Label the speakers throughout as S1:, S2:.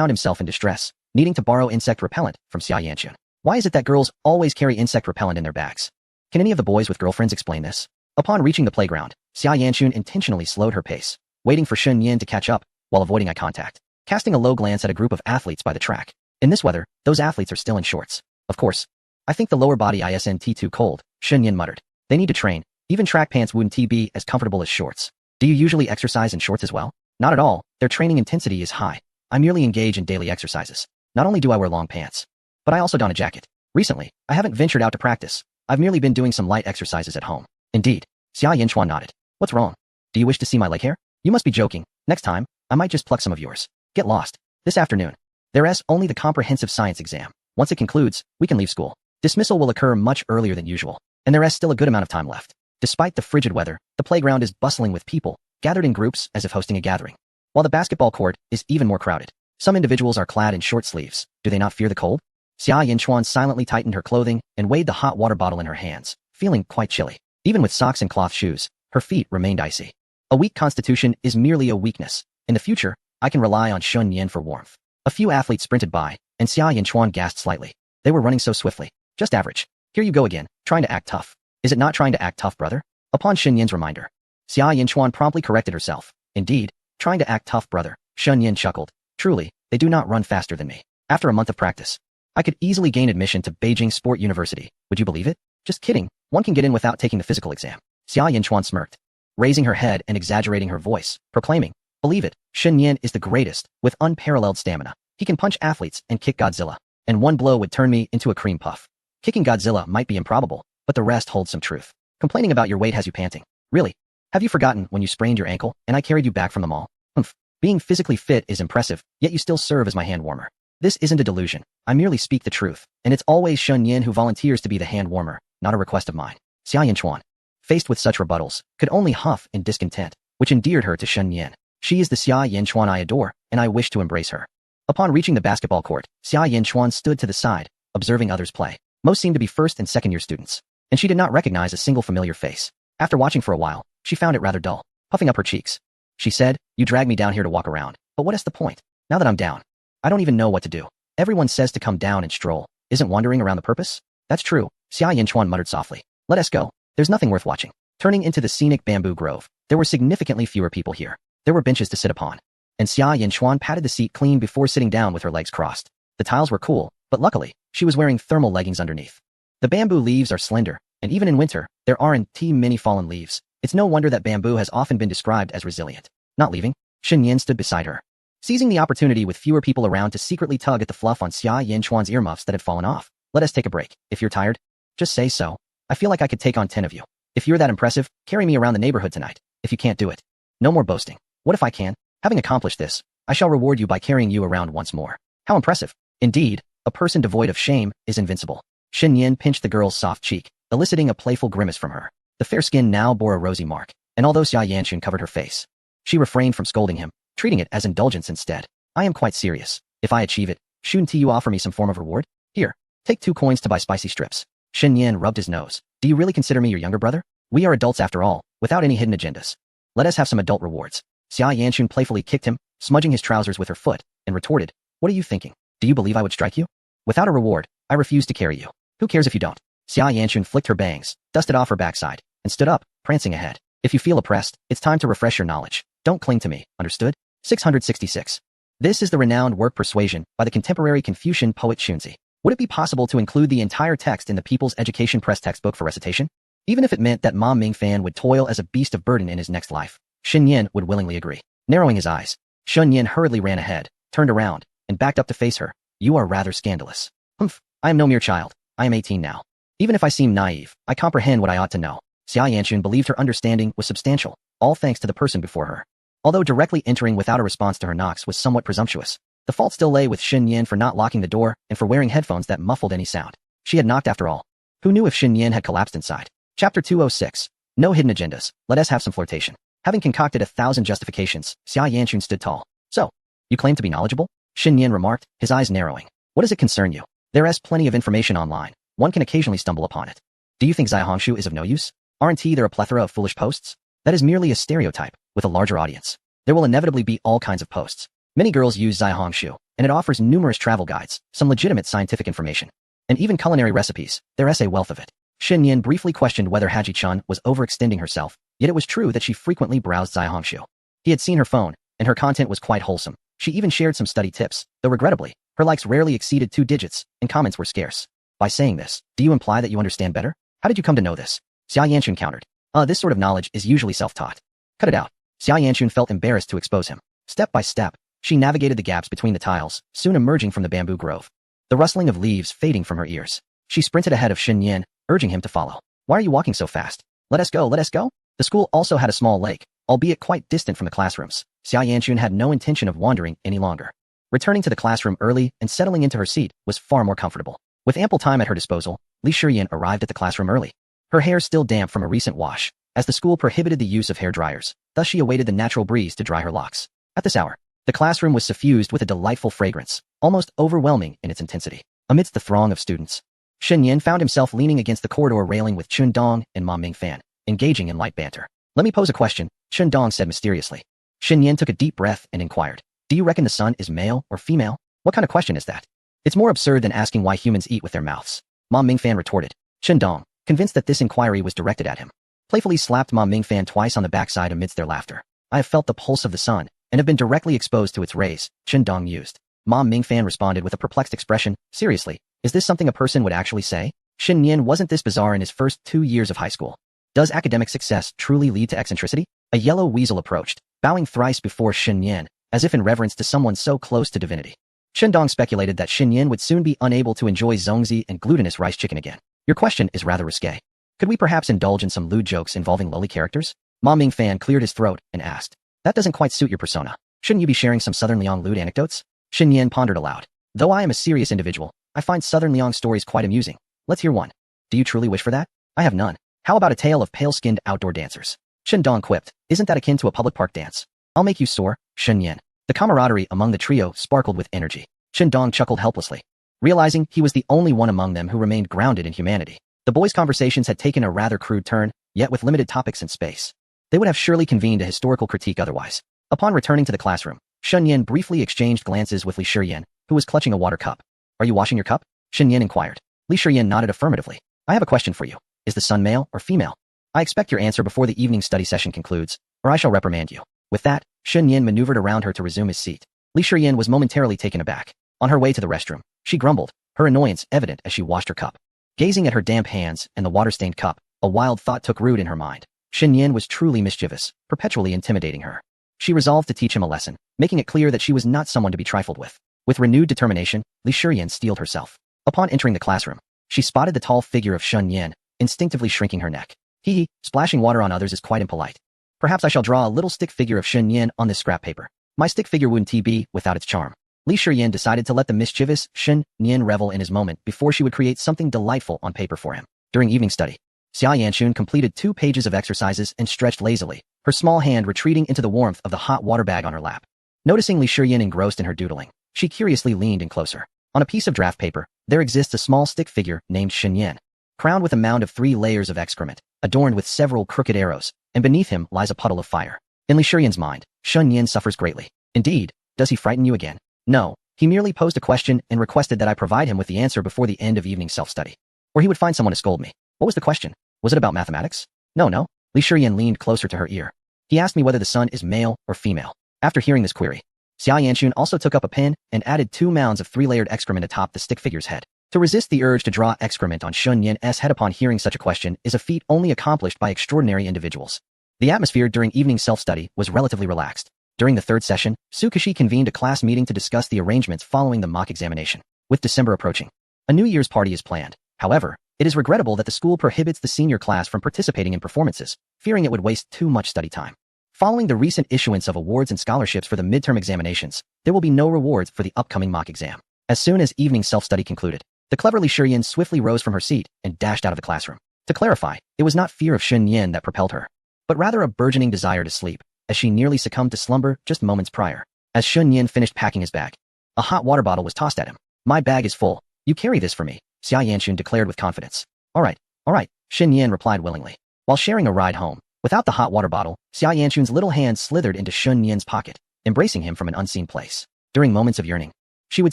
S1: found himself in distress, needing to borrow insect repellent from Xia Yanchun. Why is it that girls always carry insect repellent in their bags? Can any of the boys with girlfriends explain this? Upon reaching the playground, Xia Yanchun intentionally slowed her pace, waiting for Shun Yin to catch up while avoiding eye contact, casting a low glance at a group of athletes by the track. In this weather, those athletes are still in shorts. Of course. I think the lower body isn't too cold, Shun Yin muttered. They need to train. Even track pants wouldn't be as comfortable as shorts. Do you usually exercise in shorts as well? Not at all. Their training intensity is high. I merely engage in daily exercises. Not only do I wear long pants, but I also don a jacket. Recently, I haven't ventured out to practice. I've merely been doing some light exercises at home. Indeed. Xia Yinchuan nodded. What's wrong? Do you wish to see my leg hair? You must be joking. Next time, I might just pluck some of yours. Get lost. This afternoon. There's only the comprehensive science exam. Once it concludes, we can leave school. Dismissal will occur much earlier than usual, and there is still a good amount of time left. Despite the frigid weather, the playground is bustling with people, gathered in groups as if hosting a gathering. While the basketball court is even more crowded. Some individuals are clad in short sleeves. Do they not fear the cold? Xia Yinchuan silently tightened her clothing and weighed the hot water bottle in her hands, feeling quite chilly. Even with socks and cloth shoes, her feet remained icy. A weak constitution is merely a weakness. In the future, I can rely on Shun Yin for warmth. A few athletes sprinted by, and Xia Yinchuan gasped slightly. They were running so swiftly. Just average. Here you go again, trying to act tough. Is it not trying to act tough, brother? Upon Shun Yin's reminder, Xia Yinchuan promptly corrected herself. Indeed, trying to act tough, brother. Shun Yin chuckled. Truly, they do not run faster than me. After a month of practice, I could easily gain admission to Beijing Sport University. Would you believe it? Just kidding. One can get in without taking the physical exam. Xia Yinchuan smirked, raising her head and exaggerating her voice, proclaiming, believe it, Shun Yin is the greatest, with unparalleled stamina. He can punch athletes and kick Godzilla, and one blow would turn me into a cream puff. Kicking Godzilla might be improbable, but the rest holds some truth. Complaining about your weight has you panting. Really? Have you forgotten when you sprained your ankle and I carried you back from the mall? Humph. Being physically fit is impressive, yet you still serve as my hand warmer. This isn't a delusion. I merely speak the truth, and it's always Shun Yin who volunteers to be the hand warmer, not a request of mine. Xia Yinchuan, faced with such rebuttals, could only huff in discontent, which endeared her to Shun Yin. She is the Xia Yinchuan I adore, and I wish to embrace her. Upon reaching the basketball court, Xia Yinchuan stood to the side, observing others play. Most seemed to be first and second-year students, and she did not recognize a single familiar face. After watching for a while, she found it rather dull, puffing up her cheeks. She said, you dragged me down here to walk around, but what is the point? Now that I'm down, I don't even know what to do. Everyone says to come down and stroll. Isn't wandering around the purpose? That's true, Xia Yinchuan muttered softly. Let us go. There's nothing worth watching. Turning into the scenic bamboo grove, there were significantly fewer people here. There were benches to sit upon, and Xia Yinchuan patted the seat clean before sitting down with her legs crossed. The tiles were cool, but luckily, she was wearing thermal leggings underneath. The bamboo leaves are slender, and even in winter, there aren't many fallen leaves. It's no wonder that bamboo has often been described as resilient. Not leaving, Shun Yin stood beside her, seizing the opportunity with fewer people around to secretly tug at the fluff on Xia Yinchuan's earmuffs that had fallen off. Let us take a break. If you're tired, just say so. I feel like I could take on 10 of you. If you're that impressive, carry me around the neighborhood tonight. If you can't do it, no more boasting. What if I can? Having accomplished this, I shall reward you by carrying you around once more. How impressive. Indeed, a person devoid of shame is invincible. Shun Yin pinched the girl's soft cheek, eliciting a playful grimace from her. The fair skin now bore a rosy mark, and although Xia Yanchun covered her face, she refrained from scolding him, treating it as indulgence instead. I am quite serious. If I achieve it, shouldn't you offer me some form of reward? Here, take 2 coins to buy spicy strips. Shun Yin rubbed his nose. Do you really consider me your younger brother? We are adults after all, without any hidden agendas. Let us have some adult rewards. Xia Yanchun playfully kicked him, smudging his trousers with her foot, and retorted, what are you thinking? Do you believe I would strike you? Without a reward, I refuse to carry you. Who cares if you don't? Xia Yanchun flicked her bangs, dusted off her backside, and stood up, prancing ahead. If you feel oppressed, it's time to refresh your knowledge. Don't cling to me, understood? 666. This is the renowned work Persuasion by the contemporary Confucian poet Xunzi. Would it be possible to include the entire text in the People's Education Press textbook for recitation? Even if it meant that Ma Mingfan would toil as a beast of burden in his next life, Shun Yin would willingly agree. Narrowing his eyes, Shun Yin hurriedly ran ahead, turned around, and backed up to face her. You are rather scandalous. Humph, I am no mere child. I am 18 now. Even if I seem naive, I comprehend what I ought to know. Xia Yanchun believed her understanding was substantial, all thanks to the person before her. Although directly entering without a response to her knocks was somewhat presumptuous, the fault still lay with Shun Yin for not locking the door and for wearing headphones that muffled any sound. She had knocked after all. Who knew if Shun Yin had collapsed inside? Chapter 206. No hidden agendas. Let us have some flirtation. Having concocted 1,000 justifications, Xia Yanchun stood tall. So, you claim to be knowledgeable? Shun Yin remarked, his eyes narrowing. What does it concern you? There is plenty of information online. One can occasionally stumble upon it. Do you think Zai Hongshu is of no use? Aren't there a plethora of foolish posts? That is merely a stereotype, with a larger audience. There will inevitably be all kinds of posts. Many girls use Zaihongshu, and it offers numerous travel guides, some legitimate scientific information, and even culinary recipes. There's a wealth of it. Shen Yin briefly questioned whether Haji-chun was overextending herself, yet it was true that she frequently browsed Zaihongshu. He had seen her phone, and her content was quite wholesome. She even shared some study tips, though regrettably, her likes rarely exceeded 2 digits, and comments were scarce. By saying this, do you imply that you understand better? How did you come to know this? Xia Yanchun countered. This sort of knowledge is usually self-taught. Cut it out. Xia Yanchun felt embarrassed to expose him. Step by step, she navigated the gaps between the tiles, soon emerging from the bamboo grove. The rustling of leaves fading from her ears. She sprinted ahead of Shen Yin, urging him to follow. Why are you walking so fast? Let us go, let us go. The school also had a small lake, albeit quite distant from the classrooms. Xia Yanchun had no intention of wandering any longer. Returning to the classroom early and settling into her seat was far more comfortable. With ample time at her disposal, Li Shiyan arrived at the classroom early. Her hair still damp from a recent wash, as the school prohibited the use of hair dryers, thus she awaited the natural breeze to dry her locks. At this hour, the classroom was suffused with a delightful fragrance, almost overwhelming in its intensity. Amidst the throng of students, Shen Yin found himself leaning against the corridor railing with Chun Dong and Ma Mingfan, engaging in light banter. Let me pose a question, Chun Dong said mysteriously. Shen Yin took a deep breath and inquired, do you reckon the sun is male or female? What kind of question is that? It's more absurd than asking why humans eat with their mouths. Ma Mingfan retorted. Chun Dong, convinced that this inquiry was directed at him, playfully slapped Ma Mingfan twice on the backside amidst their laughter. I have felt the pulse of the sun, and have been directly exposed to its rays, Chun Dong mused. Ma Mingfan responded with a perplexed expression. Seriously, is this something a person would actually say? Shen Yin wasn't this bizarre in his first 2 years of high school. Does academic success truly lead to eccentricity? A yellow weasel approached, bowing thrice before Shen Yin, as if in reverence to someone so close to divinity. Chun Dong speculated that Shen Yin would soon be unable to enjoy zongzi and glutinous rice chicken again. Your question is rather risque. Could we perhaps indulge in some lewd jokes involving lowly characters? Ma Mingfan cleared his throat and asked. That doesn't quite suit your persona. Shouldn't you be sharing some Southern Liang lewd anecdotes? Shen Yin pondered aloud. Though I am a serious individual, I find Southern Liang stories quite amusing. Let's hear one. Do you truly wish for that? I have none. How about a tale of pale-skinned outdoor dancers? Shen Dong quipped. Isn't that akin to a public park dance? I'll make you soar, Shen Yin. The camaraderie among the trio sparkled with energy. Shen Dong chuckled helplessly, realizing he was the only one among them who remained grounded in humanity. The boys' conversations had taken a rather crude turn, yet with limited topics and space. They would have surely convened a historical critique otherwise. Upon returning to the classroom, Shen Yin briefly exchanged glances with Li Shiyan, who was clutching a water cup. Are you washing your cup? Shen Yin inquired. Li Shiyan nodded affirmatively. I have a question for you. Is the sun male or female? I expect your answer before the evening study session concludes, or I shall reprimand you. With that, Shen Yin maneuvered around her to resume his seat. Li Shiyan was momentarily taken aback. On her way to the restroom, she grumbled, her annoyance evident as she washed her cup. Gazing at her damp hands and the water-stained cup, a wild thought took root in her mind. Shen Yin was truly mischievous, perpetually intimidating her. She resolved to teach him a lesson, making it clear that she was not someone to be trifled with. With renewed determination, Li Shiyan steeled herself. Upon entering the classroom, she spotted the tall figure of Shen Yin, instinctively shrinking her neck. Hee, splashing water on others is quite impolite. Perhaps I shall draw a little stick figure of Shen Yin on this scrap paper. My stick figure wouldn't be without its charm. Li Shiyan decided to let the mischievous Shen Yin revel in his moment before she would create something delightful on paper for him. During evening study, Xia Yanchun completed 2 pages of exercises and stretched lazily, her small hand retreating into the warmth of the hot water bag on her lap. Noticing Li Shiyan engrossed in her doodling, she curiously leaned in closer. On a piece of draft paper, there exists a small stick figure named Shen Yin, crowned with a mound of 3 layers of excrement, adorned with several crooked arrows, and beneath him lies a puddle of fire. In Li Shiyan's mind, Shen Yin suffers greatly. Indeed, does he frighten you again? No, he merely posed a question and requested that I provide him with the answer before the end of evening self-study. Or he would find someone to scold me. What was the question? Was it about mathematics? No. Li Shiyan leaned closer to her ear. He asked me whether the sun is male or female. After hearing this query, Xia Yanchun also took up a pen and added 2 mounds of 3-layered excrement atop the stick figure's head. To resist the urge to draw excrement on Shen Yin's head upon hearing such a question is a feat only accomplished by extraordinary individuals. The atmosphere during evening self-study was relatively relaxed. During the 3rd session, Tsukushi convened a class meeting to discuss the arrangements following the mock examination. With December approaching, a New Year's party is planned. However, it is regrettable that the school prohibits the senior class from participating in performances, fearing it would waste too much study time. Following the recent issuance of awards and scholarships for the midterm examinations, there will be no rewards for the upcoming mock exam. As soon as evening self-study concluded, the clever Li Shiyan swiftly rose from her seat and dashed out of the classroom. To clarify, it was not fear of Shen Yin that propelled her, but rather a burgeoning desire to sleep, as she nearly succumbed to slumber just moments prior. As Shen Yin finished packing his bag, a hot water bottle was tossed at him. My bag is full. You carry this for me, Xia Yanchun declared with confidence. All right, Shen Yin replied willingly. While sharing a ride home, without the hot water bottle, Xia Yanchun's little hand slithered into Shen Yin's pocket, embracing him from an unseen place. During moments of yearning, she would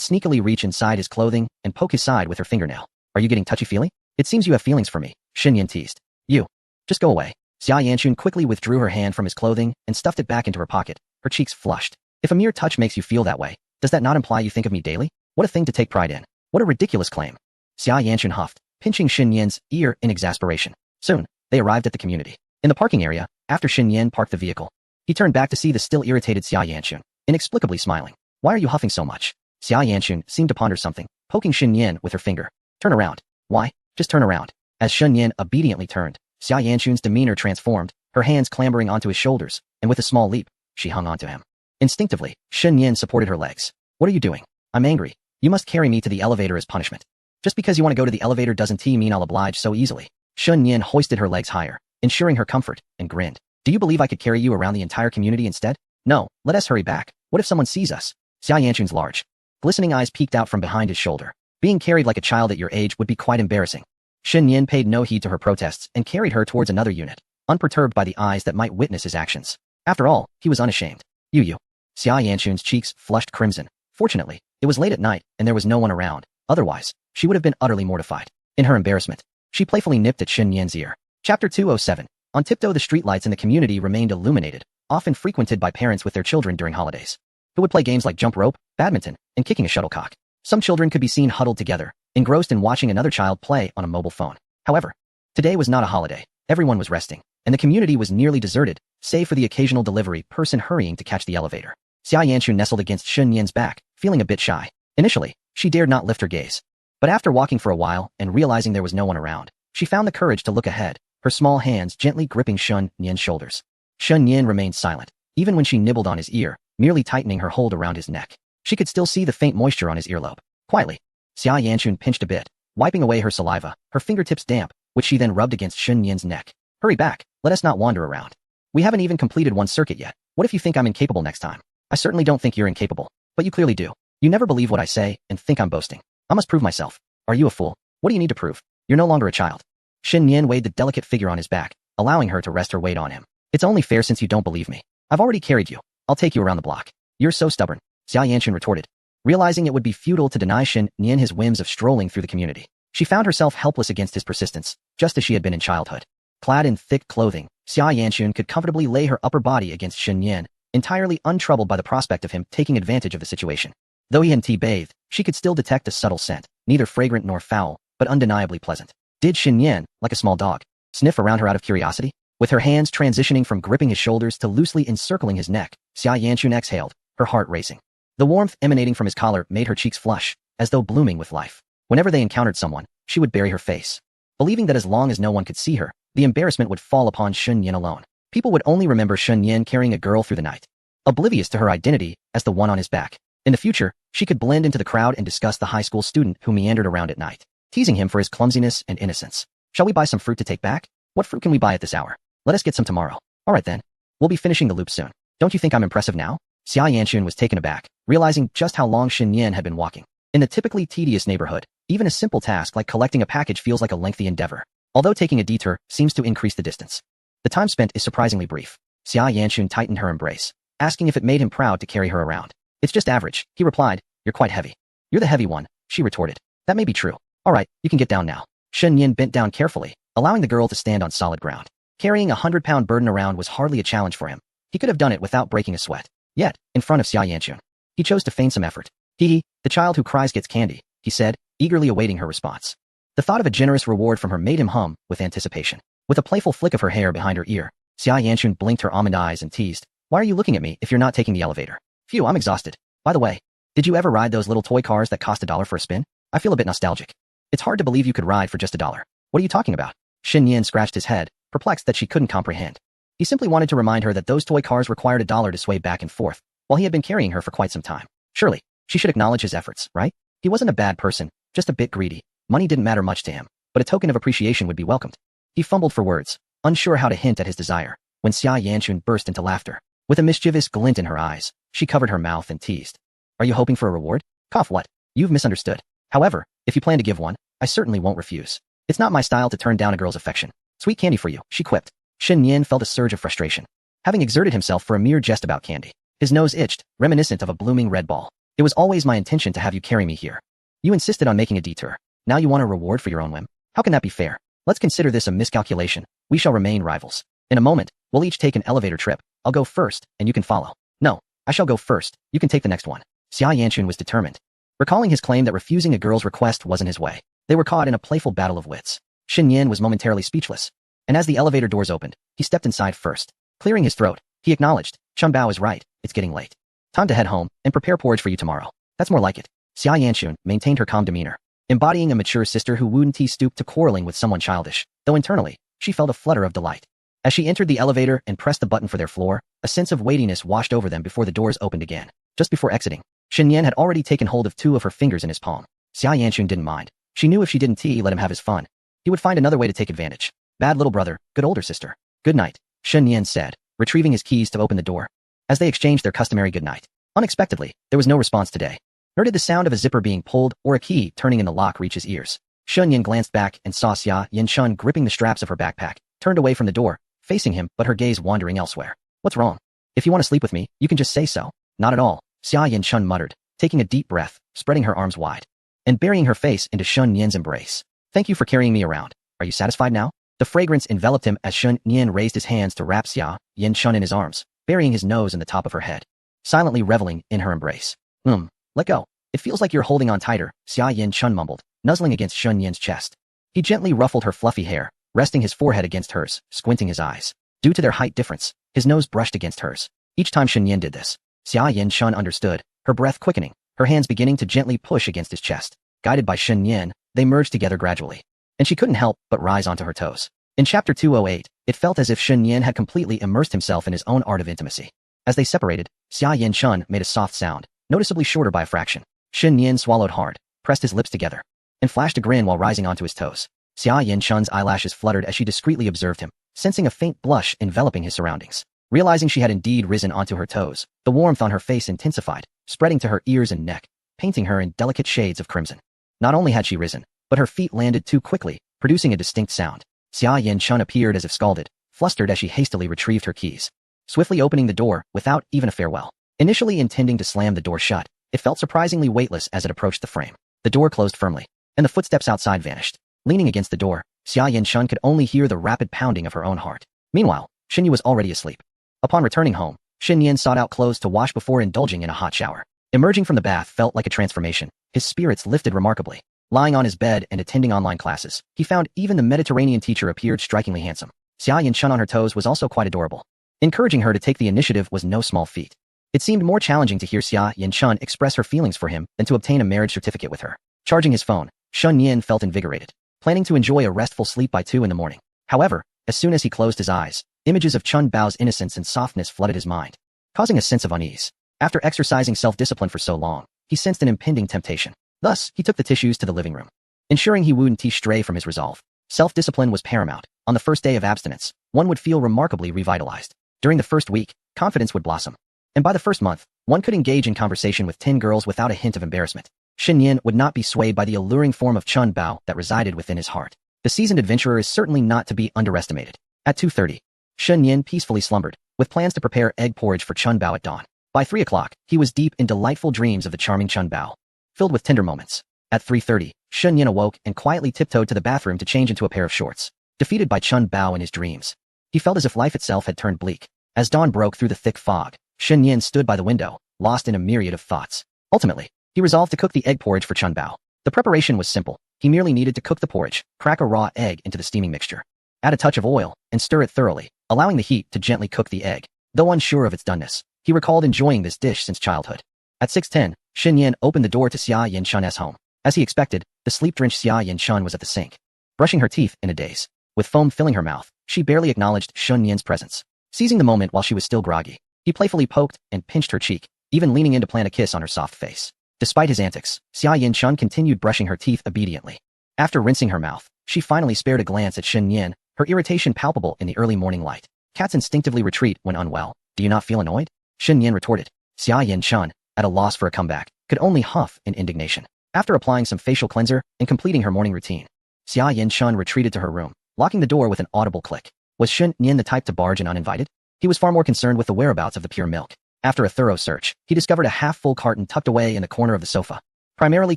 S1: sneakily reach inside his clothing and poke his side with her fingernail. Are you getting touchy-feely? It seems you have feelings for me, Shinyan teased. You. Just go away. Xia Yanchun quickly withdrew her hand from his clothing and stuffed it back into her pocket, her cheeks flushed. If a mere touch makes you feel that way, does that not imply you think of me daily? What a thing to take pride in. What a ridiculous claim. Xia Yanchun huffed, pinching Shin Yan's ear in exasperation. Soon, they arrived at the community. In the parking area, after Shin Yan parked the vehicle, he turned back to see the still irritated Xia Yanchun, inexplicably smiling. Why are you huffing so much? Xia Yanchun seemed to ponder something, poking Shin Yan with her finger. Turn around. Why? Just turn around. As Shin Yan obediently turned, Xia Yanchun's demeanor transformed, her hands clambering onto his shoulders, and with a small leap, she hung onto him. Instinctively, Shin Yan supported her legs. What are you doing? I'm angry. You must carry me to the elevator as punishment. Just because you want to go to the elevator doesn't mean I'll oblige so easily. Shin Yan hoisted her legs higher, ensuring her comfort, and grinned. Do you believe I could carry you around the entire community instead? No, let us hurry back. What if someone sees us? Xia Yanchun's large, glistening eyes peeked out from behind his shoulder. Being carried like a child at your age would be quite embarrassing. Shin Yan paid no heed to her protests and carried her towards another unit, unperturbed by the eyes that might witness his actions. After all, he was unashamed. You. Xia Yanchun's cheeks flushed crimson. Fortunately, it was late at night and there was no one around. Otherwise, she would have been utterly mortified. In her embarrassment, she playfully nipped at Shin Yan's ear. Chapter 207. On tiptoe, the streetlights in the community remained illuminated, often frequented by parents with their children during holidays, who would play games like jump rope, badminton, and kicking a shuttlecock. Some children could be seen huddled together, engrossed in watching another child play on a mobile phone. However, today was not a holiday. Everyone was resting, and the community was nearly deserted, save for the occasional delivery person hurrying to catch the elevator. Xia Yanchun nestled against Shin Yan's back, feeling a bit shy. Initially, she dared not lift her gaze. But after walking for a while and realizing there was no one around, she found the courage to look ahead, her small hands gently gripping Shin Yan's shoulders. Shin Yan remained silent, even when she nibbled on his ear, merely tightening her hold around his neck. She could still see the faint moisture on his earlobe. Quietly, Xia Yanchun pinched a bit, wiping away her saliva, her fingertips damp, which she then rubbed against Shin Yan's neck. Hurry back, let us not wander around. We haven't even completed one circuit yet. What if you think I'm incapable next time? I certainly don't think you're incapable, but you clearly do. You never believe what I say and think I'm boasting. I must prove myself. Are you a fool? What do you need to prove? You're no longer a child. Shin Yan weighed the delicate figure on his back, allowing her to rest her weight on him. It's only fair since you don't believe me. I've already carried you. I'll take you around the block. You're so stubborn, Xia Yanchun retorted. Realizing it would be futile to deny Shin Yan his whims of strolling through the community, she found herself helpless against his persistence, just as she had been in childhood. Clad in thick clothing, Xia Yanchun could comfortably lay her upper body against Shin Yan, entirely untroubled by the prospect of him taking advantage of the situation. Though he hadn't tea-bathed, she could still detect a subtle scent, neither fragrant nor foul, but undeniably pleasant. Did Shin Yan, like a small dog, sniff around her out of curiosity? With her hands transitioning from gripping his shoulders to loosely encircling his neck, Xia Yanchun exhaled, her heart racing. The warmth emanating from his collar made her cheeks flush, as though blooming with life. Whenever they encountered someone, she would bury her face, believing that as long as no one could see her, the embarrassment would fall upon Shin Yan alone. People would only remember Shin Yan carrying a girl through the night, oblivious to her identity as the one on his back. In the future, she could blend into the crowd and discuss the high school student who meandered around at night, teasing him for his clumsiness and innocence. Shall we buy some fruit to take back? What fruit can we buy at this hour? Let us get some tomorrow. All right then. We'll be finishing the loop soon. Don't you think I'm impressive now? Xia Yanchun was taken aback, realizing just how long Shin Yan had been walking. In the typically tedious neighborhood, even a simple task like collecting a package feels like a lengthy endeavor, although taking a detour seems to increase the distance. The time spent is surprisingly brief. Xia Yanchun tightened her embrace, asking if it made him proud to carry her around. It's just average, he replied. You're quite heavy. You're the heavy one, she retorted. That may be true. All right, you can get down now. Shin Yan bent down carefully, allowing the girl to stand on solid ground. Carrying a 100-pound burden around was hardly a challenge for him. He could have done it without breaking a sweat. Yet, in front of Xia Yanchun, he chose to feign some effort. Hee, the child who cries gets candy, he said, eagerly awaiting her response. The thought of a generous reward from her made him hum with anticipation. With a playful flick of her hair behind her ear, Xia Yanchun blinked her almond eyes and teased, Why are you looking at me if you're not taking the elevator? Phew, I'm exhausted. By the way, did you ever ride those little toy cars that cost $1 for a spin? I feel a bit nostalgic. It's hard to believe you could ride for just $1. What are you talking about? Shin Yan scratched his head, perplexed that she couldn't comprehend. He simply wanted to remind her that those toy cars required $1 to sway back and forth, while he had been carrying her for quite some time. Surely, she should acknowledge his efforts, right? He wasn't a bad person, just a bit greedy. Money didn't matter much to him, but a token of appreciation would be welcomed. He fumbled for words, unsure how to hint at his desire, when Xia Yanchun burst into laughter. With a mischievous glint in her eyes, she covered her mouth and teased. Are you hoping for a reward? Cough what? You've misunderstood. However, if you plan to give one, I certainly won't refuse. It's not my style to turn down a girl's affection. Sweet candy for you, she quipped. Shin Yan felt a surge of frustration. Having exerted himself for a mere jest about candy, his nose itched, reminiscent of a blooming red ball. It was always my intention to have you carry me here. You insisted on making a detour. Now you want a reward for your own whim? How can that be fair? Let's consider this a miscalculation. We shall remain rivals. In a moment, we'll each take an elevator trip. I'll go first, and you can follow. No, I shall go first. You can take the next one. Xia Yanchun was determined. Recalling his claim that refusing a girl's request wasn't his way, they were caught in a playful battle of wits. Shen Yan was momentarily speechless, and as the elevator doors opened, he stepped inside first. Clearing his throat, he acknowledged, Chun Bao is right, it's getting late. Time to head home and prepare porridge for you tomorrow. That's more like it. Xia Yanchun maintained her calm demeanor, embodying a mature sister who wouldn't stoop to quarreling with someone childish, though internally, she felt a flutter of delight. As she entered the elevator and pressed the button for their floor, a sense of weightiness washed over them before the doors opened again. Just before exiting, Shen Yan had already taken hold of two of her fingers in his palm. Xia Yanchun didn't mind. She knew if she didn't let him have his fun, he would find another way to take advantage. Bad little brother, good older sister. Good night, Shen Yan said, retrieving his keys to open the door. As they exchanged their customary good night, unexpectedly, there was no response today. Nor did the sound of a zipper being pulled or a key turning in the lock reach his ears. Shen Yan glanced back and saw Xia Yanchun gripping the straps of her backpack, turned away from the door, facing him, but her gaze wandering elsewhere. What's wrong? If you want to sleep with me, you can just say so. Not at all, Xia Yanchun muttered, taking a deep breath, spreading her arms wide, and burying her face into Shen Yan's embrace. Thank you for carrying me around. Are you satisfied now? The fragrance enveloped him as Shen Yan raised his hands to wrap Xia Yanchun in his arms, burying his nose in the top of her head, silently reveling in her embrace. Let go. It feels like you're holding on tighter, Xia Yanchun mumbled, nuzzling against Shen Yan's chest. He gently ruffled her fluffy hair, resting his forehead against hers, squinting his eyes. Due to their height difference, his nose brushed against hers. Each time Shen Yan did this, Xia Yanchun understood, her breath quickening, her hands beginning to gently push against his chest. Guided by Shen Yan, they merged together gradually, and she couldn't help but rise onto her toes. In Chapter 208, it felt as if Shen Yan had completely immersed himself in his own art of intimacy. As they separated, Xia Yanchun made a soft sound, noticeably shorter by a fraction. Shen Yan swallowed hard, pressed his lips together, and flashed a grin while rising onto his toes. Xia Yanchun's eyelashes fluttered as she discreetly observed him, sensing a faint blush enveloping his surroundings. Realizing she had indeed risen onto her toes, the warmth on her face intensified, spreading to her ears and neck, painting her in delicate shades of crimson. Not only had she risen, but her feet landed too quickly, producing a distinct sound. Xia Yanchun appeared as if scalded, flustered as she hastily retrieved her keys, swiftly opening the door without even a farewell. Initially intending to slam the door shut, it felt surprisingly weightless as it approached the frame. The door closed firmly, and the footsteps outside vanished. Leaning against the door, Xia Yanchun could only hear the rapid pounding of her own heart. Meanwhile, Shen Yan was already asleep. Upon returning home, Shen Yan sought out clothes to wash before indulging in a hot shower. Emerging from the bath felt like a transformation. His spirits lifted remarkably. Lying on his bed and attending online classes, he found even the Mediterranean teacher appeared strikingly handsome. Xia Yanchun on her toes was also quite adorable. Encouraging her to take the initiative was no small feat. It seemed more challenging to hear Xia Yanchun express her feelings for him than to obtain a marriage certificate with her. Charging his phone, Shen Yan felt invigorated, planning to enjoy a restful sleep by 2 in the morning. However, as soon as he closed his eyes, images of Chun Bao's innocence and softness flooded his mind, causing a sense of unease. After exercising self-discipline for so long, he sensed an impending temptation. Thus, he took the tissues to the living room, ensuring he wouldn't stray from his resolve. Self-discipline was paramount. On the first day of abstinence, one would feel remarkably revitalized. During the first week, confidence would blossom. And by the first month, one could engage in conversation with 10 girls without a hint of embarrassment. Shen Yan would not be swayed by the alluring form of Chun Bao that resided within his heart. The seasoned adventurer is certainly not to be underestimated. At 2:30, Shen Yan peacefully slumbered, with plans to prepare egg porridge for Chun Bao at dawn. By 3 o'clock, he was deep in delightful dreams of the charming Chun Bao, filled with tender moments. At 3:30, Shen Yan awoke and quietly tiptoed to the bathroom to change into a pair of shorts. Defeated by Chun Bao in his dreams, he felt as if life itself had turned bleak. As dawn broke through the thick fog, Shen Yan stood by the window, lost in a myriad of thoughts. Ultimately, he resolved to cook the egg porridge for Chun Bao. The preparation was simple. He merely needed to cook the porridge, crack a raw egg into the steaming mixture, add a touch of oil, and stir it thoroughly, allowing the heat to gently cook the egg. Though unsure of its doneness, he recalled enjoying this dish since childhood. At 6:10, Shen Yan opened the door to Xia Yanchun's home. As he expected, the sleep-drenched Xia Yanchun was at the sink, brushing her teeth in a daze. With foam filling her mouth, she barely acknowledged Shen Yan's presence. Seizing the moment while she was still groggy, he playfully poked and pinched her cheek, even leaning in to plant a kiss on her soft face. Despite his antics, Xia Yanchun continued brushing her teeth obediently. After rinsing her mouth, she finally spared a glance at Shen Yan, her irritation palpable in the early morning light. Cats instinctively retreat when unwell. Do you not feel annoyed? Shen Yan retorted. Xia Yanchun, at a loss for a comeback, could only huff in indignation. After applying some facial cleanser and completing her morning routine, Xia Yanchun retreated to her room, locking the door with an audible click. Was Shen Yan the type to barge in uninvited? He was far more concerned with the whereabouts of the pure milk. After a thorough search, he discovered a half-full carton tucked away in the corner of the sofa, primarily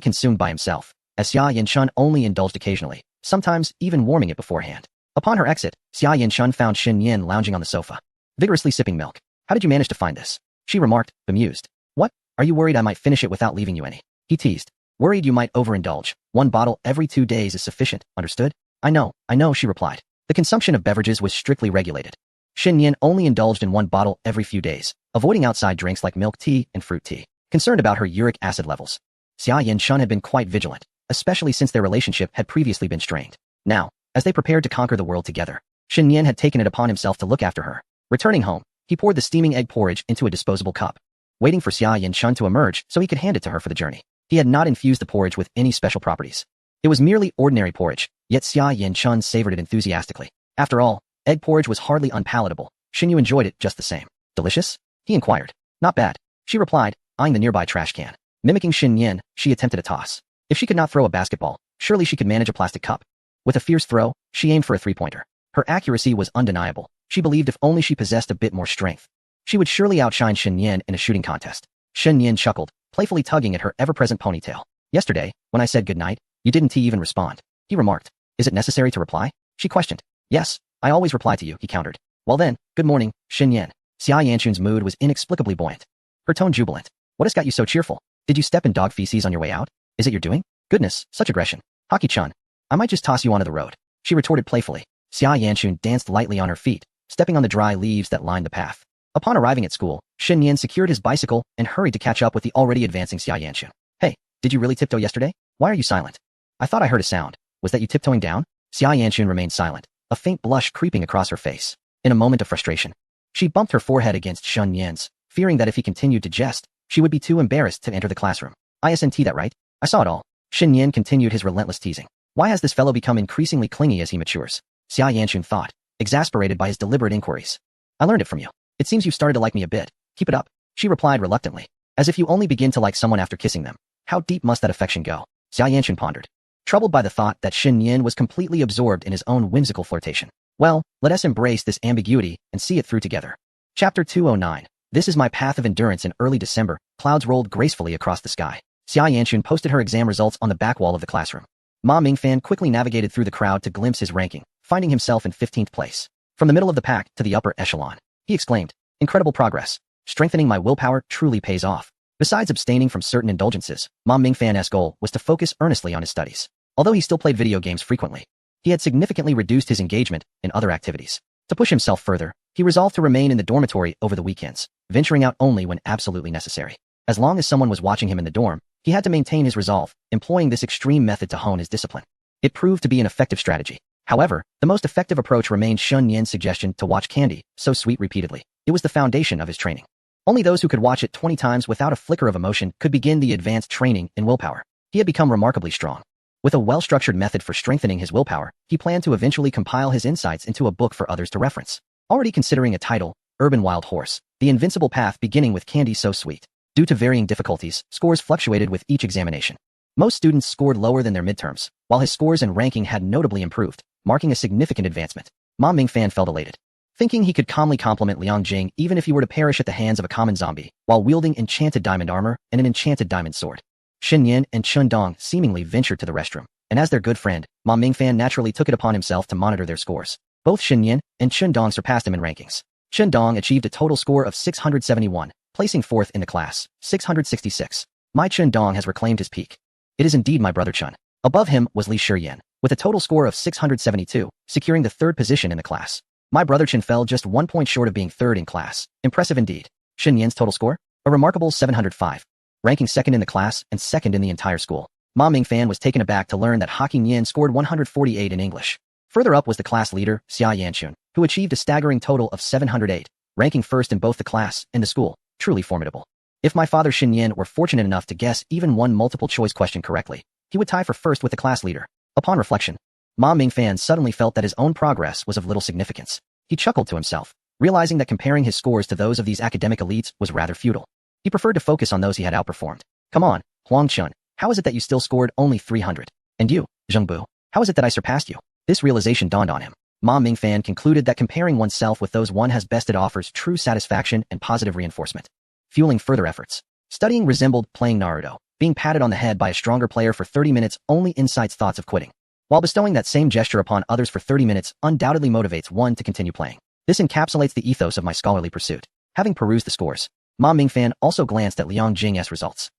S1: consumed by himself, as Xia Yanchun only indulged occasionally, sometimes even warming it beforehand. Upon her exit, Xia Yanchun found Shen Yin lounging on the sofa, vigorously sipping milk. How did you manage to find this? She remarked, bemused. What? Are you worried I might finish it without leaving you any? He teased. Worried you might overindulge. 1 bottle every 2 days is sufficient, understood? I know, she replied. The consumption of beverages was strictly regulated. Shen Yin only indulged in 1 bottle every few days, avoiding outside drinks like milk tea and fruit tea. Concerned about her uric acid levels, Xia Yanchun had been quite vigilant, especially since their relationship had previously been strained. Now, as they prepared to conquer the world together, Shen Yin had taken it upon himself to look after her. Returning home, he poured the steaming egg porridge into a disposable cup, waiting for Xia Yanchun to emerge so he could hand it to her for the journey. He had not infused the porridge with any special properties. It was merely ordinary porridge, yet Xia Yanchun savored it enthusiastically. After all, egg porridge was hardly unpalatable. Shen Yu enjoyed it just the same. Delicious? He inquired. Not bad, she replied, eyeing the nearby trash can. Mimicking Shen Yin, she attempted a toss. If she could not throw a basketball, surely she could manage a plastic cup. With a fierce throw, she aimed for a 3-pointer. Her accuracy was undeniable. She believed if only she possessed a bit more strength, she would surely outshine Shen Yin in a shooting contest. Shen Yin chuckled, playfully tugging at her ever-present ponytail. Yesterday, when I said goodnight, you didn't even respond, he remarked. Is it necessary to reply? She questioned. Yes, I always reply to you, he countered. Well then, good morning, Shen Yin. Xia Yanchun's mood was inexplicably buoyant, her tone jubilant. What has got you so cheerful? Did you step in dog feces on your way out? Is it your doing? Goodness, such aggression. Haki-chan, I might just toss you onto the road, she retorted playfully. Xia Yanchun danced lightly on her feet, stepping on the dry leaves that lined the path. Upon arriving at school, Shen Yin secured his bicycle and hurried to catch up with the already advancing Xia Yanchun. Hey, did you really tiptoe yesterday? Why are you silent? I thought I heard a sound. Was that you tiptoeing down? Xia Yanchun remained silent, a faint blush creeping across her face. In a moment of frustration, she bumped her forehead against Shen Yin's, fearing that if he continued to jest, she would be too embarrassed to enter the classroom. Isn't that right? I saw it all. Shen Yin continued his relentless teasing. Why has this fellow become increasingly clingy as he matures? Xia Yanchun thought, exasperated by his deliberate inquiries. I learned it from you. It seems you've started to like me a bit. Keep it up, she replied reluctantly. As if you only begin to like someone after kissing them. How deep must that affection go? Xia Yanchun pondered, troubled by the thought that Shen Yin was completely absorbed in his own whimsical flirtation. Well, let us embrace this ambiguity and see it through together. Chapter 209. This is my path of endurance. In early December, clouds rolled gracefully across the sky. Xia Yanchun posted her exam results on the back wall of the classroom. Ma Mingfan quickly navigated through the crowd to glimpse his ranking, finding himself in 15th place. From the middle of the pack to the upper echelon, he exclaimed, incredible progress. Strengthening my willpower truly pays off. Besides abstaining from certain indulgences, Ma Mingfan's goal was to focus earnestly on his studies. Although he still played video games frequently, he had significantly reduced his engagement in other activities. To push himself further, he resolved to remain in the dormitory over the weekends, venturing out only when absolutely necessary. As long as someone was watching him in the dorm, he had to maintain his resolve, employing this extreme method to hone his discipline. It proved to be an effective strategy. However, the most effective approach remained Shen Yin's suggestion to watch Candy So Sweet repeatedly. It was the foundation of his training. Only those who could watch it 20 times without a flicker of emotion could begin the advanced training in willpower. He had become remarkably strong. With a well-structured method for strengthening his willpower, he planned to eventually compile his insights into a book for others to reference. Already considering a title, Urban Wild Horse, The Invincible Path beginning with Candy So Sweet. Due to varying difficulties, scores fluctuated with each examination. Most students scored lower than their midterms, while his scores and ranking had notably improved, marking a significant advancement. Ma Mingfan felt elated, thinking he could calmly compliment Liang Jing even if he were to perish at the hands of a common zombie, while wielding enchanted diamond armor and an enchanted diamond sword. Shen Yin and Chun Dong seemingly ventured to the restroom, and as their good friend, Ma Mingfan naturally took it upon himself to monitor their scores. Both Shen Yin and Chun Dong surpassed him in rankings. Chun Dong achieved a total score of 671, placing 4th in the class, 666. My Chun Dong has reclaimed his peak. It is indeed my brother Chun. Above him was Li Shiyin, with a total score of 672, securing the 3rd position in the class. My brother Chun fell just 1 point short of being 3rd in class. Impressive indeed. Shen Yin's total score? A remarkable 705. Ranking 2nd in the class and 2nd in the entire school. Ma Mingfan was taken aback to learn that Haki Yin scored 148 in English. Further up was the class leader, Xia Yanchun, who achieved a staggering total of 708, ranking 1st in both the class and the school. Truly formidable. If my father Shen Yin were fortunate enough to guess even one multiple-choice question correctly, he would tie for 1st with the class leader. Upon reflection, Ma Mingfan suddenly felt that his own progress was of little significance. He chuckled to himself, realizing that comparing his scores to those of these academic elites was rather futile. He preferred to focus on those he had outperformed. Come on, Huang Chun, how is it that you still scored only 300? And you, Zheng Bu, how is it that I surpassed you? This realization dawned on him. Ma Mingfan concluded that comparing oneself with those one has bested offers true satisfaction and positive reinforcement. fueling further efforts. Studying resembled playing Naruto. Being patted on the head by a stronger player for 30 minutes only incites thoughts of quitting, while bestowing that same gesture upon others for 30 minutes undoubtedly motivates one to continue playing. This encapsulates the ethos of my scholarly pursuit. Having perused the scores, Ma Mingfan also glanced at Liang Jing's results.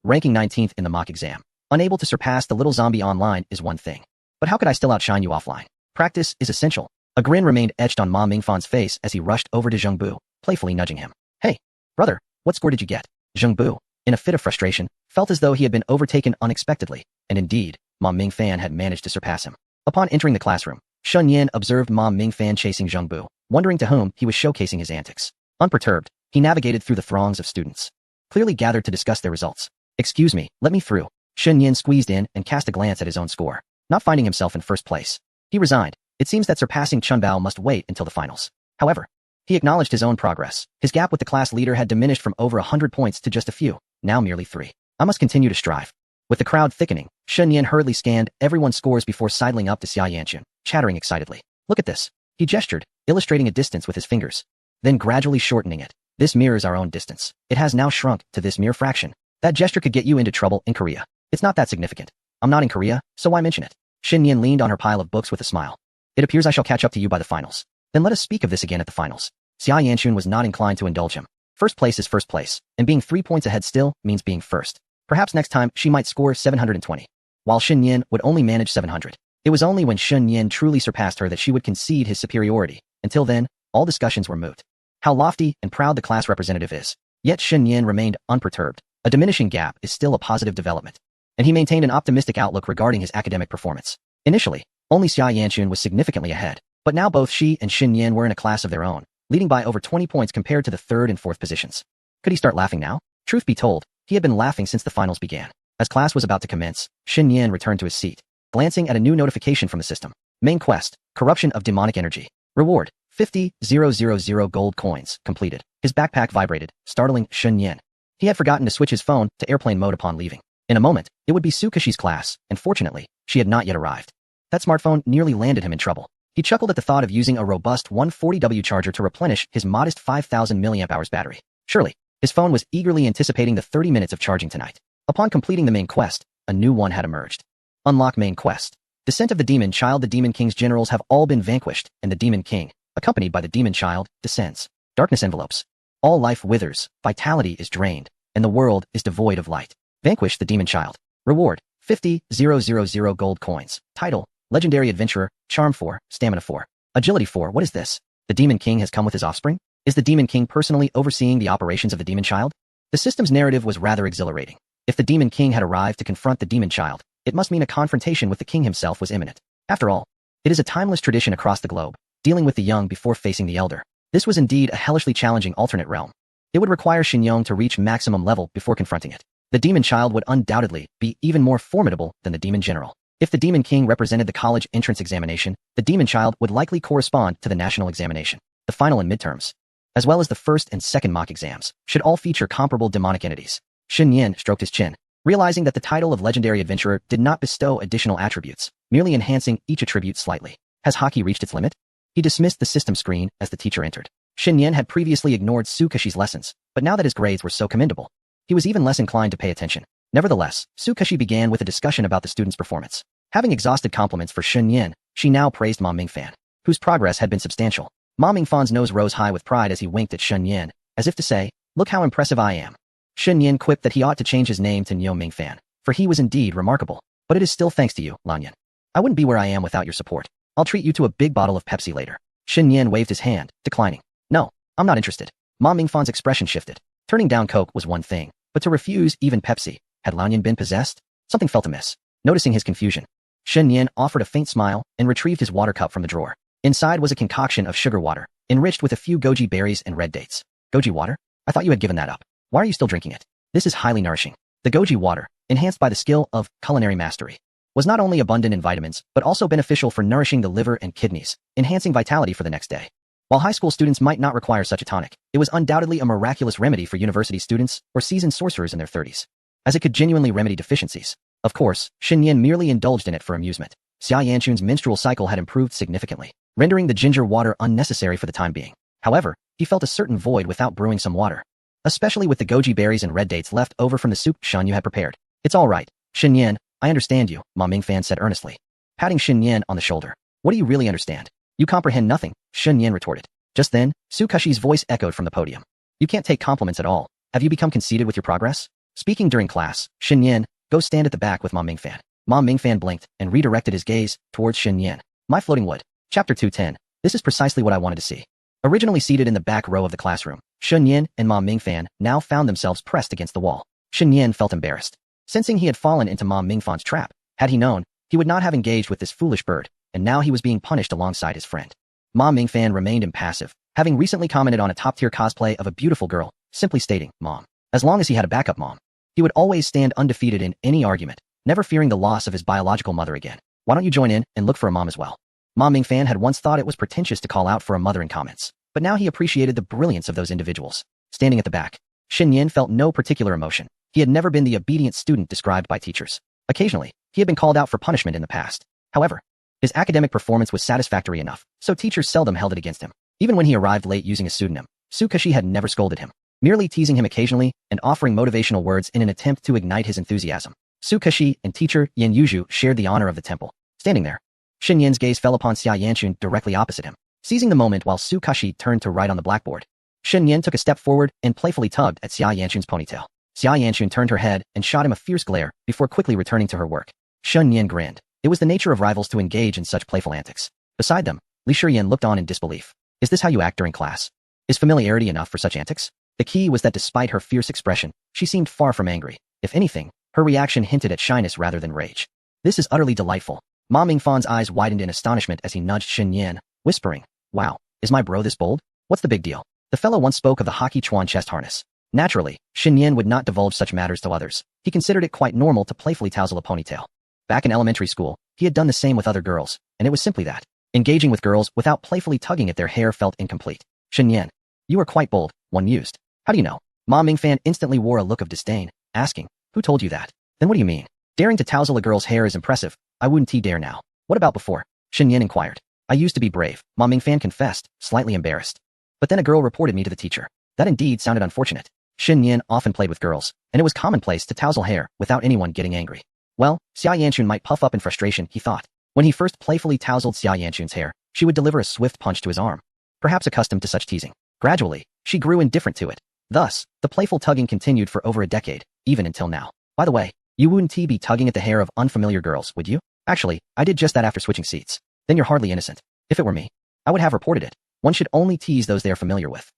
S1: Ranking 19th in the mock exam. Unable to surpass the little zombie online is one thing. But how could I still outshine you offline? Practice is essential. A grin remained etched on Ma Mingfan's face as he rushed over to Zheng Bu, playfully nudging him. Hey, brother, what score did you get? Zheng Bu, in a fit of frustration, felt as though he had been overtaken unexpectedly, and indeed, Ma Mingfan had managed to surpass him. Upon entering the classroom, Shun Yin observed Ma Mingfan chasing Zheng Bu, wondering to whom he was showcasing his antics. Unperturbed, he navigated through the throngs of students, clearly gathered to discuss their results. Excuse me, let me through. Shun Yin squeezed in and cast a glance at his own score, not finding himself in first place. He resigned. It seems that surpassing Chun Bao must wait until the finals. However, he acknowledged his own progress. His gap with the class leader had diminished from over 100 points to just a few, now merely 3. I must continue to strive. With the crowd thickening, Shun Yin hurriedly scanned everyone's scores before sidling up to Xia Yanqun, chattering excitedly. Look at this. He gestured, illustrating a distance with his fingers, then gradually shortening it. This mirrors our own distance. It has now shrunk to this mere fraction. That gesture could get you into trouble in Korea. It's not that significant. I'm not in Korea, so why mention it? Shin Yin leaned on her pile of books with a smile. It appears I shall catch up to you by the finals. Then let us speak of this again at the finals. Xia Yanqun was not inclined to indulge him. First place is first place, and being 3 points ahead still means being first. Perhaps next time she might score 720, while Shin Yin would only manage 700. It was only when Shun Yin truly surpassed her that she would concede his superiority. Until then, all discussions were moot. How lofty and proud the class representative is. Yet Shun Yin remained unperturbed. A diminishing gap is still a positive development, and he maintained an optimistic outlook regarding his academic performance. Initially, only Xia Yanqun was significantly ahead, but now both she and Shin Yin were in a class of their own, leading by over 20 points compared to the 3rd and 4th positions. Could he start laughing now? Truth be told, he had been laughing since the finals began. As class was about to commence, Shin Yin returned to his seat, glancing at a new notification from the system. Main quest, Corruption of Demonic Energy. Reward, 50,000 gold coins, completed. His backpack vibrated, startling Shun Yin. He had forgotten to switch his phone to airplane mode upon leaving. In a moment, it would be Sukashi's class, and fortunately, she had not yet arrived. That smartphone nearly landed him in trouble. He chuckled at the thought of using a robust 140W charger to replenish his modest 5,000 mAh battery. Surely, his phone was eagerly anticipating the 30 minutes of charging tonight. Upon completing the main quest, a new one had emerged. Unlock main quest. Descent of the Demon Child. The Demon King's generals have all been vanquished, and the Demon King, accompanied by the Demon Child, descends. Darkness envelopes. All life withers, vitality is drained, and the world is devoid of light. Vanquish the Demon Child. Reward, 50,000 gold coins. Title, Legendary Adventurer, Charm 4, Stamina 4, Agility 4. What is this? The Demon King has come with his offspring? Is the Demon King personally overseeing the operations of the Demon Child? The system's narrative was rather exhilarating. If the Demon King had arrived to confront the Demon Child, it must mean a confrontation with the king himself was imminent. After all, it is a timeless tradition across the globe, dealing with the young before facing the elder. This was indeed a hellishly challenging alternate realm. It would require Shinyong to reach maximum level before confronting it. The Demon Child would undoubtedly be even more formidable than the Demon General. If the Demon King represented the college entrance examination, the Demon Child would likely correspond to the national examination. The final and midterms, as well as the first and second mock exams, should all feature comparable demonic entities. Shin Yin stroked his chin, realizing that the title of Legendary Adventurer did not bestow additional attributes, merely enhancing each attribute slightly. Has hockey reached its limit? He dismissed the system screen as the teacher entered. Shin Yin had previously ignored Sukashi's lessons, but now that his grades were so commendable, he was even less inclined to pay attention. Nevertheless, Sukashi began with a discussion about the student's performance. Having exhausted compliments for Shin Yin, she now praised Ma Mingfan, whose progress had been substantial. Ma Mingfan's nose rose high with pride as he winked at Shin Yin, as if to say, "Look how impressive I am." Shin Yin quipped that he ought to change his name to Nyo Mingfan, for he was indeed remarkable. But it is still thanks to you, Lanyan. I wouldn't be where I am without your support. I'll treat you to a big bottle of Pepsi later. Shin Yin waved his hand, declining. No, I'm not interested. Ma Mingfan's expression shifted. Turning down Coke was one thing, but to refuse even Pepsi, had Lanyan been possessed? Something felt amiss. Noticing his confusion, Shin Yin offered a faint smile and retrieved his water cup from the drawer. Inside was a concoction of sugar water, enriched with a few goji berries and red dates. Goji water? I thought you had given that up. Why are you still drinking it? This is highly nourishing. The goji water, enhanced by the skill of culinary mastery, was not only abundant in vitamins, but also beneficial for nourishing the liver and kidneys, enhancing vitality for the next day. While high school students might not require such a tonic, it was undoubtedly a miraculous remedy for university students or seasoned sorcerers in their 30s, as it could genuinely remedy deficiencies. Of course, Shin Yin merely indulged in it for amusement. Xia Yanchun's menstrual cycle had improved significantly, rendering the ginger water unnecessary for the time being. However, he felt a certain void without brewing some water. especially with the goji berries and red dates left over from the soup Shun Yu had prepared. It's all right, Shin Yan, I understand you, Ma Mingfan said earnestly, patting Shin Yan on the shoulder. What do you really understand? You comprehend nothing, Shin Yan retorted. Just then, Su Kashi's voice echoed from the podium. You can't take compliments at all. Have you become conceited with your progress? Speaking during class, Shin Yan, go stand at the back with Ma Mingfan. Ma Mingfan blinked and redirected his gaze towards Shin Yan. My floating wood. Chapter 210. This is precisely what I wanted to see. Originally seated in the back row of the classroom, Shin Yan and Ma Mingfan now found themselves pressed against the wall. Shin Yan felt embarrassed. Sensing he had fallen into Ma Mingfan's trap, had he known, he would not have engaged with this foolish bird, and now he was being punished alongside his friend. Ma Mingfan remained impassive, having recently commented on a top-tier cosplay of a beautiful girl, simply stating, Mom. As long as he had a backup mom, he would always stand undefeated in any argument, never fearing the loss of his biological mother again. Why don't you join in and look for a mom as well? Ma Mingfan had once thought it was pretentious to call out for a mother in comments, but now he appreciated the brilliance of those individuals. Standing at the back, Shin Yan felt no particular emotion. He had never been the obedient student described by teachers. Occasionally, he had been called out for punishment in the past. However, his academic performance was satisfactory enough, so teachers seldom held it against him. Even when he arrived late using a pseudonym, Su Kashi had never scolded him, merely teasing him occasionally and offering motivational words in an attempt to ignite his enthusiasm. Su Kashi and teacher Yan Yuzhu shared the honor of the temple. Standing there, Shin Yan's gaze fell upon Xia Yanchun directly opposite him. Seizing the moment while Su Kashi turned to write on the blackboard, Shin Yan took a step forward and playfully tugged at Xia Yanchun's ponytail. Xia Yanchun turned her head and shot him a fierce glare before quickly returning to her work. Shin Yan grinned. It was the nature of rivals to engage in such playful antics. Beside them, Li Shiyan looked on in disbelief. Is this how you act during class? Is familiarity enough for such antics? The key was that despite her fierce expression, she seemed far from angry. If anything, her reaction hinted at shyness rather than rage. This is utterly delightful. Ma Mingfan's eyes widened in astonishment as he nudged Shin Yan, whispering, Wow, is my bro this bold? What's the big deal? The fellow once spoke of the hockey chuan chest harness. Naturally, Shin Yan would not divulge such matters to others. He considered it quite normal to playfully tousle a ponytail. Back in elementary school, he had done the same with other girls, and it was simply that. Engaging with girls without playfully tugging at their hair felt incomplete. Shin Yan, you are quite bold, one mused. How do you know? Ma Mingfan instantly wore a look of disdain, asking, Who told you that? Then what do you mean? Daring to tousle a girl's hair is impressive. I wouldn't dare now. What about before? Shin Yan inquired. I used to be brave, Ma Mingfan confessed, slightly embarrassed. But then a girl reported me to the teacher. That indeed sounded unfortunate. Shin Yan often played with girls, and it was commonplace to tousle hair without anyone getting angry. Well, Xia Yanchun might puff up in frustration, he thought. When he first playfully tousled Xia Yanchun's hair, she would deliver a swift punch to his arm. Perhaps accustomed to such teasing. Gradually, she grew indifferent to it. Thus, the playful tugging continued for over a decade, even until now. By the way, you wouldn't be tugging at the hair of unfamiliar girls, would you? Actually, I did just that after switching seats. Then you're hardly innocent. If it were me, I would have reported it. One should only tease those they are familiar with.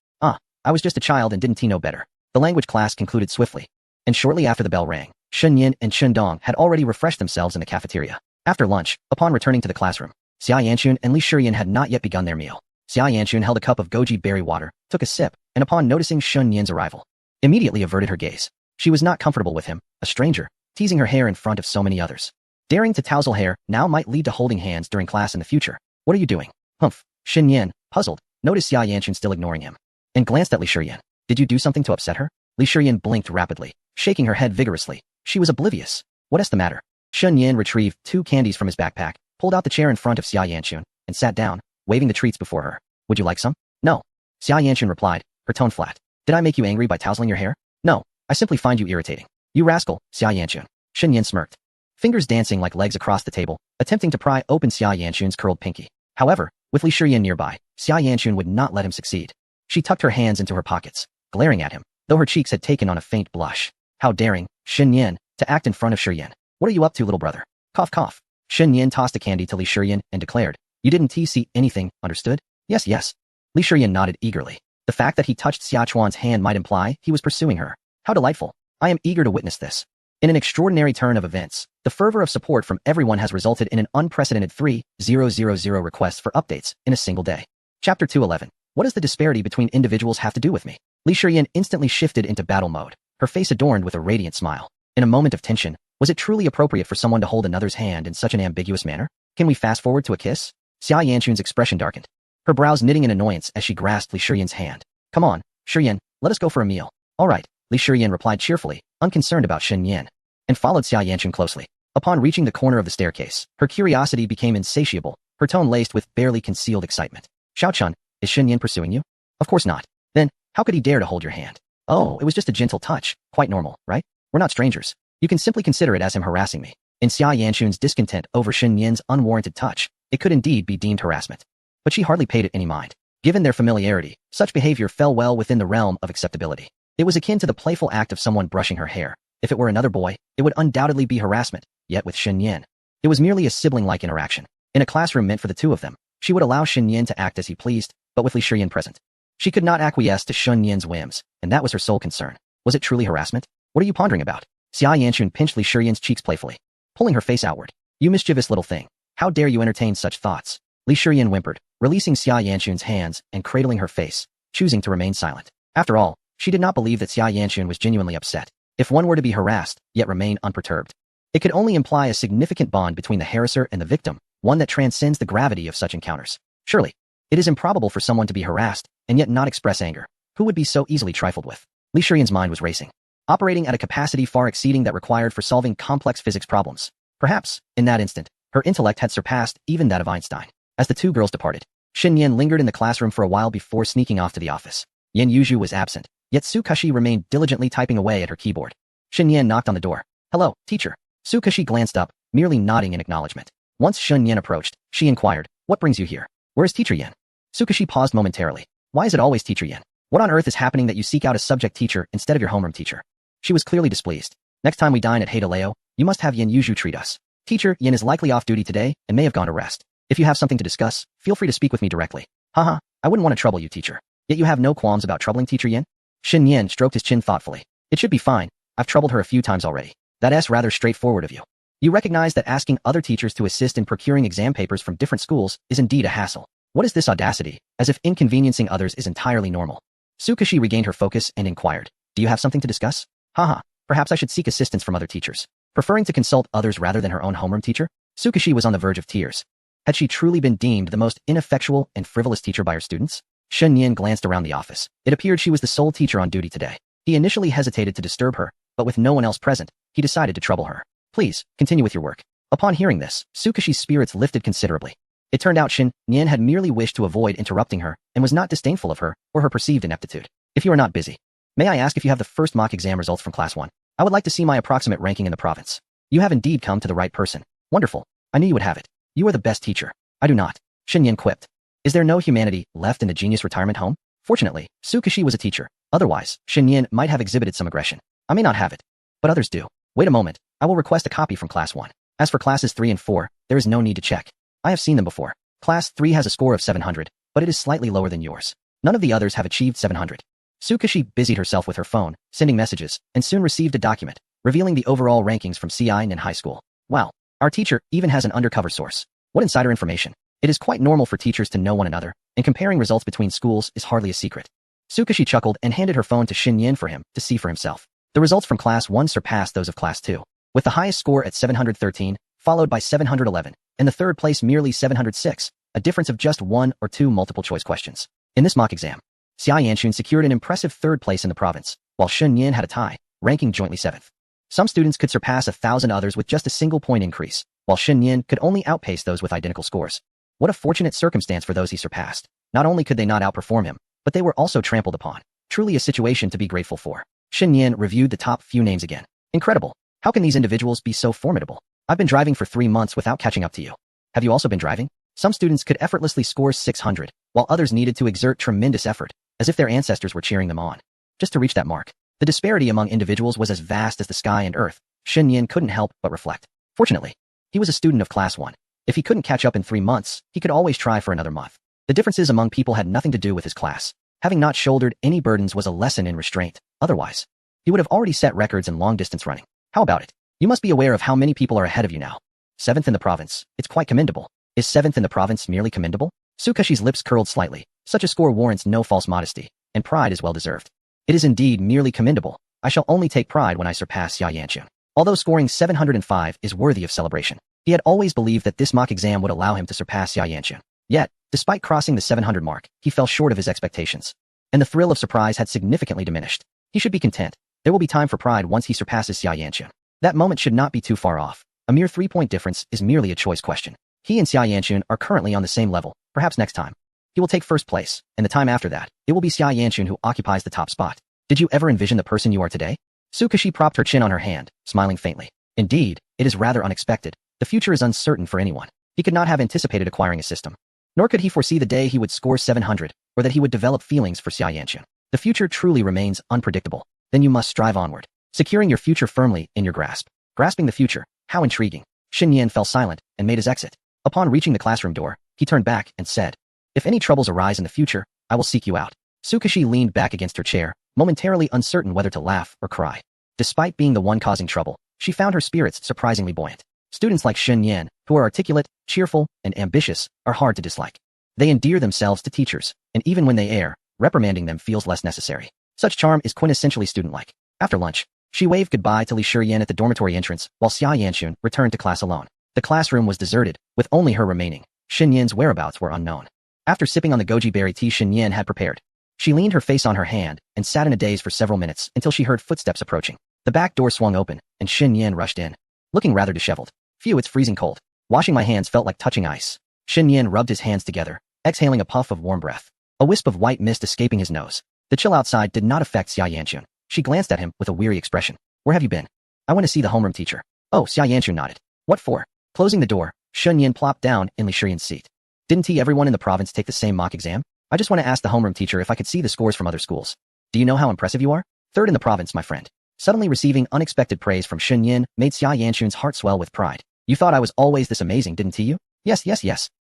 S1: I was just a child and didn't know better. The language class concluded swiftly. And shortly after the bell rang, Shen Yin and Shen Dong had already refreshed themselves in the cafeteria. After lunch, upon returning to the classroom, Xia Yanchun and Li Shiyan had not yet begun their meal. Xia Yanchun held a cup of goji berry water, took a sip, and upon noticing Shen Yin's arrival, immediately averted her gaze. She was not comfortable with him, a stranger, teasing her hair in front of so many others. Daring to tousle hair now might lead to holding hands during class in the future. What are you doing? Humph. Shen Yin, puzzled, noticed Xia Yanchun still ignoring him, and glanced at Li Shiyan. Did you do something to upset her? Li Shiyan blinked rapidly, shaking her head vigorously. She was oblivious. What's the matter? Shen Yin retrieved 2 candies from his backpack, pulled out the chair in front of Xia Yanchun, and sat down, waving the treats before her. Would you like some? No. Xia Yanchun replied, her tone flat. Did I make you angry by tousling your hair? No. I simply find you irritating. You rascal, Xia Yanchun. Shen Yin smirked, fingers dancing like legs across the table, attempting to pry open Xia Yanchun's curled pinky. However, with Li Shiyan nearby, Xia Yanchun would not let him succeed. She tucked her hands into her pockets, glaring at him, though her cheeks had taken on a faint blush. How daring, Shen Yin, to act in front of Shiyan. What are you up to, little brother? Cough cough. Shen Yin tossed a candy to Li Shiyan and declared, You didn't see anything, understood? Yes, yes. Li Shiyan nodded eagerly. The fact that he touched Xia Chuan's hand might imply he was pursuing her. How delightful. I am eager to witness this. In an extraordinary turn of events, the fervor of support from everyone has resulted in an unprecedented 3,000 requests for updates in a single day. Chapter 211. What does the disparity between individuals have to do with me? Li Shiyan instantly shifted into battle mode, her face adorned with a radiant smile. In a moment of tension, was it truly appropriate for someone to hold another's hand in such an ambiguous manner? Can we fast forward to a kiss? Xia Yanchun's expression darkened, her brows knitting in annoyance as she grasped Li Shiyan's hand. Come on, Shiyan, let us go for a meal. All right, Li Shiyan replied cheerfully, unconcerned about Shen Yin, and followed Xia Yanchun closely. Upon reaching the corner of the staircase, her curiosity became insatiable, her tone laced with barely concealed excitement. Xiao Chun, is Shen Yin pursuing you? Of course not. Then, how could he dare to hold your hand? Oh, it was just a gentle touch. Quite normal, right? We're not strangers. You can simply consider it as him harassing me. In Xia Yanchun's discontent over Shen Yin's unwarranted touch, it could indeed be deemed harassment. But she hardly paid it any mind. Given their familiarity, such behavior fell well within the realm of acceptability. It was akin to the playful act of someone brushing her hair. If it were another boy, it would undoubtedly be harassment, yet with Shen Yin, it was merely a sibling-like interaction. In a classroom meant for the two of them, she would allow Shen Yin to act as he pleased, but with Li Shiyin present. She could not acquiesce to Shen Yin's whims, and that was her sole concern. Was it truly harassment? What are you pondering about? Xia Yanchun pinched Li Shiyin's cheeks playfully, pulling her face outward. You mischievous little thing. How dare you entertain such thoughts? Li Shiyin whimpered, releasing Xia Yanchun's hands and cradling her face, choosing to remain silent. After all, she did not believe that Xia Yanchun was genuinely upset. If one were to be harassed, yet remain unperturbed, it could only imply a significant bond between the harasser and the victim, one that transcends the gravity of such encounters. Surely, it is improbable for someone to be harassed and yet not express anger. Who would be so easily trifled with? Li Shiyin's mind was racing, operating at a capacity far exceeding that required for solving complex physics problems. Perhaps, in that instant, her intellect had surpassed even that of Einstein. As the two girls departed, Shen Yin lingered in the classroom for a while before sneaking off to the office. Yin Yuzhu was absent, yet Su Kashi remained diligently typing away at her keyboard. Shen Yin knocked on the door. Hello, teacher. Su Kashi glanced up, merely nodding in acknowledgement. Once Shen Yin approached, she inquired, what brings you here? Where's Teacher Yin? Su Kashi paused momentarily. Why is it always Teacher Yin? What on earth is happening that you seek out a subject teacher instead of your homeroom teacher? She was clearly displeased. Next time we dine at Heidaleo, you must have Yin Yuzhu treat us. Teacher Yin is likely off duty today and may have gone to rest. If you have something to discuss, feel free to speak with me directly. Haha, I wouldn't want to trouble you, teacher. Yet you have no qualms about troubling Teacher Yin? Shen Yin stroked his chin thoughtfully. It should be fine. I've troubled her a few times already. That's rather straightforward of you. You recognize that asking other teachers to assist in procuring exam papers from different schools is indeed a hassle. What is this audacity, as if inconveniencing others is entirely normal? Su Kashi regained her focus and inquired, do you have something to discuss? Haha, perhaps I should seek assistance from other teachers. Preferring to consult others rather than her own homeroom teacher, Su Kashi was on the verge of tears. Had she truly been deemed the most ineffectual and frivolous teacher by her students? Shen Yin glanced around the office. It appeared she was the sole teacher on duty today. He initially hesitated to disturb her, but with no one else present, he decided to trouble her. Please, continue with your work. Upon hearing this, Su Kashi's spirits lifted considerably. It turned out Shen Yin had merely wished to avoid interrupting her and was not disdainful of her or her perceived ineptitude. If you are not busy, may I ask if you have the first mock exam results from Class 1? I would like to see my approximate ranking in the province. You have indeed come to the right person. Wonderful. I knew you would have it. You are the best teacher. I do not. Shen Yin quipped. Is there no humanity left in the genius retirement home? Fortunately, Su Kashi was a teacher. Otherwise, Shen Yin might have exhibited some aggression. I may not have it, but others do. Wait a moment. I will request a copy from Class 1. As for Classes 3 and 4, there is no need to check. I have seen them before. Class 3 has a score of 700, but it is slightly lower than yours. None of the others have achieved 700. Su Kashi busied herself with her phone, sending messages, and soon received a document, revealing the overall rankings from CI and high school. Wow. Our teacher even has an undercover source. What insider information. It is quite normal for teachers to know one another, and comparing results between schools is hardly a secret. Su Kashi chuckled and handed her phone to Shen Yin for him to see for himself. The results from Class 1 surpassed those of Class 2, with the highest score at 713, followed by 711, and the third place merely 706, a difference of just 1 or 2 multiple-choice questions. In this mock exam, Xia Yanchun secured an impressive third place in the province, while Shen Yin had a tie, ranking jointly 7th. Some students could surpass 1,000 others with just a single-point increase, while Shen Yin could only outpace those with identical scores. What a fortunate circumstance for those he surpassed. Not only could they not outperform him, but they were also trampled upon. Truly a situation to be grateful for. Shen Yin reviewed the top few names again. Incredible. How can these individuals be so formidable? I've been driving for 3 months without catching up to you. Have you also been driving? Some students could effortlessly score 600, while others needed to exert tremendous effort, as if their ancestors were cheering them on, just to reach that mark. The disparity among individuals was as vast as the sky and earth. Shen Yin couldn't help but reflect. Fortunately, he was a student of Class 1. If he couldn't catch up in 3 months, he could always try for another month. The differences among people had nothing to do with his class. Having not shouldered any burdens was a lesson in restraint. Otherwise, he would have already set records in long-distance running. How about it? You must be aware of how many people are ahead of you now. 7th in the province. It's quite commendable. Is 7th in the province merely commendable? Su Kashi's lips curled slightly. Such a score warrants no false modesty, and pride is well deserved. It is indeed merely commendable. I shall only take pride when I surpass Xia Yanchun. Although scoring 705 is worthy of celebration, he had always believed that this mock exam would allow him to surpass Xia Yanchun. Yet, despite crossing the 700 mark, he fell short of his expectations, and the thrill of surprise had significantly diminished. He should be content. There will be time for pride once he surpasses Xia Yanchun. That moment should not be too far off. A mere 3-point difference is merely a choice question. He and Xia Yanchun are currently on the same level. Perhaps next time, he will take first place, and the time after that, it will be Xia Yanchun who occupies the top spot. Did you ever envision the person you are today? Sukashi propped her chin on her hand, smiling faintly. Indeed, it is rather unexpected. The future is uncertain for anyone. He could not have anticipated acquiring a system. Nor could he foresee the day he would score 700, or that he would develop feelings for Xia Yanqun. The future truly remains unpredictable. Then you must strive onward, securing your future firmly in your grasp. Grasping the future, how intriguing. Xin Yan fell silent and made his exit. Upon reaching the classroom door, he turned back and said, "If any troubles arise in the future, I will seek you out." Sukashi leaned back against her chair, momentarily uncertain whether to laugh or cry. Despite being the one causing trouble, she found her spirits surprisingly buoyant. Students like Xin Yan, who are articulate, cheerful, and ambitious, are hard to dislike. They endear themselves to teachers, and even when they err, reprimanding them feels less necessary. Such charm is quintessentially student-like. After lunch, she waved goodbye to Li Shiyan at the dormitory entrance, while Xia Yanqun returned to class alone. The classroom was deserted, with only her remaining. Xin Yan's whereabouts were unknown. After sipping on the goji berry tea Xin Yan had prepared, she leaned her face on her hand and sat in a daze for several minutes until she heard footsteps approaching. The back door swung open, and Xin Yan rushed in, looking rather disheveled. "Phew, it's freezing cold. Washing my hands felt like touching ice." Xin Yan rubbed his hands together, exhaling a puff of warm breath. A wisp of white mist escaping his nose. The chill outside did not affect Xia Yanqun. She glanced at him with a weary expression. "Where have you been?" "I went to see the homeroom teacher." "Oh," Xia Yanqun nodded. "What for?" Closing the door, Xin Yan plopped down in Li Shiyan's seat. "Didn't everyone in the province take the same mock exam? I just want to ask the homeroom teacher if I could see the scores from other schools. Do you know how impressive you are? Third in the province, my friend." Suddenly receiving unexpected praise from Xin Yan made Xia Yanqun's heart swell with pride. "You thought I was always this amazing, didn't you?" Yes.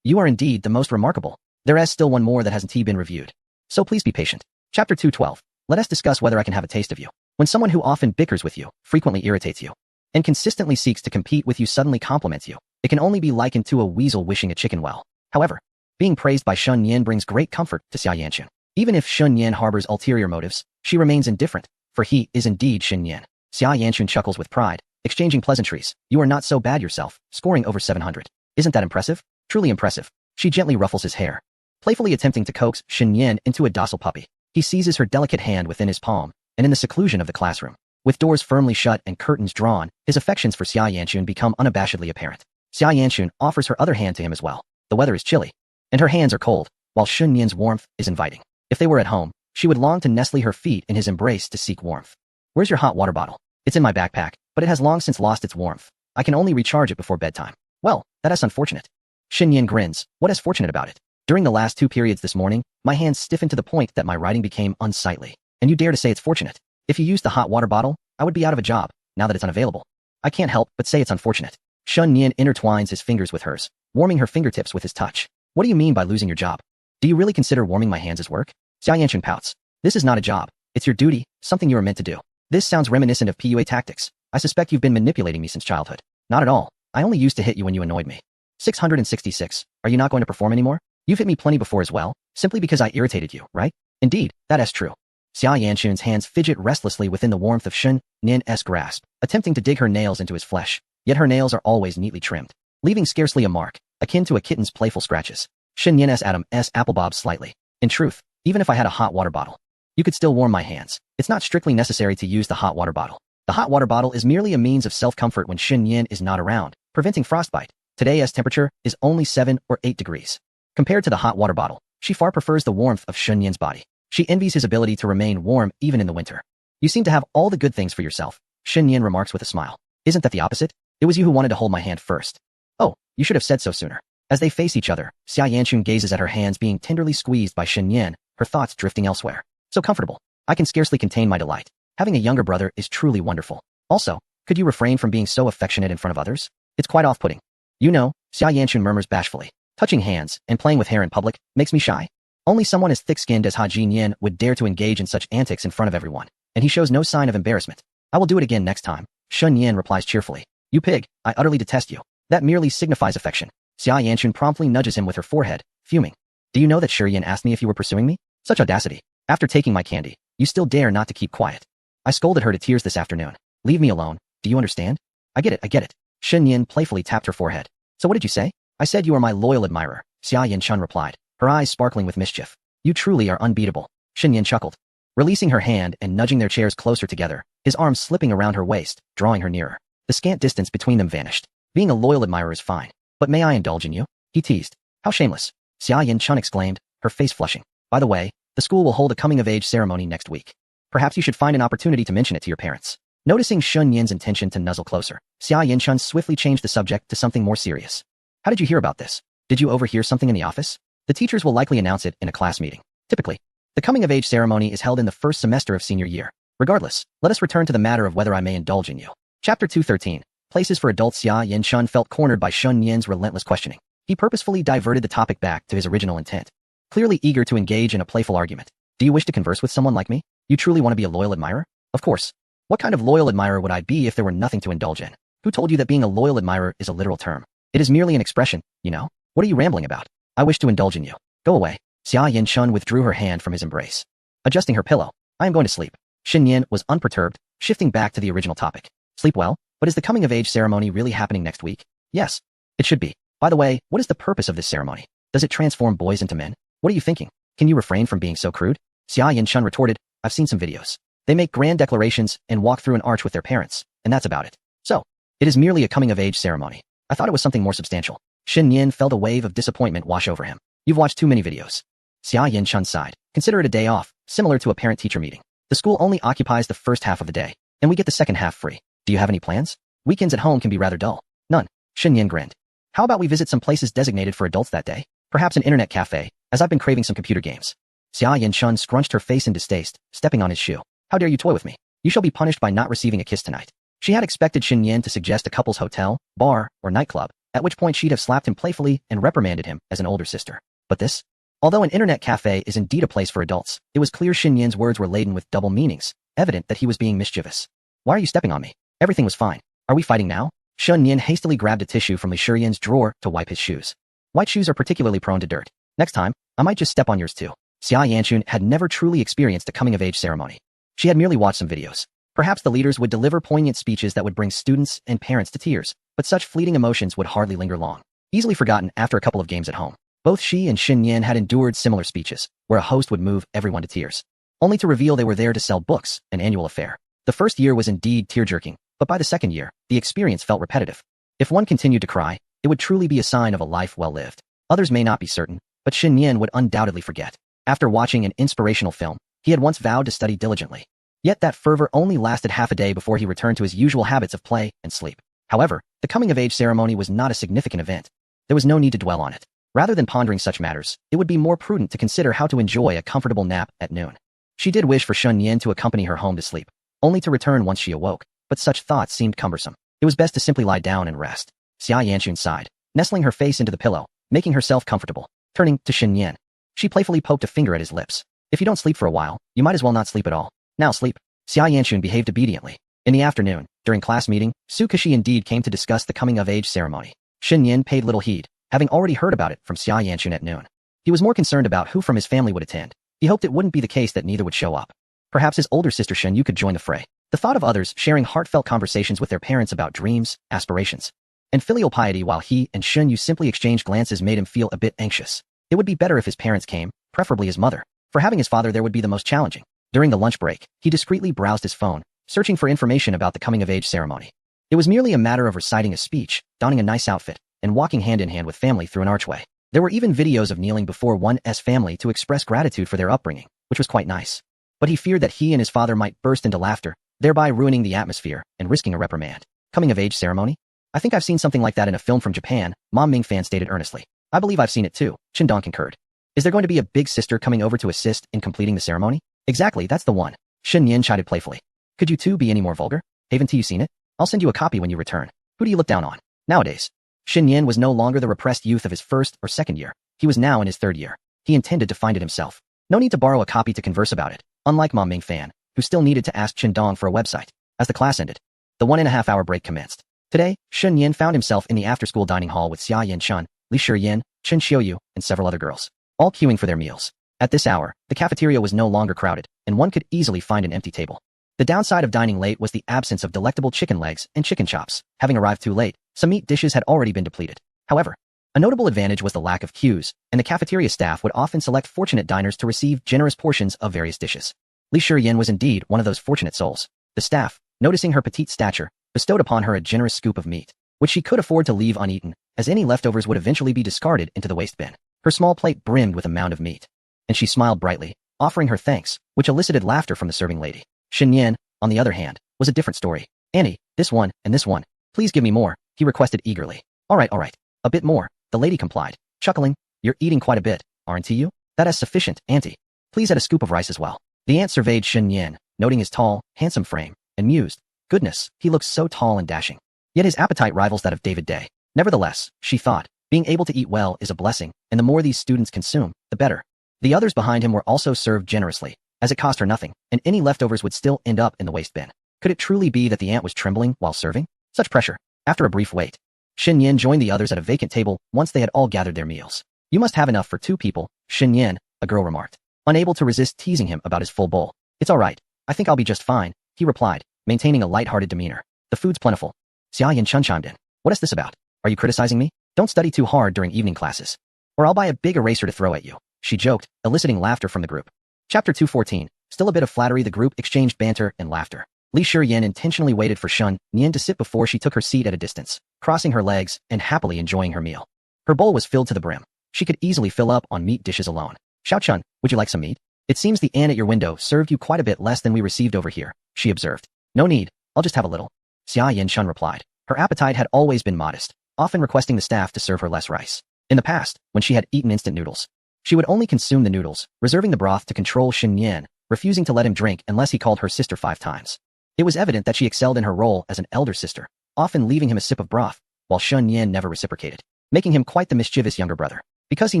S1: You are indeed the most remarkable. There is still one more that hasn't been reviewed. So please be patient." Chapter 212. Let us discuss whether I can have a taste of you. When someone who often bickers with you, frequently irritates you, and consistently seeks to compete with you suddenly compliments you, it can only be likened to a weasel wishing a chicken well. However, being praised by Xin Yan brings great comfort to Xia Yanqun. Even if Xin Yan harbors ulterior motives, she remains indifferent, for he is indeed Xin Yan. Xia Yanqun chuckles with pride, exchanging pleasantries. "You are not so bad yourself, scoring over 700. Isn't that impressive?" "Truly impressive." She gently ruffles his hair, playfully attempting to coax Xin Yan into a docile puppy. He seizes her delicate hand within his palm, and in the seclusion of the classroom, with doors firmly shut and curtains drawn, his affections for Xia Yanqun become unabashedly apparent. Xia Yanqun offers her other hand to him as well. The weather is chilly, and her hands are cold, while Xin Yan's warmth is inviting. If they were at home, she would long to nestle her feet in his embrace to seek warmth. "Where's your hot water bottle?" "It's in my backpack, but it has long since lost its warmth. I can only recharge it before bedtime." "Well, that is unfortunate." Xin Yan grins. "What is fortunate about it?" "During the last 2 periods this morning, my hands stiffened to the point that my writing became unsightly. And you dare to say it's fortunate? If you used the hot water bottle, I would be out of a job, now that it's unavailable. I can't help but say it's unfortunate." Xin Yan intertwines his fingers with hers, warming her fingertips with his touch. "What do you mean by losing your job? Do you really consider warming my hands as work?" Xia Yanqun pouts. "This is not a job. It's your duty, something you are meant to do." "This sounds reminiscent of PUA tactics. I suspect you've been manipulating me since childhood." "Not at all. I only used to hit you when you annoyed me." 666. Are you not going to perform anymore? You've hit me plenty before as well, simply because I irritated you, right? Indeed, that is true. Xia Yanqun's hands fidget restlessly within the warmth of Xin Yan's grasp, attempting to dig her nails into his flesh, yet her nails are always neatly trimmed, leaving scarcely a mark, akin to a kitten's playful scratches. Xin Yan's Adam's apple bobs slightly. "In truth, even if I had a hot water bottle, you could still warm my hands. It's not strictly necessary to use the hot water bottle. The hot water bottle is merely a means of self-comfort when Xin Yan is not around, preventing frostbite. Today's temperature is only 7 or 8 degrees. Compared to the hot water bottle, she far prefers the warmth of Xin Yan's body. She envies his ability to remain warm even in the winter. You seem to have all the good things for yourself," Xin Yan remarks with a smile. "Isn't that the opposite? It was you who wanted to hold my hand first." "Oh, you should have said so sooner." As they face each other, Xia Yanqun gazes at her hands being tenderly squeezed by Xin Yan, her thoughts drifting elsewhere. "So comfortable. I can scarcely contain my delight. Having a younger brother is truly wonderful. Also, could you refrain from being so affectionate in front of others? It's quite off-putting." "You know," Xia Yanqun murmurs bashfully, "touching hands and playing with hair in public makes me shy. Only someone as thick-skinned as Jin Yan would dare to engage in such antics in front of everyone, and he shows no sign of embarrassment." "I will do it again next time," Xin Yan replies cheerfully. "You pig, I utterly detest you." "That merely signifies affection." Xia Yanqun promptly nudges him with her forehead, fuming. "Do you know that Shi Yan asked me if you were pursuing me? Such audacity. After taking my candy, you still dare not to keep quiet. I scolded her to tears this afternoon. Leave me alone, do you understand?" I get it. Xin Yan playfully tapped her forehead. "So what did you say?" "I said you are my loyal admirer," Xia Yanqun replied, her eyes sparkling with mischief. "You truly are unbeatable." Xin Yan chuckled, releasing her hand and nudging their chairs closer together, his arms slipping around her waist, drawing her nearer. The scant distance between them vanished. "Being a loyal admirer is fine, but may I indulge in you?" he teased. "How shameless," Xia Yanqun exclaimed, her face flushing. "By the way, the school will hold a coming-of-age ceremony next week. Perhaps you should find an opportunity to mention it to your parents. Noticing Shun Yin's intention to nuzzle closer, Xia Yinchun swiftly changed the subject to something more serious. How did you hear about this? Did you overhear something in the office? The teachers will likely announce it in a class meeting. Typically, the coming-of-age ceremony is held in the first semester of senior year. Regardless, let us return to the matter of whether I may indulge in you. Chapter 213. Places for adults. Xia Yinchun felt cornered by Shun Yin's relentless questioning. He purposefully diverted the topic back to his original intent, clearly eager to engage in a playful argument. Do you wish to converse with someone like me? You truly want to be a loyal admirer? Of course. What kind of loyal admirer would I be if there were nothing to indulge in? Who told you that being a loyal admirer is a literal term? It is merely an expression, you know? What are you rambling about? I wish to indulge in you. Go away. Xia Yinchun withdrew her hand from his embrace. Adjusting her pillow. I am going to sleep. Shin Yin was unperturbed, shifting back to the original topic. Sleep well? But is the coming-of-age ceremony really happening next week? Yes. It should be. By the way, what is the purpose of this ceremony? Does it transform boys into men? What are you thinking? Can you refrain from being so crude? Xia Yinchun retorted, I've seen some videos. They make grand declarations and walk through an arch with their parents, and that's about it. So, it is merely a coming-of-age ceremony. I thought it was something more substantial. Shin Yin felt a wave of disappointment wash over him. You've watched too many videos. Xia Yinchun sighed. Consider it a day off, similar to a parent-teacher meeting. The school only occupies the first half of the day, and we get the second half free. Do you have any plans? Weekends at home can be rather dull. None. Shin Yin grinned. How about we visit some places designated for adults that day? Perhaps an internet cafe, as I've been craving some computer games. Xia Yinchun scrunched her face in distaste, stepping on his shoe. How dare you toy with me? You shall be punished by not receiving a kiss tonight. She had expected Shin Yin to suggest a couple's hotel, bar, or nightclub, at which point she'd have slapped him playfully and reprimanded him as an older sister. But this? Although an internet cafe is indeed a place for adults, it was clear Shin Yin's words were laden with double meanings, evident that he was being mischievous. Why are you stepping on me? Everything was fine. Are we fighting now? Shun Yin hastily grabbed a tissue from Li Shiyin's drawer to wipe his shoes. White shoes are particularly prone to dirt. Next time, I might just step on yours too. Xia Yanchun had never truly experienced a coming-of-age ceremony. She had merely watched some videos. Perhaps the leaders would deliver poignant speeches that would bring students and parents to tears, but such fleeting emotions would hardly linger long. Easily forgotten after a couple of games at home. Both she and Shin Yin had endured similar speeches, where a host would move everyone to tears, only to reveal they were there to sell books, an annual affair. The first year was indeed tear-jerking, but by the second year, the experience felt repetitive. If one continued to cry, it would truly be a sign of a life well lived. Others may not be certain, but Shin Yin would undoubtedly forget. After watching an inspirational film, he had once vowed to study diligently. Yet that fervor only lasted half a day before he returned to his usual habits of play and sleep. However, the coming-of-age ceremony was not a significant event. There was no need to dwell on it. Rather than pondering such matters, it would be more prudent to consider how to enjoy a comfortable nap at noon. She did wish for Shun Yin to accompany her home to sleep, only to return once she awoke, but such thoughts seemed cumbersome. It was best to simply lie down and rest. Xia Yanchun sighed, nestling her face into the pillow, making herself comfortable. Turning to Shin Yin, she playfully poked a finger at his lips. If you don't sleep for a while, you might as well not sleep at all. Now sleep. Xia Yanchun behaved obediently. In the afternoon, during class meeting, Su Kashi indeed came to discuss the coming-of-age ceremony. Shin Yin paid little heed, having already heard about it from Xia Yanchun at noon. He was more concerned about who from his family would attend. He hoped it wouldn't be the case that neither would show up. Perhaps his older sister Shen Yu could join the fray. The thought of others sharing heartfelt conversations with their parents about dreams, aspirations, and filial piety while he and Shen Yu simply exchanged glances made him feel a bit anxious. It would be better if his parents came, preferably his mother. For having his father there would be the most challenging. During the lunch break, he discreetly browsed his phone, searching for information about the coming-of-age ceremony. It was merely a matter of reciting a speech, donning a nice outfit, and walking hand-in-hand with family through an archway. There were even videos of kneeling before one's family to express gratitude for their upbringing, which was quite nice. But he feared that he and his father might burst into laughter, thereby ruining the atmosphere and risking a reprimand. Coming-of-age ceremony? I think I've seen something like that in a film from Japan, Mom Ming Fan stated earnestly. I believe I've seen it too, Qindong concurred. Is there going to be a big sister coming over to assist in completing the ceremony? Exactly, that's the one. Shin Yin chided playfully. Could you two be any more vulgar? Haven't you seen it? I'll send you a copy when you return. Who do you look down on? Nowadays, Shin Yin was no longer the repressed youth of his first or second year. He was now in his third year. He intended to find it himself. No need to borrow a copy to converse about it, unlike Mom Ming Fan, who still needed to ask Qindong for a website. As the class ended, the 1.5-hour break commenced. Today, Shin Yin found himself in the after-school dining hall with Xia Yanchun, Li Shiyin, Chen Xiuyu, and several other girls, all queuing for their meals. At this hour, the cafeteria was no longer crowded, and one could easily find an empty table. The downside of dining late was the absence of delectable chicken legs and chicken chops. Having arrived too late, some meat dishes had already been depleted. However, a notable advantage was the lack of queues, and the cafeteria staff would often select fortunate diners to receive generous portions of various dishes. Li Shiyin was indeed one of those fortunate souls. The staff, noticing her petite stature, bestowed upon her a generous scoop of meat, which she could afford to leave uneaten, as any leftovers would eventually be discarded into the waste bin. Her small plate brimmed with a mound of meat, and she smiled brightly, offering her thanks, which elicited laughter from the serving lady. Shen Yan, on the other hand, was a different story. Auntie, this one, and this one. Please give me more, he requested eagerly. All right. A bit more, the lady complied, chuckling. You're eating quite a bit, aren't you? That is sufficient, auntie. Please add a scoop of rice as well. The aunt surveyed Shen Yan, noting his tall, handsome frame, and mused. Goodness, he looks so tall and dashing. Yet his appetite rivals that of David Day. Nevertheless, she thought, being able to eat well is a blessing, and the more these students consume, the better. The others behind him were also served generously, as it cost her nothing, and any leftovers would still end up in the waste bin. Could it truly be that the aunt was trembling while serving? Such pressure. After a brief wait, Shen Yan joined the others at a vacant table once they had all gathered their meals. You must have enough for 2 people, Shen Yan, a girl remarked, unable to resist teasing him about his full bowl. It's all right. I think I'll be just fine, he replied, maintaining a light-hearted demeanor. The food's plentiful. Xia Yanchun chimed in. What is this about? Are you criticizing me? Don't study too hard during evening classes, or I'll buy a big eraser to throw at you, she joked, eliciting laughter from the group. Chapter 214. Still a bit of flattery. The group exchanged banter and laughter. Li Shiyan intentionally waited for Shen Yan to sit before she took her seat at a distance, crossing her legs and happily enjoying her meal. Her bowl was filled to the brim. She could easily fill up on meat dishes alone. Xiaochun, would you like some meat? It seems the ant at your window served you quite a bit less than we received over here, she observed. No need, I'll just have a little. Xia Yanchun replied. Her appetite had always been modest, often requesting the staff to serve her less rice. In the past, when she had eaten instant noodles, she would only consume the noodles, reserving the broth to control Shen Yan, refusing to let him drink unless he called her sister 5 times. It was evident that she excelled in her role as an elder sister, often leaving him a sip of broth, while Shen Yan never reciprocated, making him quite the mischievous younger brother. Because he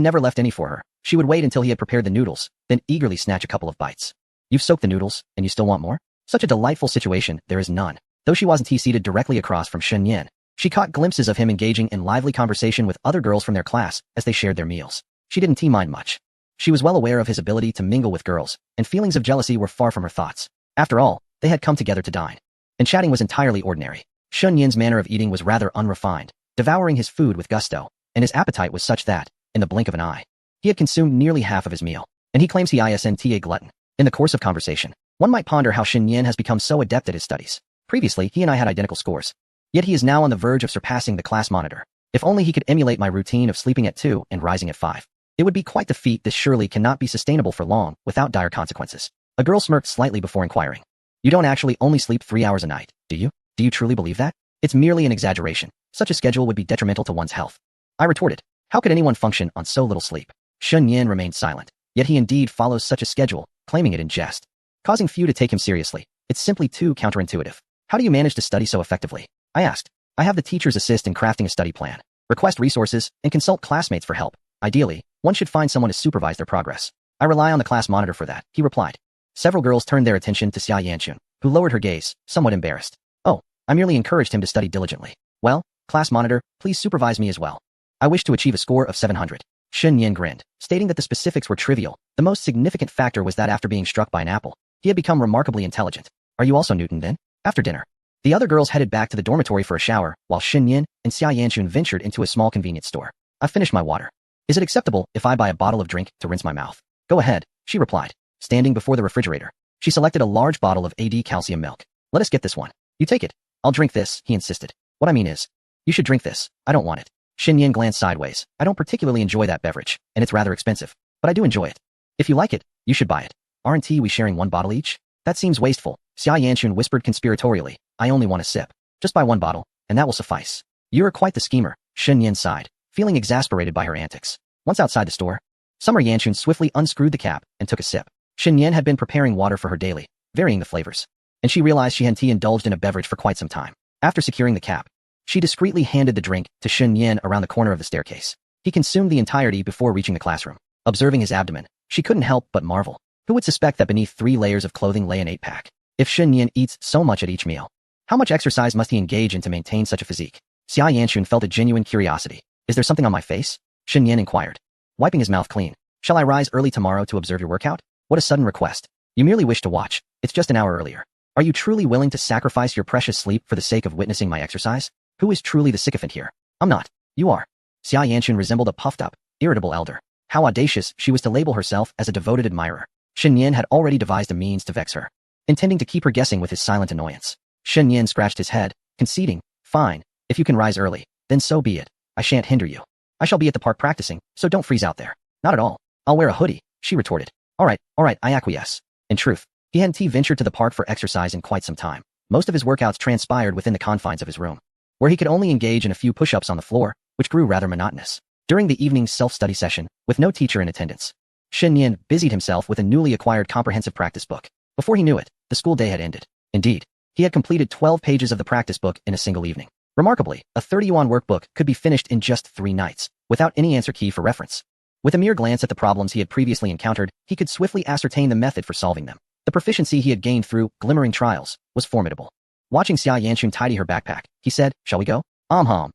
S1: never left any for her, she would wait until he had prepared the noodles, then eagerly snatch a couple of bites. You've soaked the noodles, and you still want more? Such a delightful situation, there is none. Though she wasn't seated directly across from Shen Yan, she caught glimpses of him engaging in lively conversation with other girls from their class as they shared their meals. She didn't mind much. She was well aware of his ability to mingle with girls, and feelings of jealousy were far from her thoughts. After all, they had come together to dine, and chatting was entirely ordinary. Shen Yan's manner of eating was rather unrefined, devouring his food with gusto, and his appetite was such that, in the blink of an eye, he had consumed nearly half of his meal, and he claims he isn't a glutton. In the course of conversation, one might ponder how Shen Yan has become so adept at his studies. Previously, he and I had identical scores. Yet he is now on the verge of surpassing the class monitor. If only he could emulate my routine of sleeping at 2 and rising at 5. It would be quite the feat. This surely cannot be sustainable for long without dire consequences. A girl smirked slightly before inquiring. You don't actually only sleep 3 hours a night, do you? Do you truly believe that? It's merely an exaggeration. Such a schedule would be detrimental to one's health. I retorted. How could anyone function on so little sleep? Shen Yan remained silent. Yet he indeed follows such a schedule, claiming it in jest, causing few to take him seriously. It's simply too counterintuitive. How do you manage to study so effectively? I asked. I have the teachers assist in crafting a study plan, request resources, and consult classmates for help. Ideally, one should find someone to supervise their progress. I rely on the class monitor for that, he replied. Several girls turned their attention to Xia Yanchun, who lowered her gaze, somewhat embarrassed. Oh, I merely encouraged him to study diligently. Well, class monitor, please supervise me as well. I wish to achieve a score of 700. Shen Yan grinned, stating that the specifics were trivial. The most significant factor was that after being struck by an apple, he had become remarkably intelligent. Are you also Newton then? After dinner, the other girls headed back to the dormitory for a shower, while Shen Yan and Xia Yanchun ventured into a small convenience store. I finished my water. Is it acceptable if I buy a bottle of drink to rinse my mouth? Go ahead, she replied, standing before the refrigerator. She selected a large bottle of AD calcium milk. Let us get this one. You take it. I'll drink this, he insisted. What I mean is, you should drink this. I don't want it. Shen Yan glanced sideways. I don't particularly enjoy that beverage, and it's rather expensive, but I do enjoy it. If you like it, you should buy it. Aren't we sharing one bottle each? That seems wasteful, Xia Yanchun whispered conspiratorially. I only want a sip. Just buy one bottle, and that will suffice. You're quite the schemer, Shen Yan sighed, feeling exasperated by her antics. Once outside the store, Summer Yanchun swiftly unscrewed the cap and took a sip. Shen Yan had been preparing water for her daily, varying the flavors, and she realized she hadn't indulged in a beverage for quite some time. After securing the cap, she discreetly handed the drink to Shen Yan around the corner of the staircase. He consumed the entirety before reaching the classroom. Observing his abdomen, she couldn't help but marvel. Who would suspect that beneath 3 layers of clothing lay an 8-pack? If Shen Yan eats so much at each meal, how much exercise must he engage in to maintain such a physique? Xia Yanchun felt a genuine curiosity. Is there something on my face? Shen Yan inquired, wiping his mouth clean. Shall I rise early tomorrow to observe your workout? What a sudden request. You merely wish to watch. It's just an hour earlier. Are you truly willing to sacrifice your precious sleep for the sake of witnessing my exercise? Who is truly the sycophant here? I'm not. You are. Xia Yanchun resembled a puffed-up, irritable elder. How audacious she was to label herself as a devoted admirer. Shen Yan had already devised a means to vex her, intending to keep her guessing with his silent annoyance. Shen Yan scratched his head, conceding, fine, if you can rise early, then so be it. I shan't hinder you. I shall be at the park practicing, so don't freeze out there. Not at all. I'll wear a hoodie, she retorted. All right, I acquiesce. In truth, he hadn't ventured to the park for exercise in quite some time. Most of his workouts transpired within the confines of his room, where he could only engage in a few push-ups on the floor, which grew rather monotonous. During the evening's self-study session, with no teacher in attendance, Shen Yin busied himself with a newly acquired comprehensive practice book. Before he knew it, the school day had ended. Indeed, he had completed 12 pages of the practice book in a single evening. Remarkably, a 30-yuan workbook could be finished in just 3 nights, without any answer key for reference. With a mere glance at the problems he had previously encountered, he could swiftly ascertain the method for solving them. The proficiency he had gained through glimmering trials was formidable. Watching Xia Yanchun tidy her backpack, he said, "Shall we go?"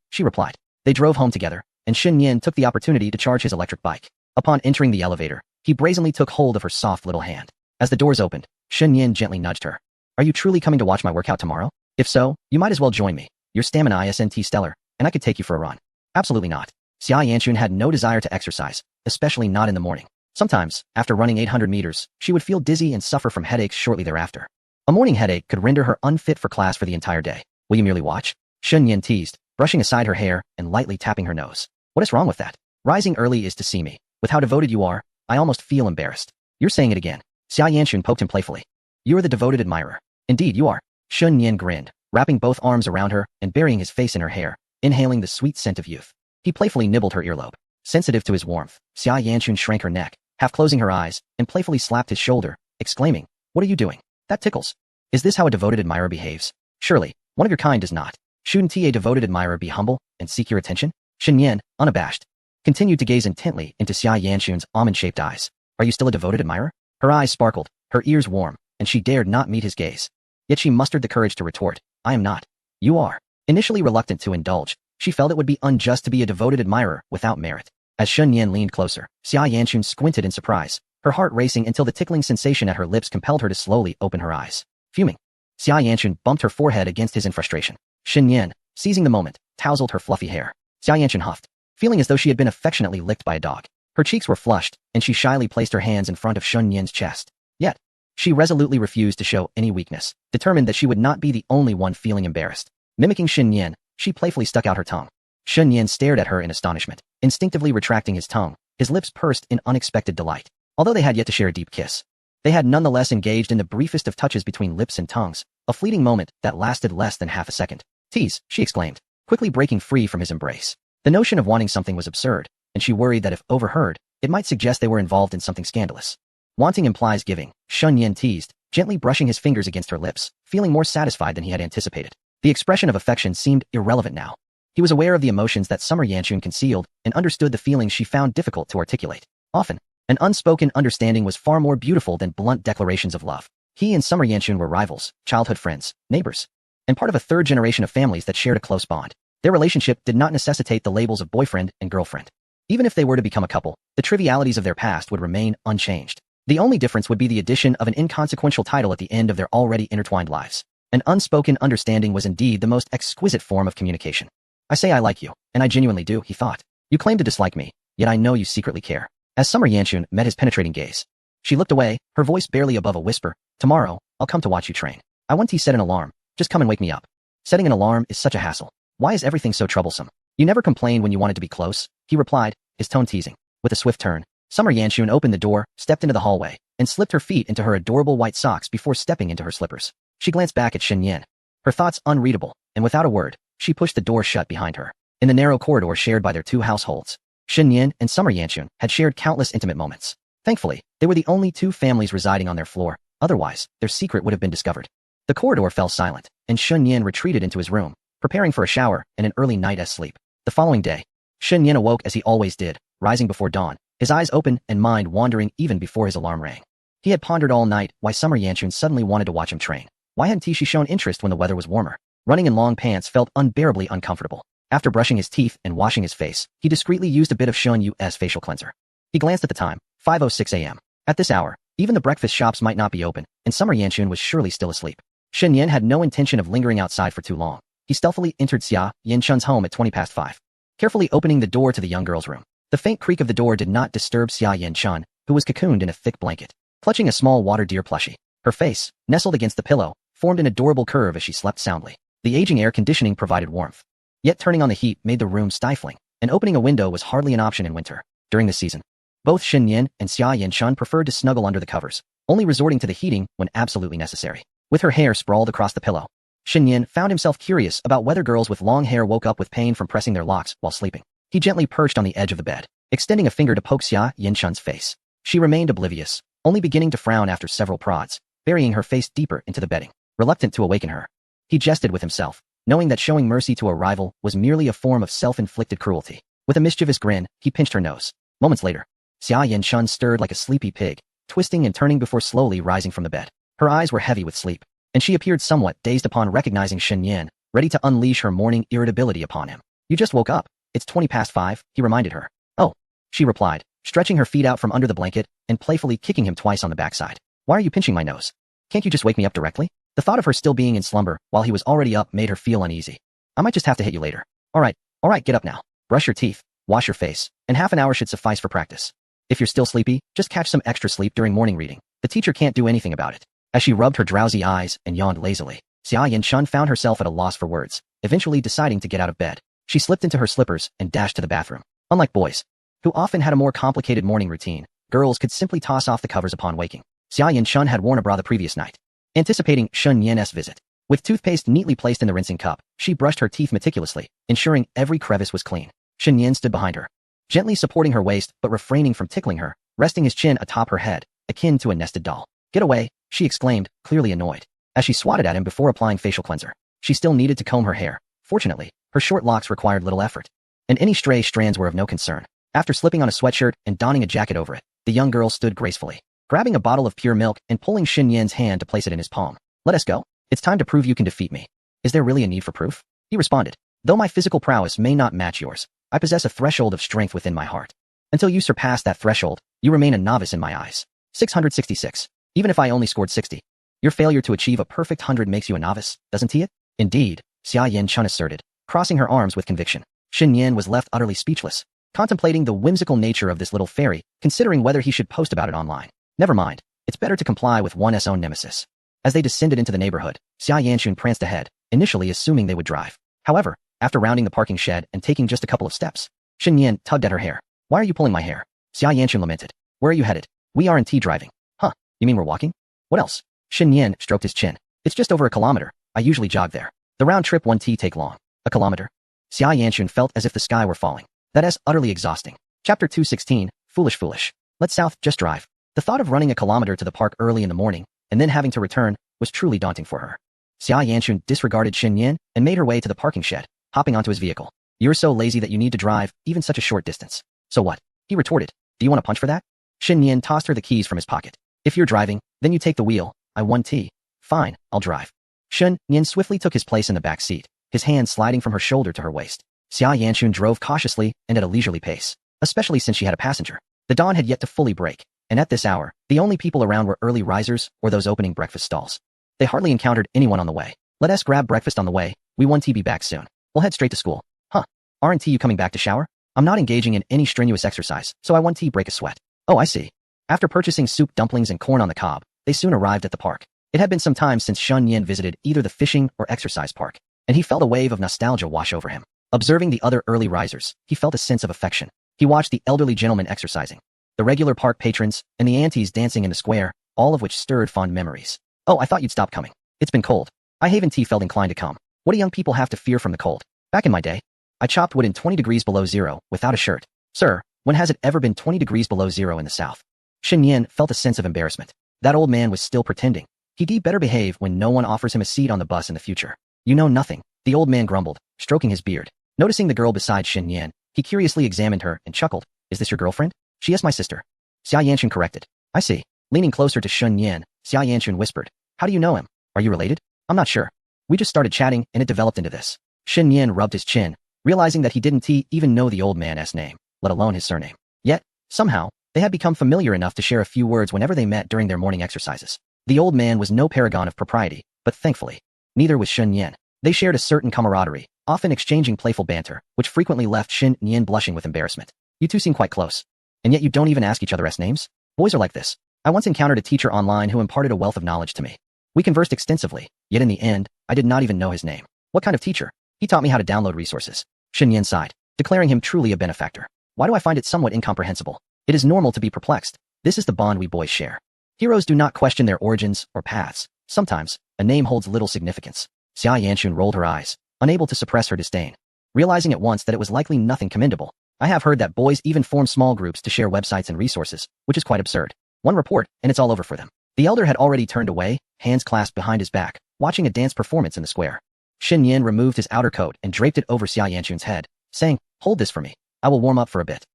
S1: She replied. They drove home together, and Shen Yin took the opportunity to charge his electric bike. Upon entering the elevator, he brazenly took hold of her soft little hand. As the doors opened, Shen Yin gently nudged her. "Are you truly coming to watch my workout tomorrow? If so, you might as well join me. Your stamina isn't stellar, and I could take you for a run." "Absolutely not." Xia Yanchun had no desire to exercise, especially not in the morning. Sometimes, after running 800 meters, she would feel dizzy and suffer from headaches shortly thereafter. A morning headache could render her unfit for class for the entire day. "Will you merely watch?" Shen Yin teased, brushing aside her hair and lightly tapping her nose. "What is wrong with that? Rising early is to see me. With how devoted you are, I almost feel embarrassed." "You're saying it again." Xia Yanchun poked him playfully. "You are the devoted admirer." "Indeed you are." Shen Yin grinned, wrapping both arms around her and burying his face in her hair, inhaling the sweet scent of youth. He playfully nibbled her earlobe. Sensitive to his warmth, Xia Yanchun shrank her neck, half closing her eyes, and playfully slapped his shoulder, exclaiming, "What are you doing? That tickles." "Is this how a devoted admirer behaves? Surely, one of your kind does not. Shouldn't a devoted admirer be humble and seek your attention?" Shen Yin, unabashed, continued to gaze intently into Xia Yanchun's almond-shaped eyes. "Are you still a devoted admirer?" Her eyes sparkled, her ears warm, and she dared not meet his gaze. Yet she mustered the courage to retort, "I am not." "You are." Initially reluctant to indulge, she felt it would be unjust to be a devoted admirer without merit. As Shen Yin leaned closer, Xia Yanchun squinted in surprise, her heart racing until the tickling sensation at her lips compelled her to slowly open her eyes. Fuming, Xia Yanchun bumped her forehead against his in frustration. Shen Yin, seizing the moment, tousled her fluffy hair. Xia Yanchun huffed, feeling as though she had been affectionately licked by a dog. Her cheeks were flushed, and she shyly placed her hands in front of Shen Yin's chest. Yet, she resolutely refused to show any weakness, determined that she would not be the only one feeling embarrassed. Mimicking Shen Yin, she playfully stuck out her tongue. Shen Yin stared at her in astonishment, instinctively retracting his tongue, his lips pursed in unexpected delight. Although they had yet to share a deep kiss, they had nonetheless engaged in the briefest of touches between lips and tongues, a fleeting moment that lasted less than half a second. "Tease," she exclaimed, quickly breaking free from his embrace. The notion of wanting something was absurd, and she worried that if overheard, it might suggest they were involved in something scandalous. "Wanting implies giving," Shen Yin teased, gently brushing his fingers against her lips, feeling more satisfied than he had anticipated. The expression of affection seemed irrelevant now. He was aware of the emotions that Summer Yanchun concealed and understood the feelings she found difficult to articulate. Often, an unspoken understanding was far more beautiful than blunt declarations of love. He and Summer Yanchun were rivals, childhood friends, neighbors, and part of a third generation of families that shared a close bond. Their relationship did not necessitate the labels of boyfriend and girlfriend. Even if they were to become a couple, the trivialities of their past would remain unchanged. The only difference would be the addition of an inconsequential title at the end of their already intertwined lives. An unspoken understanding was indeed the most exquisite form of communication. "I say I like you, and I genuinely do," he thought. "You claim to dislike me, yet I know you secretly care." As Summer Yanchun met his penetrating gaze, she looked away, her voice barely above a whisper. "Tomorrow, I'll come to watch you train. I want to set an alarm. Just come and wake me up." "Setting an alarm is such a hassle. Why is everything so troublesome? You never complained when you wanted to be close," he replied, his tone teasing. With a swift turn, Summer Yanchun opened the door, stepped into the hallway, and slipped her feet into her adorable white socks before stepping into her slippers. She glanced back at Shen Yin, her thoughts unreadable, and without a word, she pushed the door shut behind her. In the narrow corridor shared by their two households, Shen Yin and Summer Yanchun had shared countless intimate moments. Thankfully, they were the only two families residing on their floor, otherwise, their secret would have been discovered. The corridor fell silent, and Shen Yin retreated into his room, preparing for a shower and an early night's sleep. The following day, Shen Yin awoke as he always did, rising before dawn, his eyes open and mind wandering even before his alarm rang. He had pondered all night why Summer Yanchun suddenly wanted to watch him train. Why hadn't she shown interest when the weather was warmer? Running in long pants felt unbearably uncomfortable. After brushing his teeth and washing his face, he discreetly used a bit of Shun Yu's facial cleanser. He glanced at the time, 5:06 a.m. At this hour, even the breakfast shops might not be open, and Summer Yanchun was surely still asleep. Shen Yin had no intention of lingering outside for too long. He stealthily entered Xia Yanchun's home at 5:20, carefully opening the door to the young girl's room. The faint creak of the door did not disturb Xia Yanchun, who was cocooned in a thick blanket, clutching a small water deer plushie. Her face, nestled against the pillow, formed an adorable curve as she slept soundly. The aging air conditioning provided warmth. Yet turning on the heat made the room stifling, and opening a window was hardly an option in winter. During this season, Both Shen Yin and Xia Yanchun preferred to snuggle under the covers, only resorting to the heating when absolutely necessary. With her hair sprawled across the pillow, Shen Yin found himself curious about whether girls with long hair woke up with pain from pressing their locks while sleeping. He gently perched on the edge of the bed, extending a finger to poke Xia Yanchun's face. She remained oblivious, only beginning to frown after several prods, burying her face deeper into the bedding, reluctant to awaken her. He jested with himself, knowing that showing mercy to a rival was merely a form of self-inflicted cruelty. With a mischievous grin, he pinched her nose. Moments later, Xia Yanchun stirred like a sleepy pig, twisting and turning before slowly rising from the bed. Her eyes were heavy with sleep, and she appeared somewhat dazed upon recognizing Shen Yin, ready to unleash her morning irritability upon him. You just woke up. It's 5:20, he reminded her. Oh, she replied, stretching her feet out from under the blanket and playfully kicking him twice on the backside. Why are you pinching my nose? Can't you just wake me up directly? The thought of her still being in slumber while he was already up made her feel uneasy. I might just have to hit you later. All right, get up now. Brush your teeth, wash your face, and half an hour should suffice for practice. If you're still sleepy, just catch some extra sleep during morning reading. The teacher can't do anything about it. As she rubbed her drowsy eyes and yawned lazily, Xia Yanchun found herself at a loss for words, eventually deciding to get out of bed. She slipped into her slippers and dashed to the bathroom. Unlike boys, who often had a more complicated morning routine, girls could simply toss off the covers upon waking. Xia Yanchun had worn a bra the previous night, anticipating Shen Yin's visit. With toothpaste neatly placed in the rinsing cup, she brushed her teeth meticulously, ensuring every crevice was clean. Shen Yin stood behind her, gently supporting her waist but refraining from tickling her, resting his chin atop her head, akin to a nested doll. Get away, she exclaimed, clearly annoyed, as she swatted at him before applying facial cleanser. She still needed to comb her hair. Fortunately, her short locks required little effort, and any stray strands were of no concern. After slipping on a sweatshirt and donning a jacket over it, the young girl stood gracefully, grabbing a bottle of pure milk and pulling Shen Yin's hand to place it in his palm. Let us go. It's time to prove you can defeat me. Is there really a need for proof? He responded. Though my physical prowess may not match yours, I possess a threshold of strength within my heart. Until you surpass that threshold, you remain a novice in my eyes. 666. Even if I only scored 60. Your failure to achieve a perfect 100 makes you a novice, doesn't it? Indeed, Xia Yanchun asserted, crossing her arms with conviction. Shen Yin was left utterly speechless, contemplating the whimsical nature of this little fairy, considering whether he should post about it online. Never mind, it's better to comply with one's own nemesis. As they descended into the neighborhood, Xia Yanchun pranced ahead, initially assuming they would drive. However, after rounding the parking shed and taking just a couple of steps, Shen Yin tugged at her hair. Why are you pulling my hair? Xia Yanchun lamented. Where are you headed? We aren't driving. Huh, you mean we're walking? What else? Shen Yin stroked his chin. It's just over a kilometer. I usually jog there. The round trip won't take long. A kilometer? Xia Yanchun felt as if the sky were falling. That is utterly exhausting. Chapter 216, Foolish. Let's south, just drive. The thought of running a kilometer to the park early in the morning, and then having to return, was truly daunting for her. Xia Yanchun disregarded Shen Yin and made her way to the parking shed, hopping onto his vehicle. You're so lazy that you need to drive even such a short distance. So what? He retorted. Do you want a punch for that? Shen Yin tossed her the keys from his pocket. If you're driving, then you take the wheel. I want tea. Fine, I'll drive. Shen Yin swiftly took his place in the back seat, his hand sliding from her shoulder to her waist. Xia Yanchun drove cautiously and at a leisurely pace, especially since she had a passenger. The dawn had yet to fully break, and at this hour, the only people around were early risers or those opening breakfast stalls. They hardly encountered anyone on the way. Let us grab breakfast on the way. We want to be back soon. We'll head straight to school. Huh. Aren't you coming back to shower? I'm not engaging in any strenuous exercise, so I want to break a sweat. Oh, I see. After purchasing soup, dumplings, and corn on the cob, they soon arrived at the park. It had been some time since Shen Yin visited either the fishing or exercise park, and he felt a wave of nostalgia wash over him. Observing the other early risers, he felt a sense of affection. He watched the elderly gentlemen exercising, the regular park patrons, and the aunties dancing in the square, all of which stirred fond memories. Oh, I thought you'd stop coming. It's been cold. I haven't felt inclined to come. What do young people have to fear from the cold? Back in my day, I chopped wood in 20 degrees below zero without a shirt. Sir, when has it ever been 20 degrees below zero in the south? Shen Yin felt a sense of embarrassment. That old man was still pretending. He'd better behave when no one offers him a seat on the bus in the future. You know nothing, the old man grumbled, stroking his beard. Noticing the girl beside Shen Yin, he curiously examined her and chuckled. Is this your girlfriend? She is my sister. Xia Yanchun corrected. I see. Leaning closer to Shen Yin, Xia Yanchun whispered. How do you know him? Are you related? I'm not sure. We just started chatting and it developed into this. Shen Yin rubbed his chin, realizing that he didn't even know the old man's name, let alone his surname. Yet, somehow, they had become familiar enough to share a few words whenever they met during their morning exercises. The old man was no paragon of propriety, but thankfully, neither was Shen Yin. They shared a certain camaraderie, often exchanging playful banter, which frequently left Shen Yin blushing with embarrassment. You two seem quite close. And yet you don't even ask each other's names? Boys are like this. I once encountered a teacher online who imparted a wealth of knowledge to me. We conversed extensively, yet in the end, I did not even know his name. What kind of teacher? He taught me how to download resources. Shen Yin sighed, declaring him truly a benefactor. Why do I find it somewhat incomprehensible? It is normal to be perplexed. This is the bond we boys share. Heroes do not question their origins or paths. Sometimes, a name holds little significance. Xia Yanchun rolled her eyes, unable to suppress her disdain. Realizing at once that it was likely nothing commendable. I have heard that boys even form small groups to share websites and resources, which is quite absurd. One report, and it's all over for them. The elder had already turned away, hands clasped behind his back, watching a dance performance in the square. Shen Yin removed his outer coat and draped it over Xia Yanchun's head, saying, "Hold this for me. I will warm up for a bit."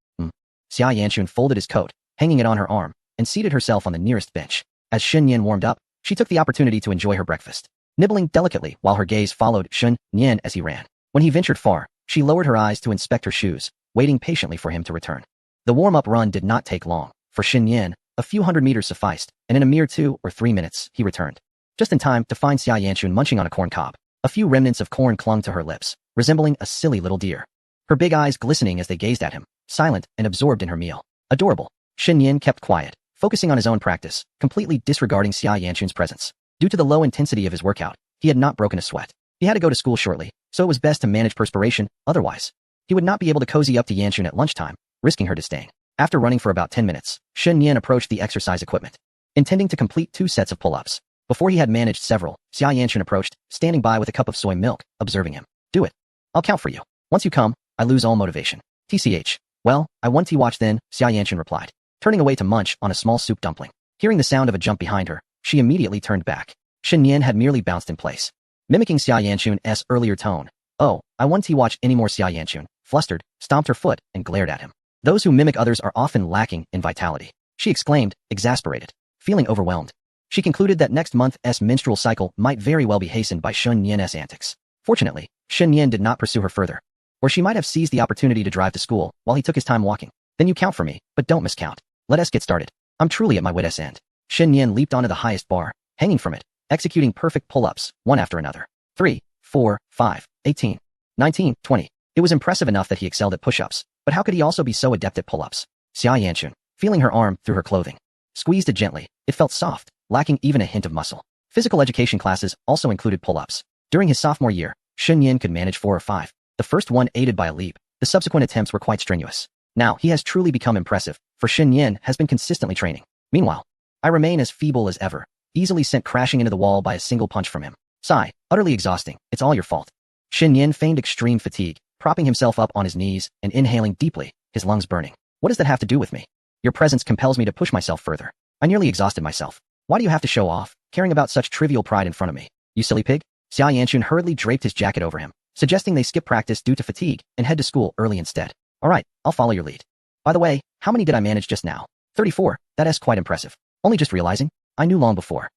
S1: Xia Yanchun folded his coat, hanging it on her arm, and seated herself on the nearest bench. As Shen Yin warmed up, she took the opportunity to enjoy her breakfast, nibbling delicately while her gaze followed Shen Yin as he ran. When he ventured far, she lowered her eyes to inspect her shoes, waiting patiently for him to return. The warm-up run did not take long. For Shen Yin, a few hundred meters sufficed, and in a mere 2 or 3 minutes, he returned. Just in time to find Xia Yanchun munching on a corn cob. A few remnants of corn clung to her lips, resembling a silly little deer. Her big eyes glistening as they gazed at him, silent and absorbed in her meal. Adorable. Shen Yin kept quiet, focusing on his own practice, completely disregarding Xia Yanchun's presence. Due to the low intensity of his workout, he had not broken a sweat. He had to go to school shortly, so it was best to manage perspiration, otherwise, he would not be able to cozy up to Yanchun at lunchtime, risking her disdain. After running for about 10 minutes, Shen Yin approached the exercise equipment, intending to complete 2 sets of pull-ups. Before he had managed several, Xia Yanchun approached, standing by with a cup of soy milk, observing him. "Do it. I'll count for you. Once you come, I lose all motivation." "TCH. Well, I want to watch then," Xia Yanchun replied, turning away to munch on a small soup dumpling. Hearing the sound of a jump behind her, she immediately turned back. Shen Yin had merely bounced in place, mimicking Xia Yanchun's earlier tone. "Oh, I want to watch any more." Xia Yanchun, flustered, stomped her foot and glared at him. Those who mimic others are often lacking in vitality, she exclaimed, exasperated. Feeling overwhelmed, she concluded that next month's menstrual cycle might very well be hastened by Shen Yin's antics. Fortunately, Shen Yin did not pursue her further, or she might have seized the opportunity to drive to school while he took his time walking. "Then you count for me, but don't miscount. Let us get started. I'm truly at my wit's end." Shen Yin leaped onto the highest bar, hanging from it, executing perfect pull-ups, one after another. 3, 4, 5, 18, 19, 20. It was impressive enough that he excelled at push-ups, but how could he also be so adept at pull-ups? Xia Yanchun, feeling her arm through her clothing, squeezed it gently. It felt soft, lacking even a hint of muscle. Physical education classes also included pull-ups. During his sophomore year, Shen Yin could manage 4 or 5. The first one aided by a leap. The subsequent attempts were quite strenuous. Now, he has truly become impressive, for Shen Yin has been consistently training. Meanwhile, I remain as feeble as ever, easily sent crashing into the wall by a single punch from him. Sigh, utterly exhausting. It's all your fault. Shen Yin feigned extreme fatigue, propping himself up on his knees and inhaling deeply, his lungs burning. "What does that have to do with me? Your presence compels me to push myself further. I nearly exhausted myself. Why do you have to show off, caring about such trivial pride in front of me? You silly pig?" Xia Yanchun hurriedly draped his jacket over him, suggesting they skip practice due to fatigue and head to school early instead. "All right, I'll follow your lead. By the way, how many did I manage just now?" 34. That's quite impressive. Only just realizing? I knew long before.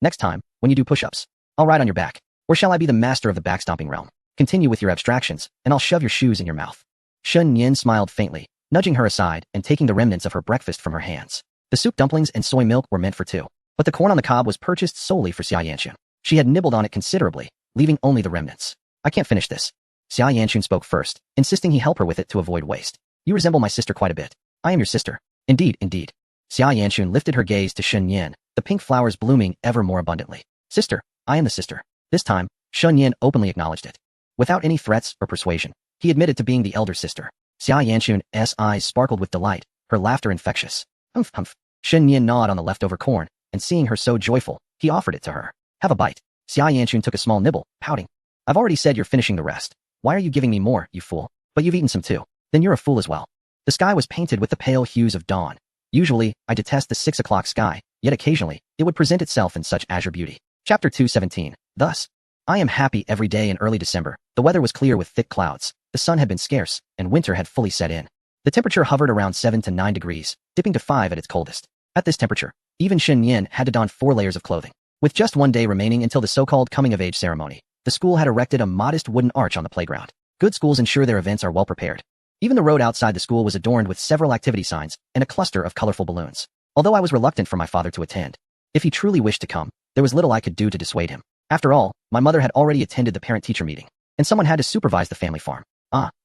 S1: Next time, when you do push-ups, I'll ride on your back. Or shall I be the master of the backstomping realm? Continue with your abstractions, and I'll shove your shoes in your mouth." Shen Yin smiled faintly, nudging her aside and taking the remnants of her breakfast from her hands. The soup dumplings and soy milk were meant for 2, but the corn on the cob was purchased solely for Xia Yanchun. She had nibbled on it considerably, leaving only the remnants. "I can't finish this." Xia Yanchun spoke first, insisting he help her with it to avoid waste. "You resemble my sister quite a bit. I am your sister." "Indeed, indeed." Xia Yanchun lifted her gaze to Shen Yin, the pink flowers blooming ever more abundantly. "Sister, I am the sister." This time, Shen Yin openly acknowledged it. Without any threats or persuasion, he admitted to being the elder sister. Xia Yanchun's eyes sparkled with delight, her laughter infectious. "Humph, humph." Shen Yin gnawed on the leftover corn, and seeing her so joyful, he offered it to her. "Have a bite." Xia Yanchun took a small nibble, pouting. "I've already said you're finishing the rest. Why are you giving me more, you fool? But you've eaten some too. Then you're a fool as well." The sky was painted with the pale hues of dawn. Usually, I detest the 6 o'clock sky, yet occasionally, it would present itself in such azure beauty. Chapter 217. Thus, I am happy every day in early December. The weather was clear with thick clouds. The sun had been scarce, and winter had fully set in. The temperature hovered around 7 to 9 degrees, dipping to 5 at its coldest. At this temperature, even Shen Yin had to don 4 layers of clothing. With just 1 day remaining until the so-called coming-of-age ceremony, the school had erected a modest wooden arch on the playground. Good schools ensure their events are well prepared. Even the road outside the school was adorned with several activity signs and a cluster of colorful balloons. Although I was reluctant for my father to attend, if he truly wished to come, there was little I could do to dissuade him. After all, my mother had already attended the parent-teacher meeting, and someone had to supervise the family farm.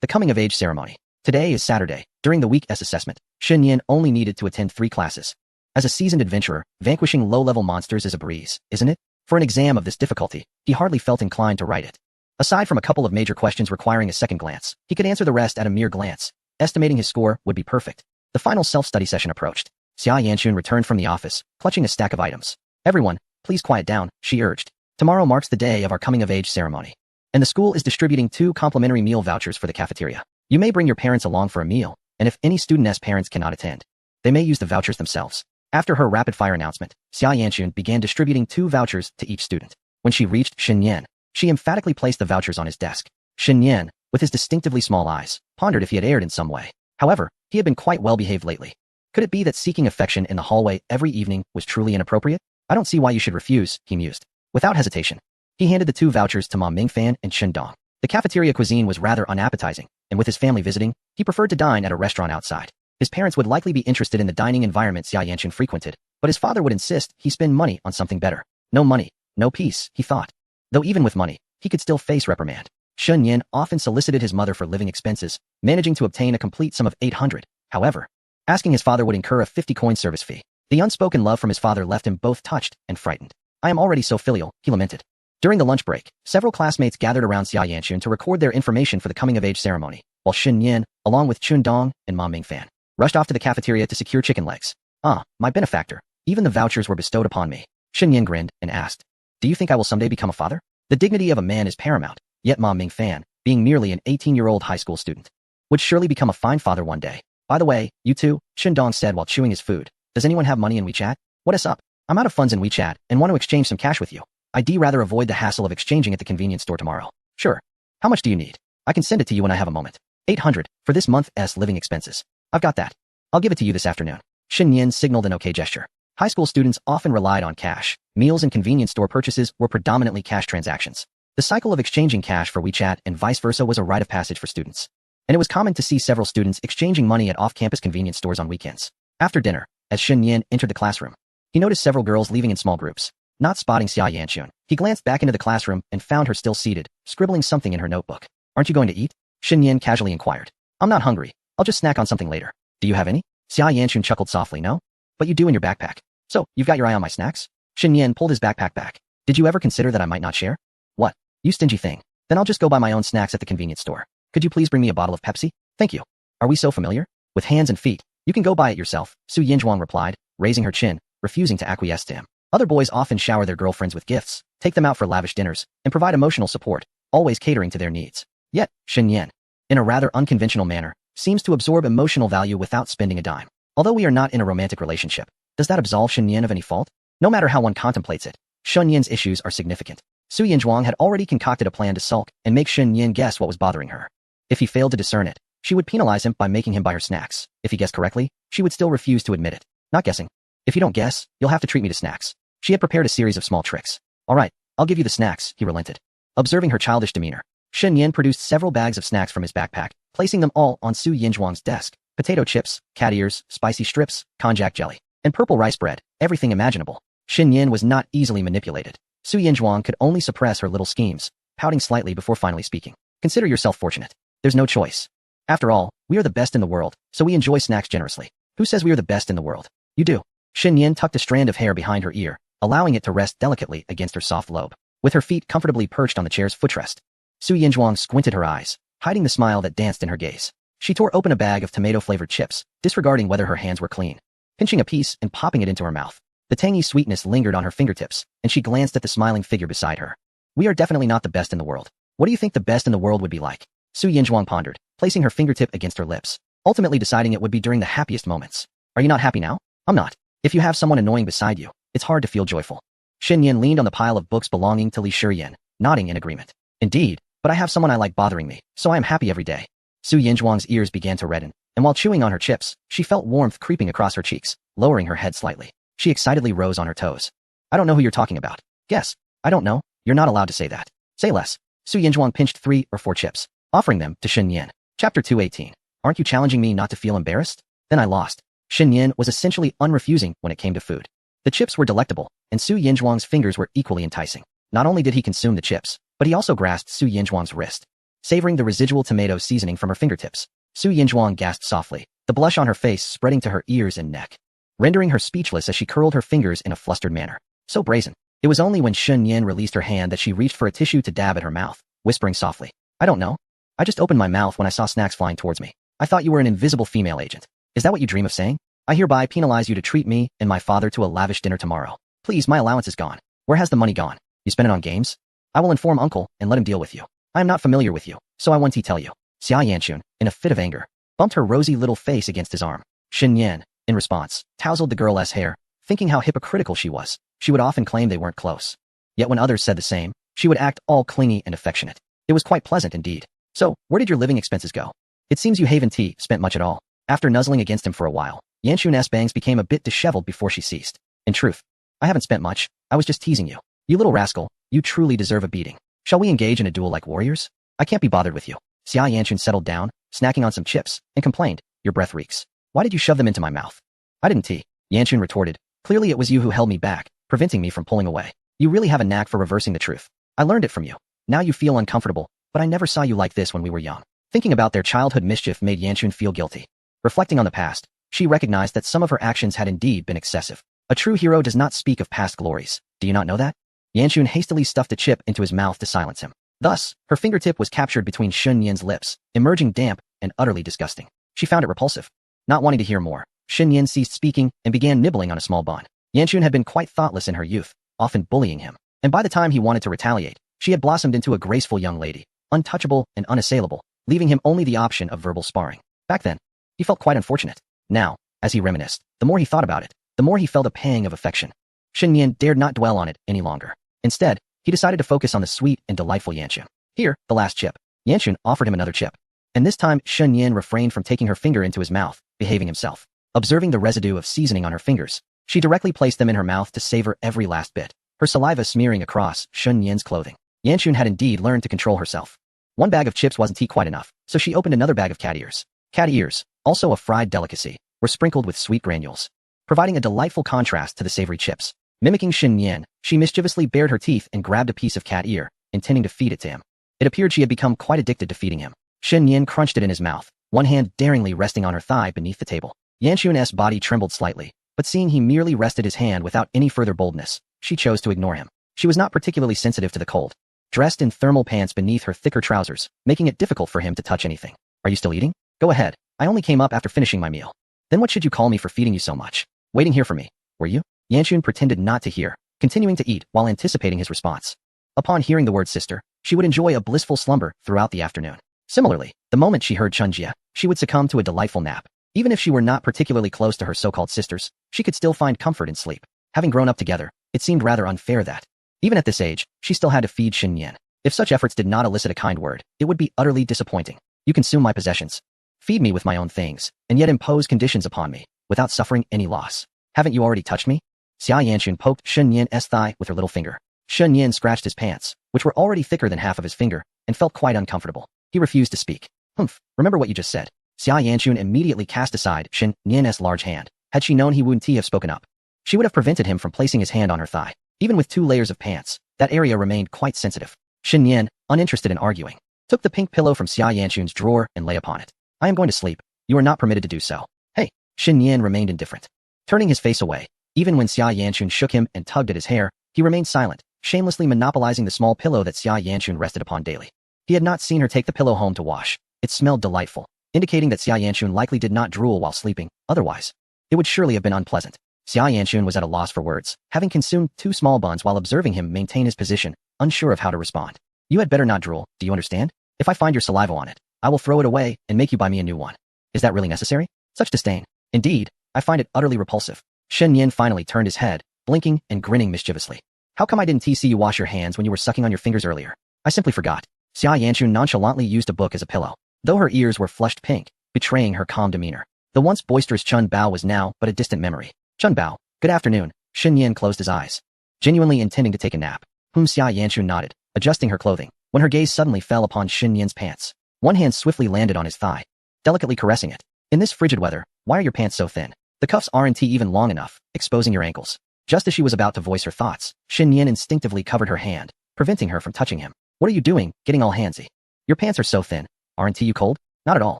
S1: The coming-of-age ceremony. Today is Saturday. During the week's assessment, Shen Yin only needed to attend 3 classes. As a seasoned adventurer, vanquishing low-level monsters is a breeze, isn't it? For an exam of this difficulty, he hardly felt inclined to write it. Aside from a couple of major questions requiring a second glance, he could answer the rest at a mere glance. Estimating his score would be perfect. The The final self-study session approached. Xia Yanchun returned from the office, clutching a stack of items. Everyone, please quiet down, she urged. Tomorrow marks the day of our coming-of-age ceremony. And the school is distributing 2 complimentary meal vouchers for the cafeteria. You may bring your parents along for a meal, and if any student's parents cannot attend, they may use the vouchers themselves. After her rapid-fire announcement, Xia Yanchun began distributing 2 vouchers to each student. When she reached Shen Yan, she emphatically placed the vouchers on his desk. Shen Yan, with his distinctively small eyes, pondered if he had erred in some way. However, he had been quite well-behaved lately. Could it be that seeking affection in the hallway every evening was truly inappropriate? I don't see why you should refuse, he mused. Without hesitation, he handed the 2 vouchers to Ma Mingfan and Shen Dong. The cafeteria cuisine was rather unappetizing, and with his family visiting, he preferred to dine at a restaurant outside. His parents would likely be interested in the dining environment Xia Yanchun frequented, but his father would insist he spend money on something better. No money, no peace, he thought. Though even with money, he could still face reprimand. Shen Yan often solicited his mother for living expenses, managing to obtain a complete sum of 800. However, asking his father would incur a 50-coin service fee. The unspoken love from his father left him both touched and frightened. I am already so filial, he lamented. During the lunch break, several classmates gathered around Xia Yanchun to record their information for the coming-of-age ceremony, while Shen Yan, along with Chun Dong and Ma Mingfan, rushed off to the cafeteria to secure chicken legs. Ah, my benefactor, even the vouchers were bestowed upon me. Shen Yan grinned and asked, do you think I will someday become a father? The dignity of a man is paramount, yet Ma Mingfan, being merely an 18-year-old high school student, would surely become a fine father one day. By the way, you two, Chun Dong said while chewing his food, does anyone have money in WeChat? What is up? I'm out of funds in WeChat and want to exchange some cash with you. I'd rather avoid the hassle of exchanging at the convenience store tomorrow. Sure. How much do you need? I can send it to you when I have a moment. 800 for this month's living expenses. I've got that. I'll give it to you this afternoon. Shen Yan signaled an okay gesture. High school students often relied on cash. Meals and convenience store purchases were predominantly cash transactions. The cycle of exchanging cash for WeChat and vice versa was a rite of passage for students. And it was common to see several students exchanging money at off-campus convenience stores on weekends. After dinner, as Shen Yan entered the classroom, he noticed several girls leaving in small groups. Not spotting Xia Yanchun, he glanced back into the classroom and found her still seated, scribbling something in her notebook. Aren't you going to eat? Shen Yan casually inquired. I'm not hungry. I'll just snack on something later. Do you have any? Xia Yanchun chuckled softly. No? But you do in your backpack. So, you've got your eye on my snacks? Shen Yan pulled his backpack back. Did you ever consider that I might not share? What? You stingy thing. Then I'll just go buy my own snacks at the convenience store. Could you please bring me a bottle of Pepsi? Thank you. Are we so familiar? With hands and feet. You can go buy it yourself, Su Yinzhuang replied, raising her chin, refusing to acquiesce to him. Other boys often shower their girlfriends with gifts, take them out for lavish dinners, and provide emotional support, always catering to their needs. Yet, Shen Yan, in a rather unconventional manner, seems to absorb emotional value without spending a dime. Although we are not in a romantic relationship, does that absolve Shen Yan of any fault? No matter how one contemplates it, Shen Yan's issues are significant. Su Yinzhuang had already concocted a plan to sulk and make Shen Yan guess what was bothering her. If he failed to discern it, she would penalize him by making him buy her snacks. If he guessed correctly, she would still refuse to admit it. Not guessing. If you don't guess, you'll have to treat me to snacks. She had prepared a series of small tricks. All right, I'll give you the snacks, he relented. Observing her childish demeanor, Shen Yan produced several bags of snacks from his backpack, placing them all on Su Yinzhuang's desk. Potato chips, cat ears, spicy strips, konjac jelly, and purple rice bread, everything imaginable. Shen Yan was not easily manipulated. Su Yinzhuang could only suppress her little schemes, pouting slightly before finally speaking. Consider yourself fortunate. There's no choice. After all, we are the best in the world, so we enjoy snacks generously. Who says we are the best in the world? You do. Shen Yan tucked a strand of hair behind her ear, allowing it to rest delicately against her soft lobe. With her feet comfortably perched on the chair's footrest, Su Yinzhuang squinted her eyes, hiding the smile that danced in her gaze. She tore open a bag of tomato-flavored chips, disregarding whether her hands were clean. Pinching a piece and popping it into her mouth. The tangy sweetness lingered on her fingertips, and she glanced at the smiling figure beside her. We are definitely not the best in the world. What do you think the best in the world would be like? Su Yinzhuang pondered, placing her fingertip against her lips, ultimately deciding it would be during the happiest moments. Are you not happy now? I'm not. If you have someone annoying beside you, it's hard to feel joyful. Shen Yan leaned on the pile of books belonging to Li Shiyan, nodding in agreement. Indeed, but I have someone I like bothering me, so I am happy every day. Su Yinzhuang's ears began to redden, and while chewing on her chips, she felt warmth creeping across her cheeks, lowering her head slightly. She excitedly rose on her toes. I don't know who you're talking about. Guess. I don't know. You're not allowed to say that. Say less. Su Yinzhuang pinched 3 or 4 chips, offering them to Shen Yan. Chapter 218. Aren't you challenging me not to feel embarrassed? Then I lost. Shen Yan was essentially unrefusing when it came to food. The chips were delectable, and Su Yinzhuang's fingers were equally enticing. Not only did he consume the chips, but he also grasped Su Yinzhuang's wrist. Savoring the residual tomato seasoning from her fingertips, Su Yinzhuang gasped softly, the blush on her face spreading to her ears and neck, rendering her speechless as she curled her fingers in a flustered manner. So brazen. It was only when Shen Yan released her hand that she reached for a tissue to dab at her mouth, whispering softly, I don't know. I just opened my mouth when I saw snacks flying towards me. I thought you were an invisible female agent. Is that what you dream of saying? I hereby penalize you to treat me and my father to a lavish dinner tomorrow. Please, my allowance is gone. Where has the money gone? You spent it on games? I will inform uncle and let him deal with you. I am not familiar with you, so I want to tell you. Xia Yanchun, in a fit of anger, bumped her rosy little face against his arm. Shen Yan, in response, tousled the girl's hair, thinking how hypocritical she was. She would often claim they weren't close. Yet when others said the same, she would act all clingy and affectionate. It was quite pleasant indeed. So, where did your living expenses go? It seems you haven't spent much at all. After nuzzling against him for a while, Yanchun's bangs became a bit disheveled before she ceased. In truth, I haven't spent much. I was just teasing you. You little rascal, you truly deserve a beating. Shall we engage in a duel like warriors? I can't be bothered with you. Xia Yanchun settled down, snacking on some chips, and complained, your breath reeks. Why did you shove them into my mouth? I didn't. Yanchun retorted. Clearly it was you who held me back, preventing me from pulling away. You really have a knack for reversing the truth. I learned it from you. Now you feel uncomfortable, but I never saw you like this when we were young. Thinking about their childhood mischief made Yanchun feel guilty. Reflecting on the past, she recognized that some of her actions had indeed been excessive. A true hero does not speak of past glories. Do you not know that? Yanchun hastily stuffed a chip into his mouth to silence him. Thus, her fingertip was captured between Shen Yan's lips, emerging damp and utterly disgusting. She found it repulsive. Not wanting to hear more, Shen Yan ceased speaking and began nibbling on a small bun. Yanchun had been quite thoughtless in her youth, often bullying him. And by the time he wanted to retaliate, she had blossomed into a graceful young lady, untouchable and unassailable, leaving him only the option of verbal sparring. Back then, he felt quite unfortunate. Now, as he reminisced, the more he thought about it, the more he felt a pang of affection. Shen Yan dared not dwell on it any longer. Instead, he decided to focus on the sweet and delightful Yanchun. Here, the last chip. Yanchun offered him another chip. And this time, Shen Yan refrained from taking her finger into his mouth, behaving himself. Observing the residue of seasoning on her fingers, she directly placed them in her mouth to savor every last bit, her saliva smearing across Shen Yan's clothing. Yanchun had indeed learned to control herself. One bag of chips wasn't quite enough, so she opened another bag of cat ears. Cat ears, also a fried delicacy, were sprinkled with sweet granules, providing a delightful contrast to the savory chips. Mimicking Shen Yan, she mischievously bared her teeth and grabbed a piece of cat ear, intending to feed it to him. It appeared she had become quite addicted to feeding him. Shen Yan crunched it in his mouth, one hand daringly resting on her thigh beneath the table. Yanchun's body trembled slightly, but seeing he merely rested his hand without any further boldness, she chose to ignore him. She was not particularly sensitive to the cold, dressed in thermal pants beneath her thicker trousers, making it difficult for him to touch anything. Are you still eating? Go ahead. I only came up after finishing my meal. Then what should you call me for feeding you so much? Waiting here for me, were you? Yanchun pretended not to hear, continuing to eat while anticipating his response. Upon hearing the word sister, she would enjoy a blissful slumber throughout the afternoon. Similarly, the moment she heard Chunjia, she would succumb to a delightful nap. Even if she were not particularly close to her so-called sisters, she could still find comfort in sleep. Having grown up together, it seemed rather unfair that, even at this age, she still had to feed Shen Yan. If such efforts did not elicit a kind word, it would be utterly disappointing. You consume my possessions, feed me with my own things, and yet impose conditions upon me, without suffering any loss. Haven't you already touched me? Xia Yanchun poked Shen Yan's thigh with her little finger. Shen Yan scratched his pants, which were already thicker than half of his finger, and felt quite uncomfortable. He refused to speak. Humph, remember what you just said. Xia Yanchun immediately cast aside Shen Yan's large hand. Had she known he wouldn't have spoken up, she would have prevented him from placing his hand on her thigh. Even with 2 layers of pants, that area remained quite sensitive. Shen Yan, uninterested in arguing, took the pink pillow from Xia Yanchun's drawer and lay upon it. I am going to sleep. You are not permitted to do so. Hey, Shen Yan remained indifferent. Turning his face away, even when Xia Yanchun shook him and tugged at his hair, he remained silent, shamelessly monopolizing the small pillow that Xia Yanchun rested upon daily. He had not seen her take the pillow home to wash. It smelled delightful, indicating that Xia Yanchun likely did not drool while sleeping, otherwise, it would surely have been unpleasant. Xia Yanchun was at a loss for words, having consumed 2 small buns while observing him maintain his position, unsure of how to respond. You had better not drool, do you understand? If I find your saliva on it, I will throw it away and make you buy me a new one. Is that really necessary? Such disdain. Indeed, I find it utterly repulsive. Shen Yan finally turned his head, blinking and grinning mischievously. How come I didn't see you wash your hands when you were sucking on your fingers earlier? I simply forgot. Xia Yanchun nonchalantly used a book as a pillow, though her ears were flushed pink, betraying her calm demeanor. The once boisterous Chun Bao was now but a distant memory. Chun Bao, good afternoon. Shen Yan closed his eyes, genuinely intending to take a nap. Xia Yanchun nodded, adjusting her clothing, when her gaze suddenly fell upon Shen Yan's pants. One hand swiftly landed on his thigh, delicately caressing it. In this frigid weather, why are your pants so thin? The cuffs aren't even long enough, exposing your ankles. Just as she was about to voice her thoughts, Shen Yan instinctively covered her hand, preventing her from touching him. What are you doing, getting all handsy? Your pants are so thin. Aren't you cold? Not at all.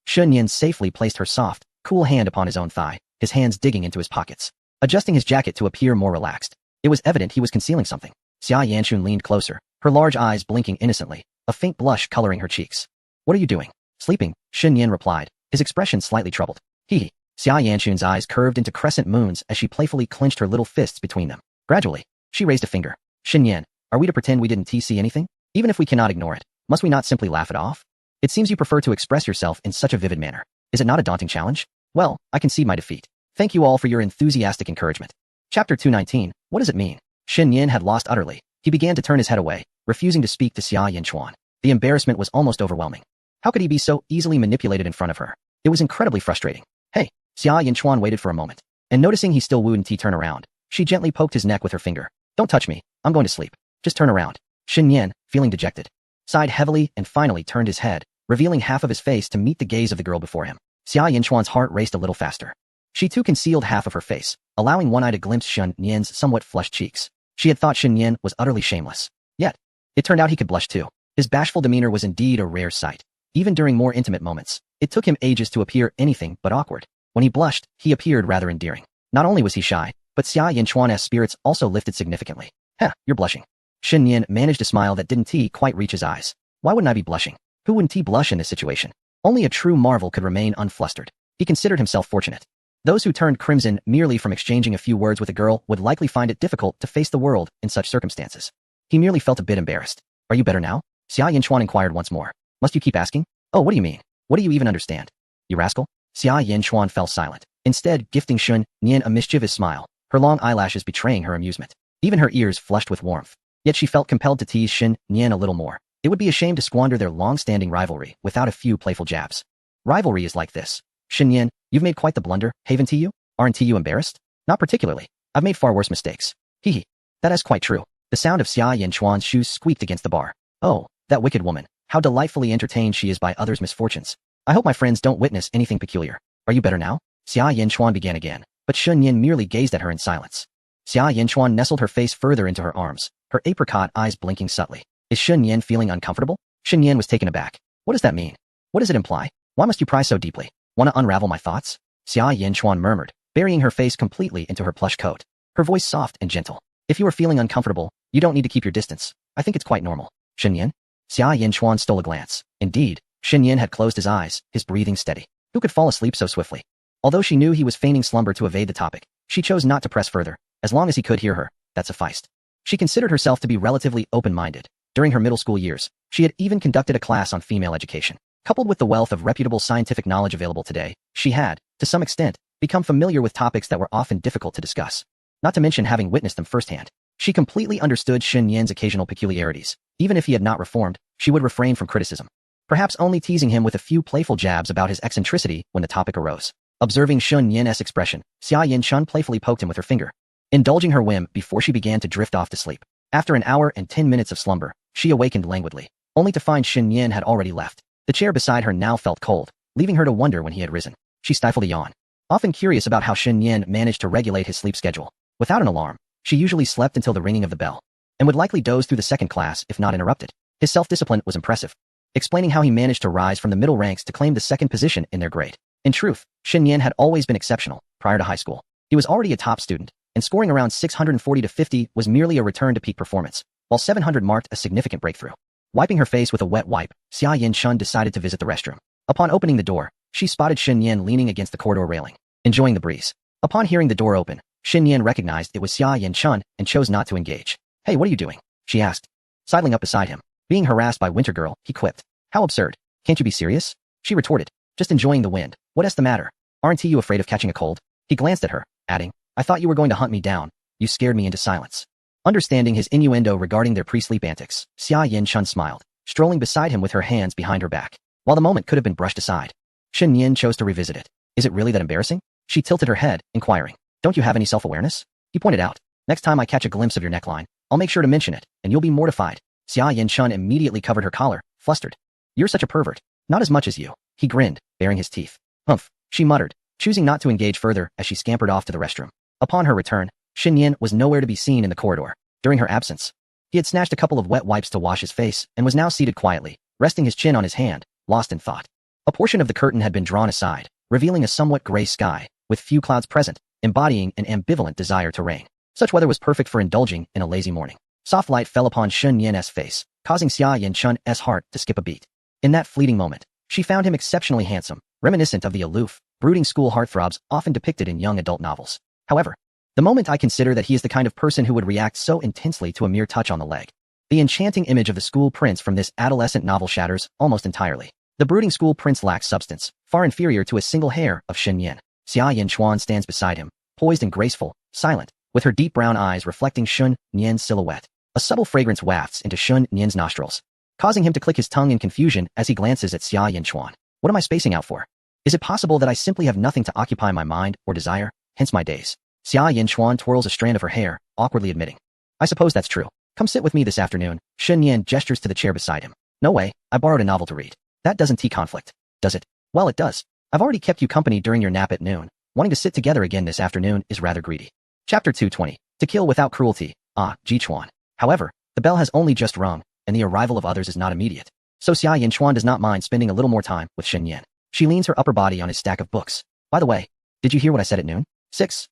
S1: Shen Yan safely placed her soft, cool hand upon his own thigh, his hands digging into his pockets, adjusting his jacket to appear more relaxed. It was evident he was concealing something. Xia Yanchun leaned closer, her large eyes blinking innocently, a faint blush coloring her cheeks. What are you doing? Sleeping, Shen Yan replied, his expression slightly troubled. Hee. Xia Yanchun's eyes curved into crescent moons as she playfully clenched her little fists between them. Gradually, she raised a finger. Xin Yan, are we to pretend we didn't see anything? Even if we cannot ignore it, must we not simply laugh it off? It seems you prefer to express yourself in such a vivid manner. Is it not a daunting challenge? Well, I concede my defeat. Thank you all for your enthusiastic encouragement. Chapter 219, what does it mean? Xin Yan had lost utterly. He began to turn his head away, refusing to speak to Xia Yanchuan. The embarrassment was almost overwhelming. How could he be so easily manipulated in front of her? It was incredibly frustrating. Hey, Xia Yanchuan waited for a moment, and noticing he still wouldn't turn around, she gently poked his neck with her finger. Don't touch me, I'm going to sleep. Just turn around. Xin Yan, feeling dejected, sighed heavily and finally turned his head, revealing half of his face to meet the gaze of the girl before him. Xia Yanchuan's heart raced a little faster. She too concealed half of her face, allowing one eye to glimpse Xin Yan's somewhat flushed cheeks. She had thought Xin Yan was utterly shameless. Yet, it turned out he could blush too. His bashful demeanor was indeed a rare sight. Even during more intimate moments, it took him ages to appear anything but awkward. When he blushed, he appeared rather endearing. Not only was he shy, but Xia Yanchuan's spirits also lifted significantly. Heh, you're blushing. Xin Yan managed a smile that didn't quite reach his eyes. Why wouldn't I be blushing? Who wouldn't blush in this situation? Only a true marvel could remain unflustered. He considered himself fortunate. Those who turned crimson merely from exchanging a few words with a girl would likely find it difficult to face the world in such circumstances. He merely felt a bit embarrassed. Are you better now? Xia Yanchuan inquired once more. Must you keep asking? Oh, what do you mean? What do you even understand? You rascal? Xia Yanchuan fell silent, instead gifting Xin Yan a mischievous smile, her long eyelashes betraying her amusement. Even her ears flushed with warmth. Yet she felt compelled to tease Xin Yan a little more. It would be a shame to squander their long-standing rivalry without a few playful jabs. Rivalry is like this. Xin Yan, you've made quite the blunder, haven't you? Aren't you embarrassed? Not particularly. I've made far worse mistakes. Hee. That is quite true. The sound of Xia Yanchuan's shoes squeaked against the bar. Oh, that wicked woman. How delightfully entertained she is by others' misfortunes. I hope my friends don't witness anything peculiar. Are you better now? Xia Yanchuan began again, but Xin Yan merely gazed at her in silence. Xia Yanchuan nestled her face further into her arms, her apricot eyes blinking subtly. Is Xin Yan feeling uncomfortable? Xin Yan was taken aback. What does that mean? What does it imply? Why must you pry so deeply? Want to unravel my thoughts? Xia Yanchuan murmured, burying her face completely into her plush coat, her voice soft and gentle. If you are feeling uncomfortable, you don't need to keep your distance. I think it's quite normal. Xin Yan? Xia Yanchuan stole a glance. Indeed, Xin Yan had closed his eyes, his breathing steady. Who could fall asleep so swiftly? Although she knew he was feigning slumber to evade the topic, she chose not to press further. As long as he could hear her, that sufficed. She considered herself to be relatively open-minded. During her middle school years, she had even conducted a class on female education. Coupled with the wealth of reputable scientific knowledge available today, she had, to some extent, become familiar with topics that were often difficult to discuss. Not to mention having witnessed them firsthand. She completely understood Xin Yan's occasional peculiarities. Even if he had not reformed, she would refrain from criticism. Perhaps only teasing him with a few playful jabs about his eccentricity when the topic arose. Observing Xin Yan's expression, Xia Yanchun playfully poked him with her finger, indulging her whim before she began to drift off to sleep. After an hour and 10 minutes of slumber, she awakened languidly, only to find Xin Yan had already left. The chair beside her now felt cold, leaving her to wonder when he had risen. She stifled a yawn, often curious about how Xin Yan managed to regulate his sleep schedule. Without an alarm, she usually slept until the ringing of the bell, and would likely doze through the second class if not interrupted. His self-discipline was impressive, explaining how he managed to rise from the middle ranks to claim the second position in their grade. In truth, Xin Yan had always been exceptional. Prior to high school, he was already a top student, and scoring around 640 to 50 was merely a return to peak performance, while 700 marked a significant breakthrough. Wiping her face with a wet wipe, Xia Yanchun decided to visit the restroom. Upon opening the door, she spotted Xin Yan leaning against the corridor railing, enjoying the breeze. Upon hearing the door open, Xin Yan recognized it was Xia Yanchun and chose not to engage. Hey, what are you doing? She asked, sidling up beside him. Being harassed by Winter Girl, he quipped. How absurd. Can't you be serious? She retorted. Just enjoying the wind. What's the matter? Aren't you afraid of catching a cold? He glanced at her, adding, I thought you were going to hunt me down. You scared me into silence. Understanding his innuendo regarding their pre-sleep antics, Xia Yanchun smiled, strolling beside him with her hands behind her back. While the moment could have been brushed aside, Xin Yan chose to revisit it. Is it really that embarrassing? She tilted her head, inquiring. Don't you have any self-awareness? He pointed out. Next time I catch a glimpse of your neckline, I'll make sure to mention it, and you'll be mortified. Xia Yanchun immediately covered her collar, flustered. You're such a pervert. Not as much as you. He grinned, baring his teeth. Humph, she muttered, choosing not to engage further as she scampered off to the restroom. Upon her return, Xin Yan was nowhere to be seen in the corridor. During her absence, he had snatched a couple of wet wipes to wash his face and was now seated quietly, resting his chin on his hand, lost in thought. A portion of the curtain had been drawn aside, revealing a somewhat gray sky, with few clouds present, embodying an ambivalent desire to rain. Such weather was perfect for indulging in a lazy morning. Soft light fell upon Xin Yan's face, causing Xia Yanchun's heart to skip a beat. In that fleeting moment, She found him exceptionally handsome, reminiscent of the aloof, brooding school heartthrobs often depicted in young adult novels. However, the moment I consider that he is the kind of person who would react so intensely to a mere touch on the leg, the enchanting image of the school prince from this adolescent novel shatters almost entirely. The brooding school prince lacks substance, far inferior to a single hair of Shen Yin. Xia Yanchuan stands beside him, poised and graceful, silent, with her deep brown eyes reflecting Shun Nian's silhouette. A subtle fragrance wafts into Shun Nian's nostrils, causing him to click his tongue in confusion as he glances at Xia Yanchuan. What am I spacing out for? Is it possible that I simply have nothing to occupy my mind or desire, hence my days? Xia Yanchuan twirls a strand of her hair, awkwardly admitting. I suppose that's true. Come sit with me this afternoon. Shun Nian gestures to the chair beside him. No way, I borrowed a novel to read. That doesn't conflict, does it? Well, it does. I've already kept you company during your nap at noon. Wanting to sit together again this afternoon is rather greedy. Chapter 220. To kill without cruelty. Jichuan. However, the bell has only just rung, and the arrival of others is not immediate. So Xia Yanchuan does not mind spending a little more time with Shen Yan. She leans her upper body on his stack of books. By the way, did you hear what I said at noon? 6.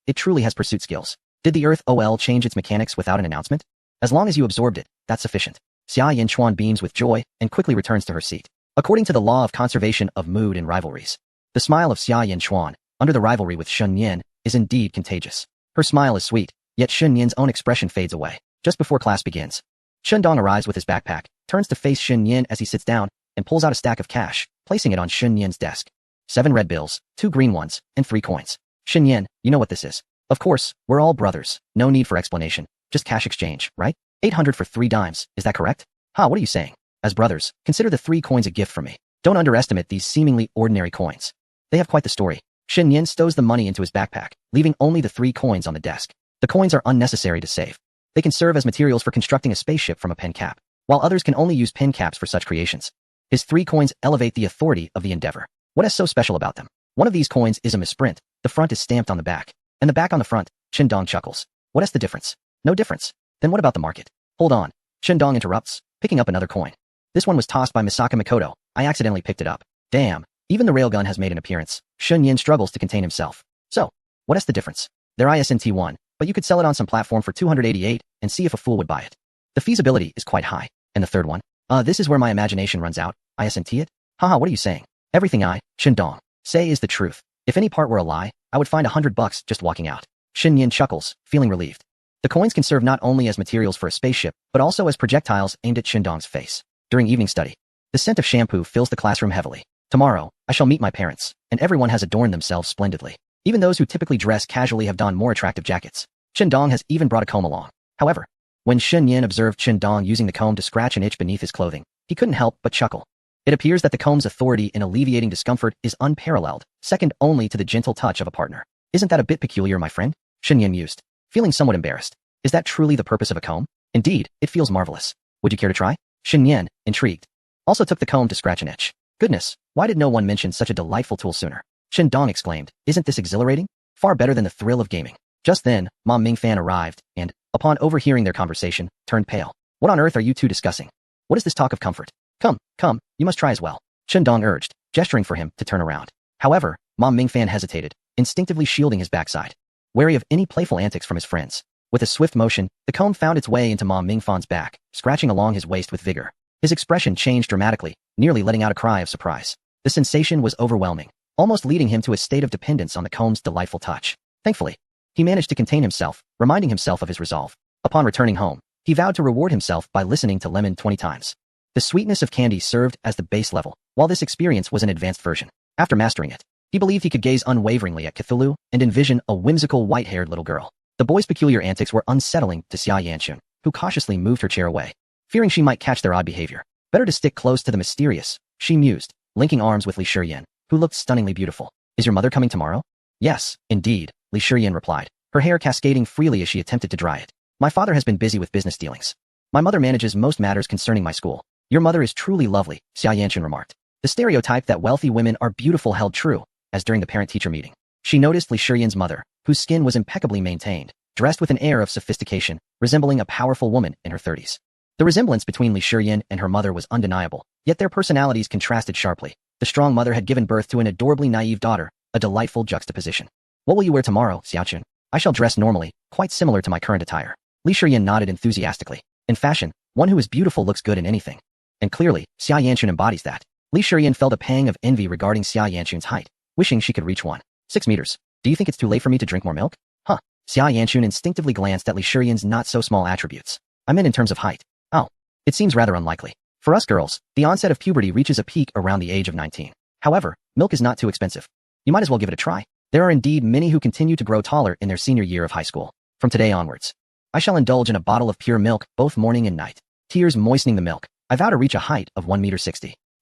S1: It truly has pursuit skills. Did the Earth OL change its mechanics without an announcement? As long as you absorbed it, that's sufficient. Xia Yanchuan beams with joy and quickly returns to her seat. According to the law of conservation of mood and rivalries, the smile of Xia Yanchuan, under the rivalry with Shun Yan, is indeed contagious. Her smile is sweet, yet Shun Yan's own expression fades away. Just before class begins, Shundong arrives with his backpack, turns to face Shun Yan as he sits down, and pulls out a stack of cash, placing it on Shun Yan's desk. 7 red bills, 2 green ones, and 3 coins. Shun Yan, you know what this is. Of course, we're all brothers. No need for explanation. Just cash exchange, right? 800 for 3 dimes, is that correct? What are you saying? As brothers, consider the 3 coins a gift from me. Don't underestimate these seemingly ordinary coins. They have quite the story. Shen Yan stows the money into his backpack, leaving only the 3 coins on the desk. The coins are unnecessary to save. They can serve as materials for constructing a spaceship from a pen cap, while others can only use pen caps for such creations. His 3 coins elevate the authority of the endeavor. What is so special about them? One of these coins is a misprint. The front is stamped on the back, and the back on the front. Shindong chuckles. What is the difference? No difference. Then what about the market? Hold on. Shindong interrupts, picking up another coin. This one was tossed by Misaka Mikoto. I accidentally picked it up. Damn. Even the railgun has made an appearance. Shun Yin struggles to contain himself. So, what is the difference? They're ISNT 1, but you could sell it on some platform for 288 and see if a fool would buy it. The feasibility is quite high. And the third one? This is where my imagination runs out. ISNT it? Haha, what are you saying? Everything I, Shindong, say is the truth. If any part were a lie, I would find $100 just walking out. Shin Yin chuckles, feeling relieved. The coins can serve not only as materials for a spaceship, but also as projectiles aimed at Shindong's face. During evening study, the scent of shampoo fills the classroom heavily. Tomorrow, I shall meet my parents, and everyone has adorned themselves splendidly. Even those who typically dress casually have donned more attractive jackets. Shindong has even brought a comb along. However, when Shin Yin observed Shindong using the comb to scratch an itch beneath his clothing, he couldn't help but chuckle. It appears that the comb's authority in alleviating discomfort is unparalleled, second only to the gentle touch of a partner. Isn't that a bit peculiar, my friend? Shin Yin mused, feeling somewhat embarrassed. Is that truly the purpose of a comb? Indeed, it feels marvelous. Would you care to try? Shin Yin, intrigued, also took the comb to scratch an itch. Goodness, why did no one mention such a delightful tool sooner? Shindong exclaimed, isn't this exhilarating? Far better than the thrill of gaming. Just then, Mom Mingfan arrived, and, upon overhearing their conversation, turned pale. What on earth are you two discussing? What is this talk of comfort? Come, you must try as well. Shindong urged, gesturing for him to turn around. However, Mom Mingfan hesitated, instinctively shielding his backside, wary of any playful antics from his friends. With a swift motion, the comb found its way into Mom Mingfan's back, scratching along his waist with vigor. His expression changed dramatically, nearly letting out a cry of surprise. The sensation was overwhelming, almost leading him to a state of dependence on the comb's delightful touch. Thankfully, he managed to contain himself, reminding himself of his resolve. Upon returning home, he vowed to reward himself by listening to Lemon 20 times. The sweetness of candy served as the base level, while this experience was an advanced version. After mastering it, he believed he could gaze unwaveringly at Cthulhu and envision a whimsical white-haired little girl. The boy's peculiar antics were unsettling to Xia Yanchun, who cautiously moved her chair away, fearing she might catch their odd behavior. Better to stick close to the mysterious, she mused, linking arms with Li Shiyan, who looked stunningly beautiful. Is your mother coming tomorrow? Yes, indeed, Li Shiyan replied, her hair cascading freely as she attempted to dry it. My father has been busy with business dealings. My mother manages most matters concerning my school. Your mother is truly lovely, Xia Yanchun remarked. The stereotype that wealthy women are beautiful held true, as during the parent-teacher meeting. She noticed Li Shiyan's mother, whose skin was impeccably maintained, dressed with an air of sophistication, resembling a powerful woman in her 30s. The resemblance between Li Shiyan and her mother was undeniable, yet their personalities contrasted sharply. The strong mother had given birth to an adorably naive daughter, a delightful juxtaposition. What will you wear tomorrow, Xiaochun? I shall dress normally, quite similar to my current attire. Li Shiyan nodded enthusiastically. In fashion, one who is beautiful looks good in anything. And clearly, Xia Yanchun embodies that. Li Shiyan felt a pang of envy regarding Xia Yanchun's height, wishing she could reach 6 meters. Do you think it's too late for me to drink more milk? Huh. Xia Yanchun instinctively glanced at Li Shiyan's not-so-small attributes. I meant in terms of height. Oh. It seems rather unlikely. For us girls, the onset of puberty reaches a peak around the age of 19. However, milk is not too expensive. You might as well give it a try. There are indeed many who continue to grow taller in their senior year of high school. From today onwards, I shall indulge in a bottle of pure milk both morning and night. Tears moistening the milk, I vow to reach a height of 1.60 meters.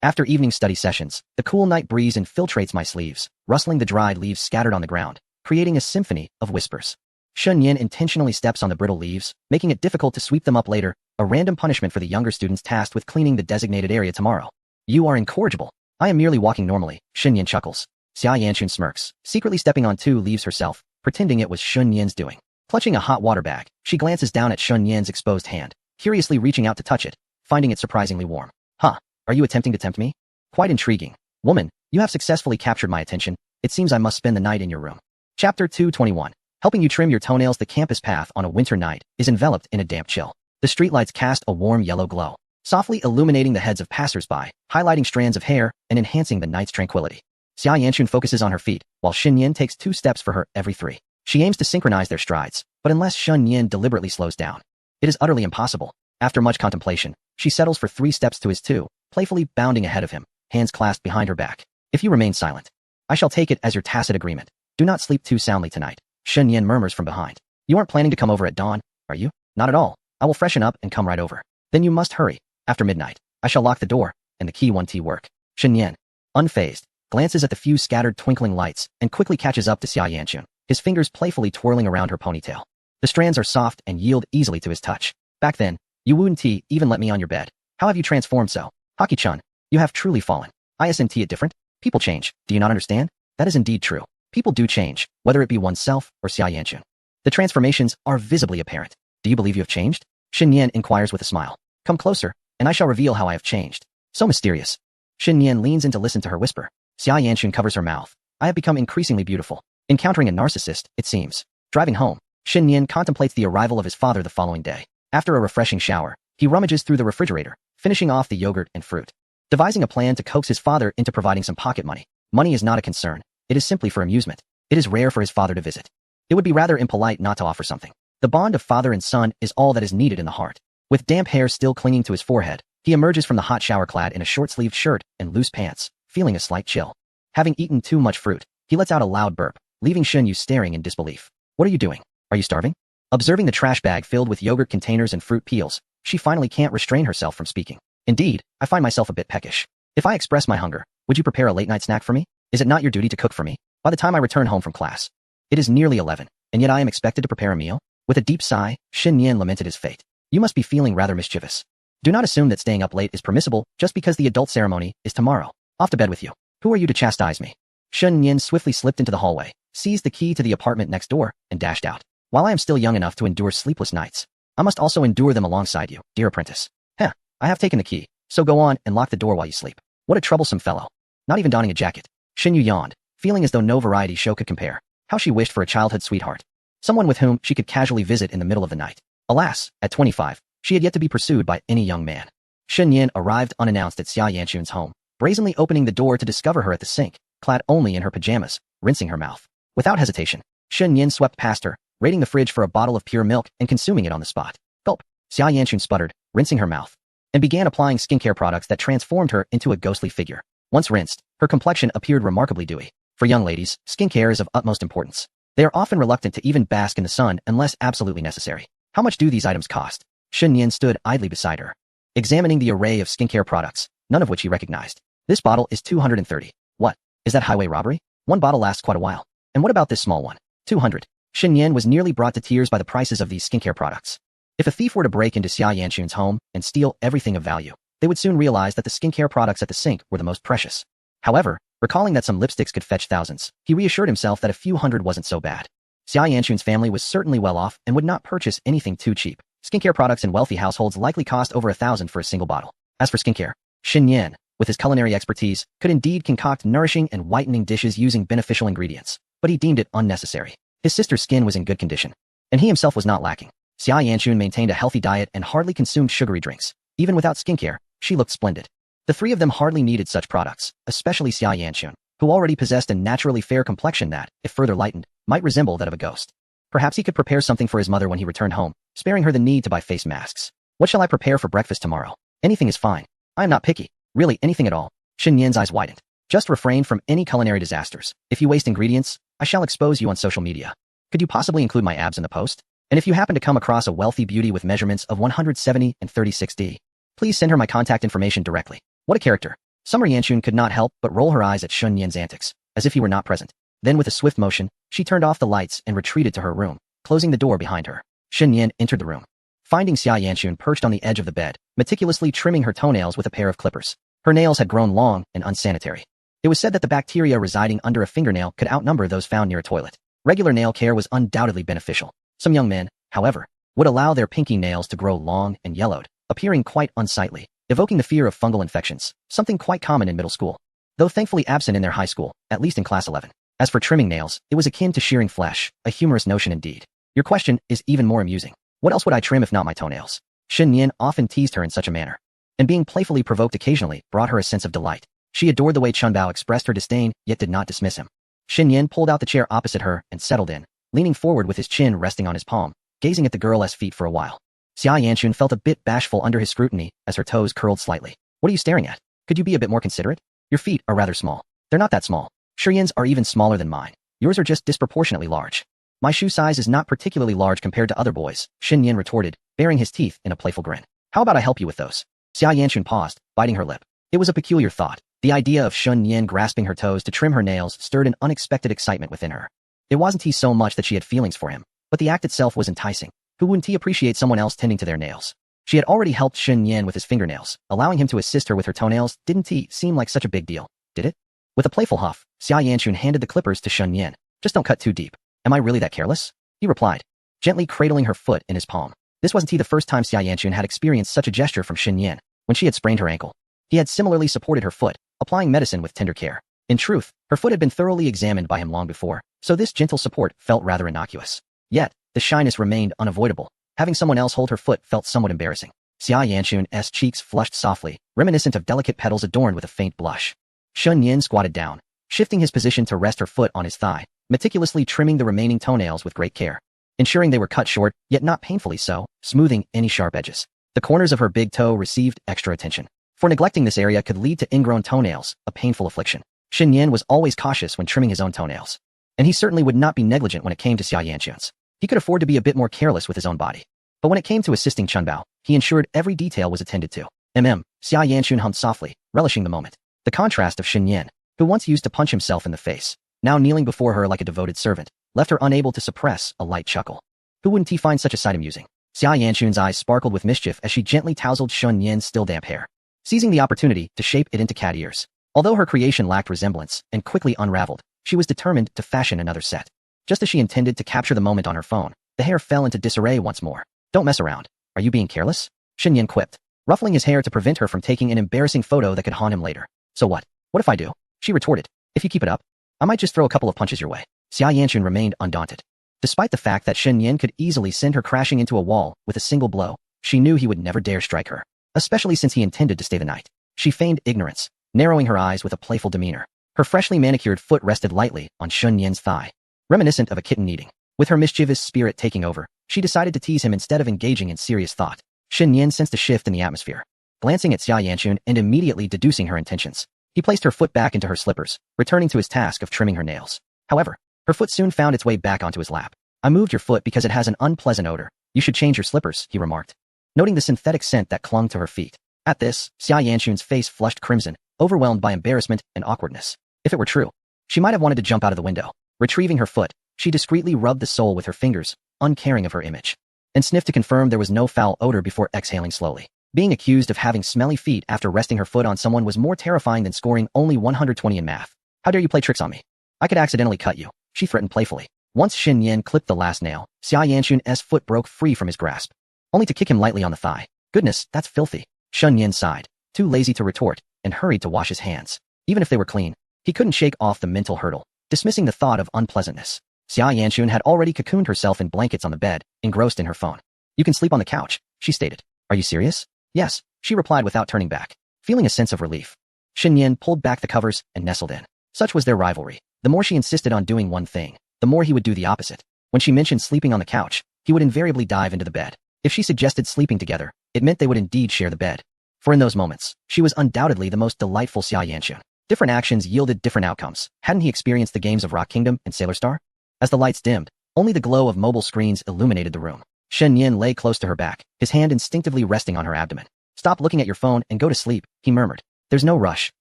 S1: After evening study sessions, the cool night breeze infiltrates my sleeves, rustling the dried leaves scattered on the ground, creating a symphony of whispers. Shun Yin intentionally steps on the brittle leaves, making it difficult to sweep them up later, a random punishment for the younger students tasked with cleaning the designated area tomorrow. You are incorrigible. I am merely walking normally, Shun Yin chuckles. Xia Yanchun smirks, secretly stepping on 2 leaves herself, pretending it was Shun Yin's doing. Clutching a hot water bag, she glances down at Shun Yin's exposed hand, curiously reaching out to touch it, finding it surprisingly warm. Huh, are you attempting to tempt me? Quite intriguing. Woman, you have successfully captured my attention. It seems I must spend the night in your room. Chapter 221. Helping you trim your toenails. The campus path on a winter night is enveloped in a damp chill. The streetlights cast a warm yellow glow, softly illuminating the heads of passers-by, highlighting strands of hair and enhancing the night's tranquility. Xia Yanchun focuses on her feet, while Shun Yin takes 2 steps for her every 3. She aims to synchronize their strides, but unless Shun Yin deliberately slows down, it is utterly impossible. After much contemplation, she settles for 3 steps to his 2, playfully bounding ahead of him, hands clasped behind her back. If you remain silent, I shall take it as your tacit agreement. Do not sleep too soundly tonight. Shun Yin murmurs from behind. You aren't planning to come over at dawn, are you? Not at all. I will freshen up and come right over. Then you must hurry. After midnight, I shall lock the door, and the key won't work. Shun Yin, unfazed, glances at the few scattered twinkling lights and quickly catches up to Xia Yanchun, his fingers playfully twirling around her ponytail. The strands are soft and yield easily to his touch. Back then, you wouldn't even let me on your bed. How have you transformed so? Haki-chan, you have truly fallen. Isn't it different? People change. Do you not understand? That is indeed true. People do change, whether it be oneself or Xia Yanchun. The transformations are visibly apparent. Do you believe you have changed? Shin Yan inquires with a smile. Come closer, and I shall reveal how I have changed. So mysterious. Shin Yan leans in to listen to her whisper. Xia Yanchun covers her mouth. I have become increasingly beautiful. Encountering a narcissist, it seems. Driving home, Shin Yan contemplates the arrival of his father the following day. After a refreshing shower, he rummages through the refrigerator, finishing off the yogurt and fruit. Devising a plan to coax his father into providing some pocket money. Money is not a concern. It is simply for amusement. It is rare for his father to visit. It would be rather impolite not to offer something. The bond of father and son is all that is needed in the heart. With damp hair still clinging to his forehead, he emerges from the hot shower clad in a short-sleeved shirt and loose pants, feeling a slight chill. Having eaten too much fruit, he lets out a loud burp, leaving Shun Yu staring in disbelief. What are you doing? Are you starving? Observing the trash bag filled with yogurt containers and fruit peels, she finally can't restrain herself from speaking. Indeed, I find myself a bit peckish. If I express my hunger, would you prepare a late-night snack for me? Is it not your duty to cook for me? By the time I return home from class, it is nearly 11, and yet I am expected to prepare a meal? With a deep sigh, Shin Yan lamented his fate. You must be feeling rather mischievous. Do not assume that staying up late is permissible just because the adult ceremony is tomorrow. Off to bed with you. Who are you to chastise me? Shin Yan swiftly slipped into the hallway, seized the key to the apartment next door, and dashed out. While I am still young enough to endure sleepless nights, I must also endure them alongside you, dear apprentice. Heh, I have taken the key, so go on and lock the door while you sleep. What a troublesome fellow. Not even donning a jacket. Shin Yu yawned, feeling as though no variety show could compare. How she wished for a childhood sweetheart. Someone with whom she could casually visit in the middle of the night. Alas, at 25, she had yet to be pursued by any young man. Shin Yin arrived unannounced at Xia Yanchun's home, brazenly opening the door to discover her at the sink, clad only in her pajamas, rinsing her mouth. Without hesitation, Shin Yin swept past her, raiding the fridge for a bottle of pure milk and consuming it on the spot. Gulp. Xia Yanchun sputtered, rinsing her mouth, and began applying skincare products that transformed her into a ghostly figure. Once rinsed, her complexion appeared remarkably dewy. For young ladies, skincare is of utmost importance. They are often reluctant to even bask in the sun unless absolutely necessary. How much do these items cost? Shin Yin stood idly beside her, examining the array of skincare products, none of which he recognized. This bottle is 230. What? Is that highway robbery? One bottle lasts quite a while. And what about this small one? 200. Shin Yin was nearly brought to tears by the prices of these skincare products. If a thief were to break into Xia Yanchun's home and steal everything of value, they would soon realize that the skincare products at the sink were the most precious. However, recalling that some lipsticks could fetch thousands, he reassured himself that a few hundred wasn't so bad. Xia Yanchun's family was certainly well off and would not purchase anything too cheap. Skincare products in wealthy households likely cost over 1,000 for a single bottle. As for skincare, Shin Yan, with his culinary expertise, could indeed concoct nourishing and whitening dishes using beneficial ingredients, but he deemed it unnecessary. His sister's skin was in good condition, and he himself was not lacking. Xia Yanchun maintained a healthy diet and hardly consumed sugary drinks. Even without skincare, she looked splendid. The three of them hardly needed such products, especially Xia Yanchun, who already possessed a naturally fair complexion that, if further lightened, might resemble that of a ghost. Perhaps he could prepare something for his mother when he returned home, sparing her the need to buy face masks. What shall I prepare for breakfast tomorrow? Anything is fine. I am not picky. Really, anything at all. Shen Yan's eyes widened. Just refrain from any culinary disasters. If you waste ingredients, I shall expose you on social media. Could you possibly include my abs in the post? And if you happen to come across a wealthy beauty with measurements of 170 and 36D, please send her my contact information directly. What a character. Summer Yanchun could not help but roll her eyes at Shen Yan's antics, as if he were not present. Then with a swift motion, she turned off the lights and retreated to her room, closing the door behind her. Shen Yan entered the room, finding Xia Yanchun perched on the edge of the bed, meticulously trimming her toenails with a pair of clippers. Her nails had grown long and unsanitary. It was said that the bacteria residing under a fingernail could outnumber those found near a toilet. Regular nail care was undoubtedly beneficial. Some young men, however, would allow their pinky nails to grow long and yellowed, appearing quite unsightly, evoking the fear of fungal infections, something quite common in middle school, though thankfully absent in their high school, at least in class 11. As for trimming nails, it was akin to shearing flesh, a humorous notion indeed. Your question is even more amusing. What else would I trim if not my toenails? Shen Yan often teased her in such a manner, and being playfully provoked occasionally brought her a sense of delight. She adored the way Chunbao expressed her disdain, yet did not dismiss him. Shen Yan pulled out the chair opposite her and settled in, leaning forward with his chin resting on his palm, gazing at the girl's feet for a while. Xia Yanchun felt a bit bashful under his scrutiny as her toes curled slightly. What are you staring at? Could you be a bit more considerate? Your feet are rather small. They're not that small. Shiyan's are even smaller than mine. Yours are just disproportionately large. My shoe size is not particularly large compared to other boys, Shen Yan retorted, baring his teeth in a playful grin. How about I help you with those? Xia Yanchun paused, biting her lip. It was a peculiar thought. The idea of Shen Yan grasping her toes to trim her nails stirred an unexpected excitement within her. It wasn't he so much that she had feelings for him, but the act itself was enticing. Who wouldn't he appreciate someone else tending to their nails? She had already helped Shen Yan with his fingernails. Allowing him to assist her with her toenails didn't seem like such a big deal, did it? With a playful huff, Xia Yanchun handed the clippers to Shen Yan. Just don't cut too deep. Am I really that careless? He replied, gently cradling her foot in his palm. This wasn't the first time Xia Yanchun had experienced such a gesture from Shen Yan. When she had sprained her ankle, he had similarly supported her foot, applying medicine with tender care. In truth, her foot had been thoroughly examined by him long before, so this gentle support felt rather innocuous. Yet, the shyness remained unavoidable. Having someone else hold her foot felt somewhat embarrassing. Xia Yanchun's cheeks flushed softly, reminiscent of delicate petals adorned with a faint blush. Shen Yan squatted down, shifting his position to rest her foot on his thigh, meticulously trimming the remaining toenails with great care, ensuring they were cut short, yet not painfully so, smoothing any sharp edges. The corners of her big toe received extra attention, for neglecting this area could lead to ingrown toenails, a painful affliction. Shen Yan was always cautious when trimming his own toenails, and he certainly would not be negligent when it came to Xia Yanchun's. He could afford to be a bit more careless with his own body. But when it came to assisting Chunbao, he ensured every detail was attended to. Xia Yanchun hummed softly, relishing the moment. The contrast of Shen Yan, who once used to punch himself in the face, now kneeling before her like a devoted servant, left her unable to suppress a light chuckle. Who wouldn't he find such a sight amusing? Xia Yanchun's eyes sparkled with mischief as she gently tousled Shen Yan's still damp hair, seizing the opportunity to shape it into cat ears. Although her creation lacked resemblance and quickly unraveled, she was determined to fashion another set. Just as she intended to capture the moment on her phone, the hair fell into disarray once more. Don't mess around. Are you being careless? Shen Yan quipped, ruffling his hair to prevent her from taking an embarrassing photo that could haunt him later. So what? What if I do? She retorted. If you keep it up, I might just throw a couple of punches your way. Xia Yanchun remained undaunted. Despite the fact that Shen Yan could easily send her crashing into a wall with a single blow, she knew he would never dare strike her, especially since he intended to stay the night. She feigned ignorance, narrowing her eyes with a playful demeanor. Her freshly manicured foot rested lightly on Shen Yan's thigh, reminiscent of a kitten eating. With her mischievous spirit taking over, she decided to tease him instead of engaging in serious thought. Shen Yan sensed a shift in the atmosphere. Glancing at Xia Yanchun and immediately deducing her intentions, he placed her foot back into her slippers, returning to his task of trimming her nails. However, her foot soon found its way back onto his lap. I moved your foot because it has an unpleasant odor. You should change your slippers, he remarked, noting the synthetic scent that clung to her feet. At this, Xia Yanchun's face flushed crimson, overwhelmed by embarrassment and awkwardness. If it were true, she might have wanted to jump out of the window. Retrieving her foot, she discreetly rubbed the sole with her fingers, uncaring of her image, and sniffed to confirm there was no foul odor before exhaling slowly. Being accused of having smelly feet after resting her foot on someone was more terrifying than scoring only 120 in math. How dare you play tricks on me? I could accidentally cut you, she threatened playfully. Once Shen Yan clipped the last nail, Xia Yanchun's foot broke free from his grasp, only to kick him lightly on the thigh. Goodness, that's filthy. Shen Yan sighed, too lazy to retort, and hurried to wash his hands. Even if they were clean, he couldn't shake off the mental hurdle, dismissing the thought of unpleasantness. Xia Yanchun had already cocooned herself in blankets on the bed, engrossed in her phone. You can sleep on the couch, she stated. Are you serious? Yes, she replied without turning back. Feeling a sense of relief, Shen Yin pulled back the covers and nestled in. Such was their rivalry. The more she insisted on doing one thing, the more he would do the opposite. When she mentioned sleeping on the couch, he would invariably dive into the bed. If she suggested sleeping together, it meant they would indeed share the bed. For in those moments, she was undoubtedly the most delightful Xia Yanxun. Different actions yielded different outcomes. Hadn't he experienced the games of Rock Kingdom and Sailor Star? As the lights dimmed, only the glow of mobile screens illuminated the room. Shen Yin lay close to her back, his hand instinctively resting on her abdomen. Stop looking at your phone and go to sleep, he murmured. There's no rush.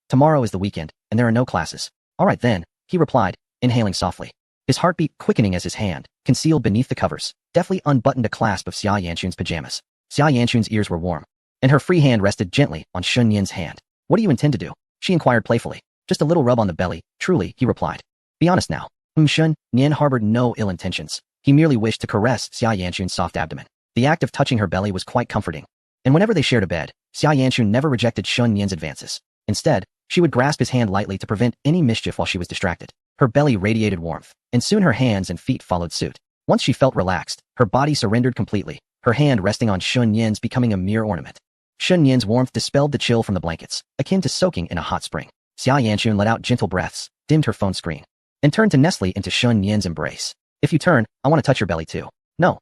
S1: Tomorrow is the weekend, and there are no classes. All right then, he replied, inhaling softly. His heartbeat quickening as his hand, concealed beneath the covers, deftly unbuttoned a clasp of Xia Yanxun's pajamas. Xia Yanxun's ears were warm, and her free hand rested gently on Shen Yin's hand. What do you intend to do? She inquired playfully. Just a little rub on the belly, truly, he replied. Be honest now. Shen Yin harbored no ill intentions. He merely wished to caress Xia Yanxun's soft abdomen. The act of touching her belly was quite comforting. And whenever they shared a bed, Xia Yanxun never rejected Shen Yin's advances. Instead, she would grasp his hand lightly to prevent any mischief while she was distracted. Her belly radiated warmth, and soon her hands and feet followed suit. Once she felt relaxed, her body surrendered completely, her hand resting on Shen Yin's becoming a mere ornament. Shen Yin's warmth dispelled the chill from the blankets, akin to soaking in a hot spring. Xia Yanxun let out gentle breaths, dimmed her phone screen, and turned to nestle into Shen Yin's embrace. If you turn, I want to touch your belly too. No,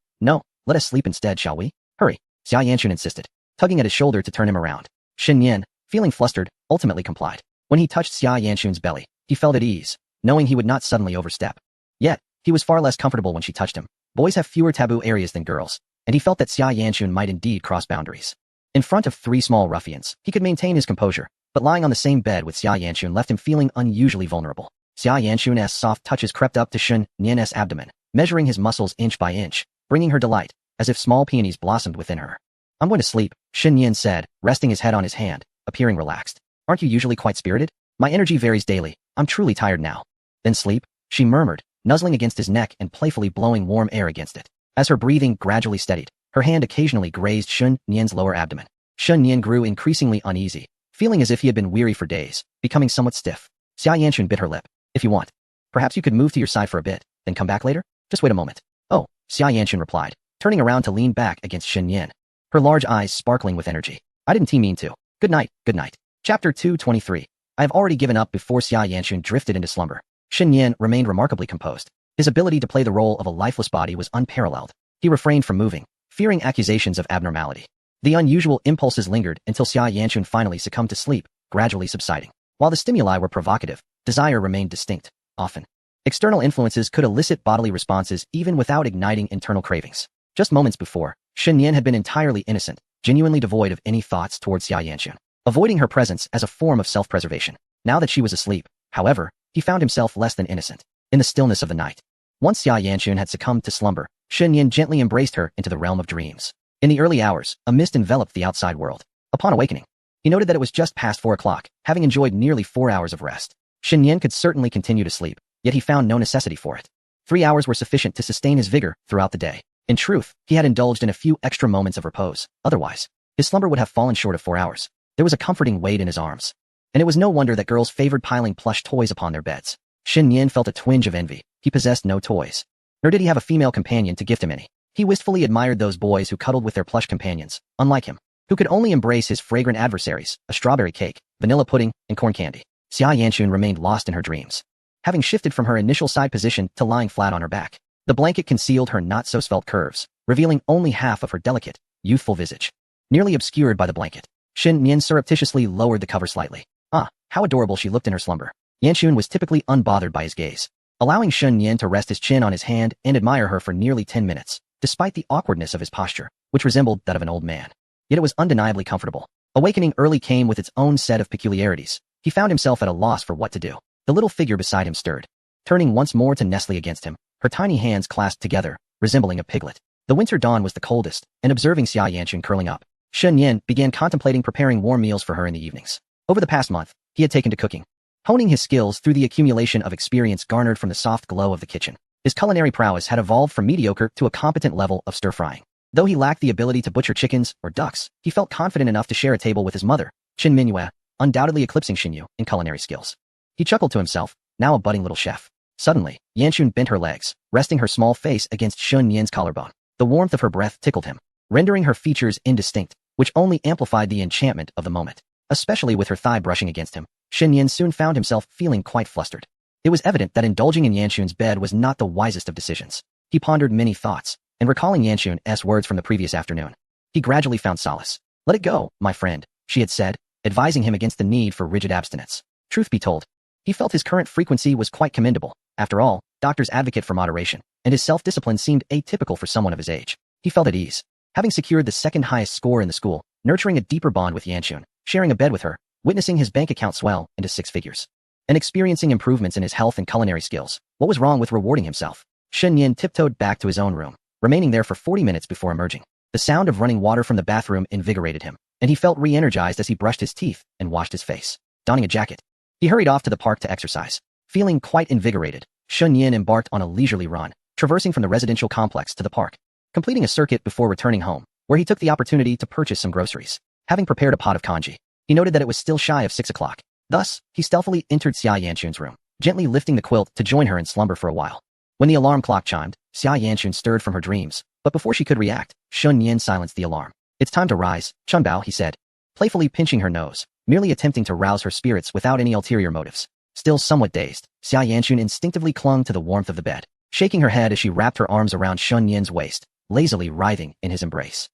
S1: let us sleep instead, shall we? Hurry, Xia Yanxun insisted, tugging at his shoulder to turn him around. Shen Yin, feeling flustered, ultimately complied. When he touched Xia Yanxun's belly, he felt at ease, knowing he would not suddenly overstep. Yet, he was far less comfortable when she touched him. Boys have fewer taboo areas than girls, and he felt that Xia Yanxun might indeed cross boundaries. In front of three small ruffians, he could maintain his composure, but lying on the same bed with Xia Yanxun left him feeling unusually vulnerable. Xia Yanxun's soft touches crept up to Shen Yin's abdomen, measuring his muscles inch by inch, bringing her delight, as if small peonies blossomed within her. I'm going to sleep, Shen Yin said, resting his head on his hand, appearing relaxed. Aren't you usually quite spirited? My energy varies daily. I'm truly tired now. Then sleep, she murmured, nuzzling against his neck and playfully blowing warm air against it. As her breathing gradually steadied, her hand occasionally grazed Shen Yin's lower abdomen. Shen Yin grew increasingly uneasy, feeling as if he had been weary for days, becoming somewhat stiff. Xia Yanxun bit her lip. If you want, perhaps you could move to your side for a bit, then come back later? Just wait a moment. Oh, Xia Yanxun replied, turning around to lean back against Shen Yin, her large eyes sparkling with energy. I didn't mean to. Good night, good night. Chapter 223. I have already given up before Xia Yanxun drifted into slumber. Shen Yin remained remarkably composed. His ability to play the role of a lifeless body was unparalleled. He refrained from moving, fearing accusations of abnormality. The unusual impulses lingered until Xia Yanxun finally succumbed to sleep, gradually subsiding. While the stimuli were provocative, desire remained distinct, often. External influences could elicit bodily responses even without igniting internal cravings. Just moments before, Shen Yin had been entirely innocent, genuinely devoid of any thoughts towards Xia Yanxun, avoiding her presence as a form of self-preservation. Now that she was asleep, however, he found himself less than innocent. In the stillness of the night, once Xia Yanxun had succumbed to slumber, Shen Yin gently embraced her into the realm of dreams. In the early hours, a mist enveloped the outside world. Upon awakening, he noted that it was just past 4 o'clock, having enjoyed nearly 4 hours of rest. Shen Yin could certainly continue to sleep, yet he found no necessity for it. 3 hours were sufficient to sustain his vigor throughout the day. In truth, he had indulged in a few extra moments of repose. Otherwise, his slumber would have fallen short of 4 hours. There was a comforting weight in his arms, and it was no wonder that girls favored piling plush toys upon their beds. Shen Yin felt a twinge of envy. He possessed no toys, nor did he have a female companion to gift him any. He wistfully admired those boys who cuddled with their plush companions, unlike him, who could only embrace his fragrant adversaries, a strawberry cake, vanilla pudding, and corn candy. Xia Yanxun remained lost in her dreams, having shifted from her initial side position to lying flat on her back. The blanket concealed her not-so-svelte curves, revealing only half of her delicate, youthful visage. Nearly obscured by the blanket, Shen Yin surreptitiously lowered the cover slightly. Ah, how adorable she looked in her slumber. Yanxun was typically unbothered by his gaze, allowing Shen Yin to rest his chin on his hand and admire her for nearly 10 minutes, despite the awkwardness of his posture, which resembled that of an old man. Yet it was undeniably comfortable. Awakening early came with its own set of peculiarities. He found himself at a loss for what to do. The little figure beside him stirred, turning once more to nestle against him, her tiny hands clasped together, resembling a piglet. The winter dawn was the coldest, and observing Xia Yanxun curling up, Shen Yin began contemplating preparing warm meals for her in the evenings. Over the past month, he had taken to cooking, honing his skills through the accumulation of experience garnered from the soft glow of the kitchen. His culinary prowess had evolved from mediocre to a competent level of stir-frying. Though he lacked the ability to butcher chickens or ducks, he felt confident enough to share a table with his mother, Qin Mingyue, undoubtedly eclipsing Xinyu in culinary skills. He chuckled to himself, now a budding little chef. Suddenly, Yanxun bent her legs, resting her small face against Shen Yin's collarbone. The warmth of her breath tickled him, rendering her features indistinct, which only amplified the enchantment of the moment. especially with her thigh brushing against him. Shen Yin soon found himself feeling quite flustered. It was evident that indulging in Yanxun's bed was not the wisest of decisions. He pondered many thoughts, and recalling Yanxun's words from the previous afternoon, he gradually found solace. "Let it go, my friend," she had said, advising him against the need for rigid abstinence. Truth be told, he felt his current frequency was quite commendable. After all, doctors advocate for moderation, and his self-discipline seemed atypical for someone of his age. He felt at ease, having secured the second highest score in the school, nurturing a deeper bond with Yanxun, sharing a bed with her, witnessing his bank account swell into 6 figures, and experiencing improvements in his health and culinary skills. What was wrong with rewarding himself? Shen Yin tiptoed back to his own room, remaining there for 40 minutes before emerging. The sound of running water from the bathroom invigorated him, and he felt re-energized as he brushed his teeth and washed his face. Donning a jacket, he hurried off to the park to exercise. Feeling quite invigorated, Shen Yin embarked on a leisurely run, traversing from the residential complex to the park, completing a circuit before returning home, where he took the opportunity to purchase some groceries. Having prepared a pot of congee, he noted that it was still shy of 6 o'clock. Thus, he stealthily entered Xia Yanxun's room, gently lifting the quilt to join her in slumber for a while. When the alarm clock chimed, Xia Yanxun stirred from her dreams, but before she could react, Shen Yin silenced the alarm. "It's time to rise, Chunbao," he said, playfully pinching her nose, merely attempting to rouse her spirits without any ulterior motives. Still somewhat dazed, Xia Yanxun instinctively clung to the warmth of the bed, shaking her head as she wrapped her arms around Shen Yin's waist, lazily writhing in his embrace.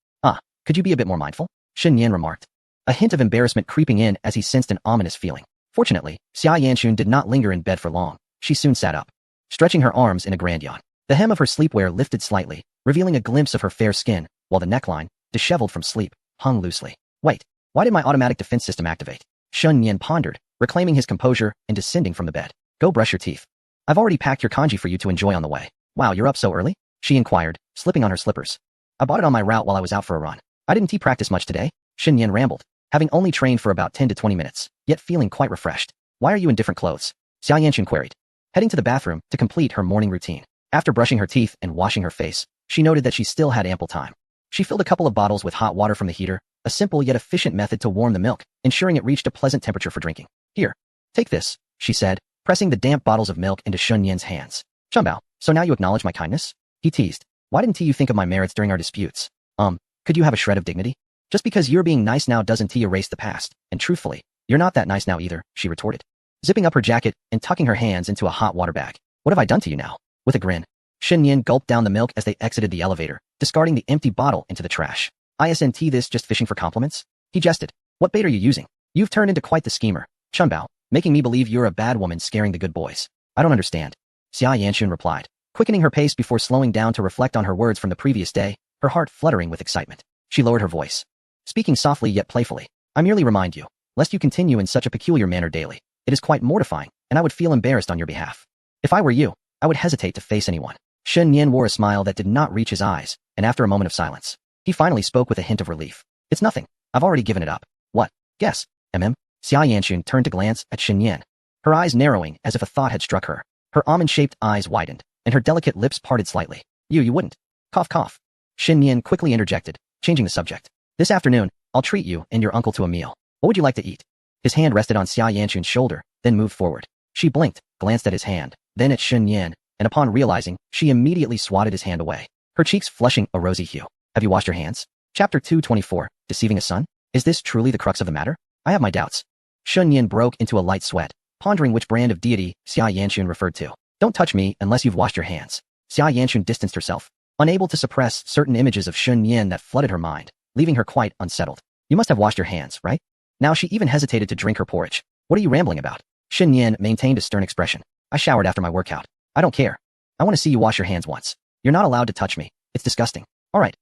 S1: Could you be a bit more mindful?" Shen Yin remarked, a hint of embarrassment creeping in as he sensed an ominous feeling. Fortunately, Xia Yanxun did not linger in bed for long. She soon sat up, stretching her arms in a grand yawn. The hem of her sleepwear lifted slightly, revealing a glimpse of her fair skin, while the neckline, disheveled from sleep, hung loosely. "Wait, why did my automatic defense system activate?" Shen Yin pondered, reclaiming his composure and descending from the bed. "Go brush your teeth. I've already packed your congee for you to enjoy on the way." "Wow, you're up so early?" she inquired, slipping on her slippers. "I bought it on my route while I was out for a run. I didn't practice much today," Shen Yin rambled, having only trained for about 10 to 20 minutes, yet feeling quite refreshed. "Why are you in different clothes?" Xia Yanxun queried, heading to the bathroom to complete her morning routine. After brushing her teeth and washing her face, she noted that she still had ample time. She filled a couple of bottles with hot water from the heater, a simple yet efficient method to warm the milk, ensuring it reached a pleasant temperature for drinking. "Here, take this," she said, pressing the damp bottles of milk into Shen Yin's hands. "Chunbao, so now you acknowledge my kindness?" he teased. "Why didn't you think of my merits during our disputes? Could you have a shred of dignity? Just because you're being nice now doesn't erase the past, and truthfully, you're not that nice now either," she retorted, zipping up her jacket and tucking her hands into a hot water bag. "What have I done to you now?" With a grin, Shen Yin gulped down the milk as they exited the elevator, discarding the empty bottle into the trash. "Isn't this just fishing for compliments?" he jested. "What bait are you using? You've turned into quite the schemer, Chunbao, making me believe you're a bad woman scaring the good boys." "I don't understand," Xia Yanxun replied, quickening her pace before slowing down to reflect on her words from the previous day, her heart fluttering with excitement. She lowered her voice, speaking softly yet playfully. "I merely remind you, lest you continue in such a peculiar manner daily. It is quite mortifying, and I would feel embarrassed on your behalf. If I were you, I would hesitate to face anyone." Shen Yin wore a smile that did not reach his eyes, and after a moment of silence, he finally spoke with a hint of relief. "It's nothing. I've already given it up." "What? Guess." Xia Yanxun turned to glance at Shen Yin, her eyes narrowing as if a thought had struck her. Her almond-shaped eyes widened, and her delicate lips parted slightly. You wouldn't." Cough cough. Shen Yin quickly interjected, changing the subject. "This afternoon, I'll treat you and your uncle to a meal. What would you like to eat?" His hand rested on Xia Yanxun's shoulder, then moved forward. She blinked, glanced at his hand, then at Shen Yin, and upon realizing, she immediately swatted his hand away, her cheeks flushing a rosy hue. "Have you washed your hands?" Chapter 224, Deceiving a Son? Is this truly the crux of the matter? I have my doubts. Shen Yin broke into a light sweat, pondering which brand of deity Xia Yanxun referred to. "Don't touch me unless you've washed your hands." Xia Yanxun distanced herself, unable to suppress certain images of Shen Yin that flooded her mind, leaving her quite unsettled. "You must have washed your hands, right?" Now she even hesitated to drink her porridge. "What are you rambling about?" Shen Yin maintained a stern expression. "I showered after my workout. I don't care. I want to see you wash your hands once. You're not allowed to touch me. It's disgusting." All right,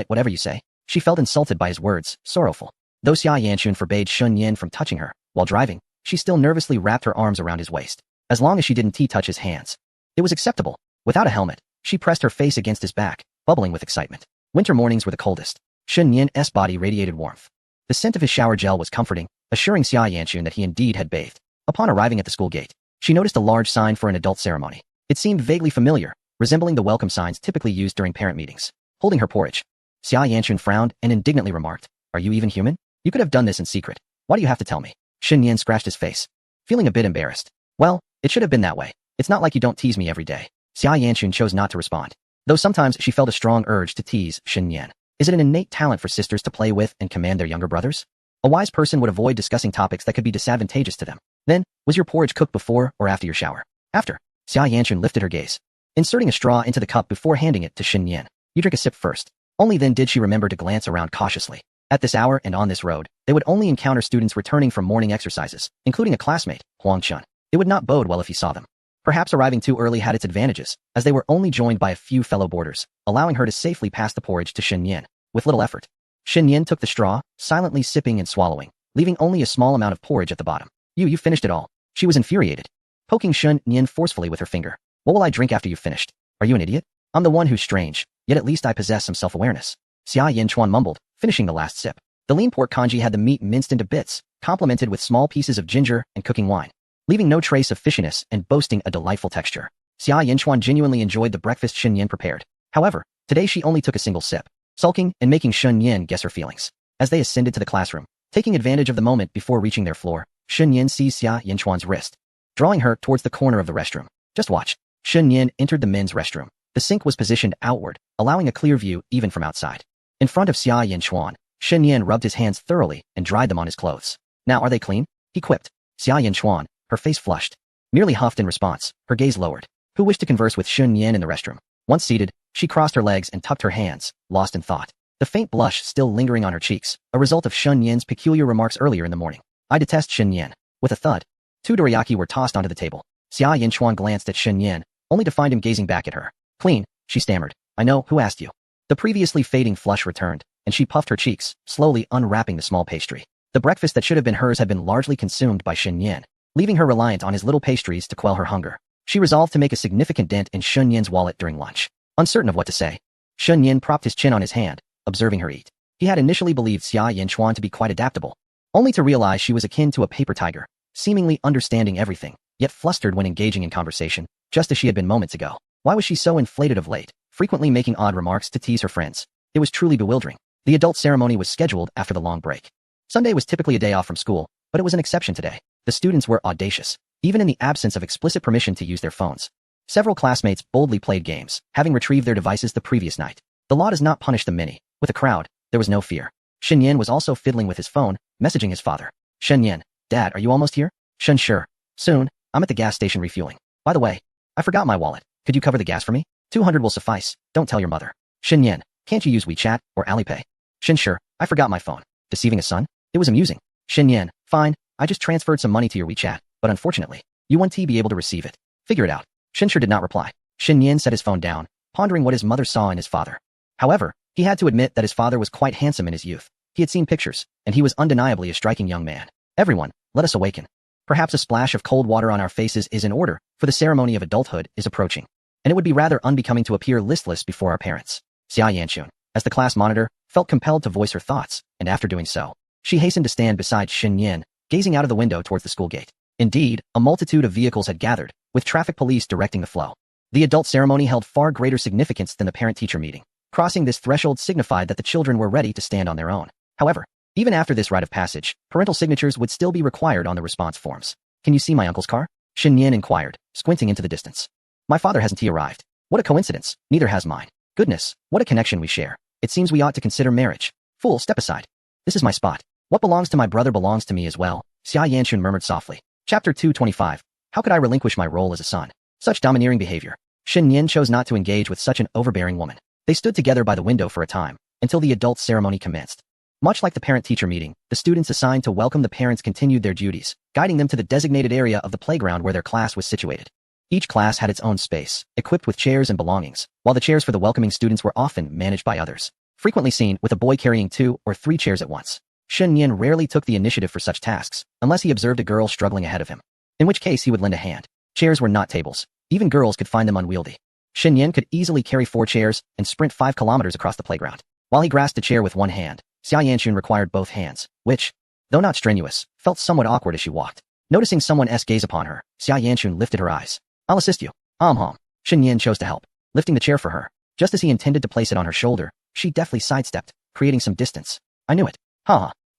S1: whatever you say." She felt insulted by his words, sorrowful. Though Xia Yanxun forbade Shen Yin from touching her, while driving, she still nervously wrapped her arms around his waist. As long as she didn't touch his hands, it was acceptable. Without a helmet, she pressed her face against his back, bubbling with excitement. Winter mornings were the coldest. Shen Yin's body radiated warmth. The scent of his shower gel was comforting, assuring Xia Yanxun that he indeed had bathed. Upon arriving at the school gate, she noticed a large sign for an adult ceremony. It seemed vaguely familiar, resembling the welcome signs typically used during parent meetings. Holding her porridge, Xia Yanxun frowned and indignantly remarked, "Are you even human? You could have done this in secret. Why do you have to tell me?" Shen Yin scratched his face, feeling a bit embarrassed. "Well, it should have been that way. It's not like you don't tease me every day." Xia Yanxun chose not to respond, though sometimes she felt a strong urge to tease Shen Yin. Is it an innate talent for sisters to play with and command their younger brothers? A wise person would avoid discussing topics that could be disadvantageous to them. Then, was your porridge cooked before or after your shower? After. Xia Yanchun lifted her gaze, inserting a straw into the cup before handing it to Xin Yan. You drink a sip first. Only then did she remember to glance around cautiously. At this hour and on this road, they would only encounter students returning from morning exercises, including a classmate, Huang Chun. It would not bode well if he saw them. Perhaps arriving too early had its advantages, as they were only joined by a few fellow boarders, allowing her to safely pass the porridge to Xin Yan, with little effort. Xin Yan took the straw, silently sipping and swallowing, leaving only a small amount of porridge at the bottom. You finished it all. She was infuriated, poking Xin Yan forcefully with her finger. What will I drink after you've finished? Are you an idiot? I'm the one who's strange, yet at least I possess some self-awareness. Xia Yanchuan mumbled, finishing the last sip. The lean pork congee had the meat minced into bits, complemented with small pieces of ginger and cooking wine, leaving no trace of fishiness and boasting a delightful texture. Xia Yanchuan genuinely enjoyed the breakfast Xin Yan prepared. However, today she only took a single sip, sulking and making Xin Yan guess her feelings. As they ascended to the classroom, taking advantage of the moment before reaching their floor, Xin Yan seized Xia Yanchuan's wrist, drawing her towards the corner of the restroom. Just watch. Xin Yan entered the men's restroom. The sink was positioned outward, allowing a clear view even from outside. In front of Xia Yanchuan, Xin Yan rubbed his hands thoroughly and dried them on his clothes. Now are they clean? He quipped. Xia Yanchuan, her face flushed, merely huffed in response, her gaze lowered. Who wished to converse with Xin Yan in the restroom? Once seated, she crossed her legs and tucked her hands, lost in thought. The faint blush still lingering on her cheeks, a result of Xin Yan's peculiar remarks earlier in the morning. I detest Xin Yan. With a thud, 2 dorayaki were tossed onto the table. Xia Yanchuan glanced at Xin Yan, only to find him gazing back at her. Clean, she stammered. I know, who asked you? The previously fading flush returned, and she puffed her cheeks, slowly unwrapping the small pastry. The breakfast that should have been hers had been largely consumed by Xin Yan, leaving her reliant on his little pastries to quell her hunger. She resolved to make a significant dent in Xin Yan's wallet during lunch. Uncertain of what to say, Xin Yan propped his chin on his hand, observing her eat. He had initially believed Xia Yanchuan to be quite adaptable, only to realize she was akin to a paper tiger, seemingly understanding everything, yet flustered when engaging in conversation, just as she had been moments ago. Why was she so inflated of late, frequently making odd remarks to tease her friends? It was truly bewildering. The adult ceremony was scheduled after the long break. Sunday was typically a day off from school, but it was an exception today. The students were audacious, even in the absence of explicit permission to use their phones. Several classmates boldly played games, having retrieved their devices the previous night. The law does not punish the many. With a crowd, there was no fear. Xin Yan was also fiddling with his phone, messaging his father. Xin Yan, Dad, are you almost here? Xin, sure. Soon, I'm at the gas station refueling. By the way, I forgot my wallet. Could you cover the gas for me? 200 will suffice. Don't tell your mother. Xin Yan, can't you use WeChat or Alipay? Xin, sure. I forgot my phone. Deceiving a son? It was amusing. Xin Yan, fine. I just transferred some money to your WeChat, but unfortunately, you won't be able to receive it. Figure it out. Xin sure did not reply. Xin Yan set his phone down, pondering what his mother saw in his father. However, he had to admit that his father was quite handsome in his youth. He had seen pictures, and he was undeniably a striking young man. Everyone, let us awaken. Perhaps a splash of cold water on our faces is in order, for the ceremony of adulthood is approaching, and it would be rather unbecoming to appear listless before our parents. Xia Yanchun, as the class monitor, felt compelled to voice her thoughts, and after doing so, she hastened to stand beside Xin Yan, gazing out of the window towards the school gate. Indeed, a multitude of vehicles had gathered, with traffic police directing the flow. The adult ceremony held far greater significance than the parent-teacher meeting. Crossing this threshold signified that the children were ready to stand on their own. However, even after this rite of passage, parental signatures would still be required on the response forms. Can you see my uncle's car? Xin Yan inquired, squinting into the distance. My father hasn't arrived. What a coincidence, neither has mine. Goodness, what a connection we share. It seems we ought to consider marriage. Fool, step aside. This is my spot. What belongs to my brother belongs to me as well, Xia Yanchun murmured softly. Chapter 225. How could I relinquish my role as a son? Such domineering behavior. Xin Yan chose not to engage with such an overbearing woman. They stood together by the window for a time, until the adult ceremony commenced. Much like the parent-teacher meeting, the students assigned to welcome the parents continued their duties, guiding them to the designated area of the playground where their class was situated. Each class had its own space, equipped with chairs and belongings, while the chairs for the welcoming students were often managed by others, frequently seen with a boy carrying 2 or 3 chairs at once. Xin Yan rarely took the initiative for such tasks, unless he observed a girl struggling ahead of him, in which case he would lend a hand. Chairs were not tables. Even girls could find them unwieldy. Xin Yan could easily carry 4 chairs and sprint 5 kilometers across the playground. While he grasped a chair with one hand, Xia Yanchun required both hands, which, though not strenuous, felt somewhat awkward as she walked. Noticing someone's gaze upon her, Xia Yanchun lifted her eyes. I'll assist you. Xin Yan chose to help, lifting the chair for her. Just as he intended to place it on her shoulder, she deftly sidestepped, creating some distance. I knew it.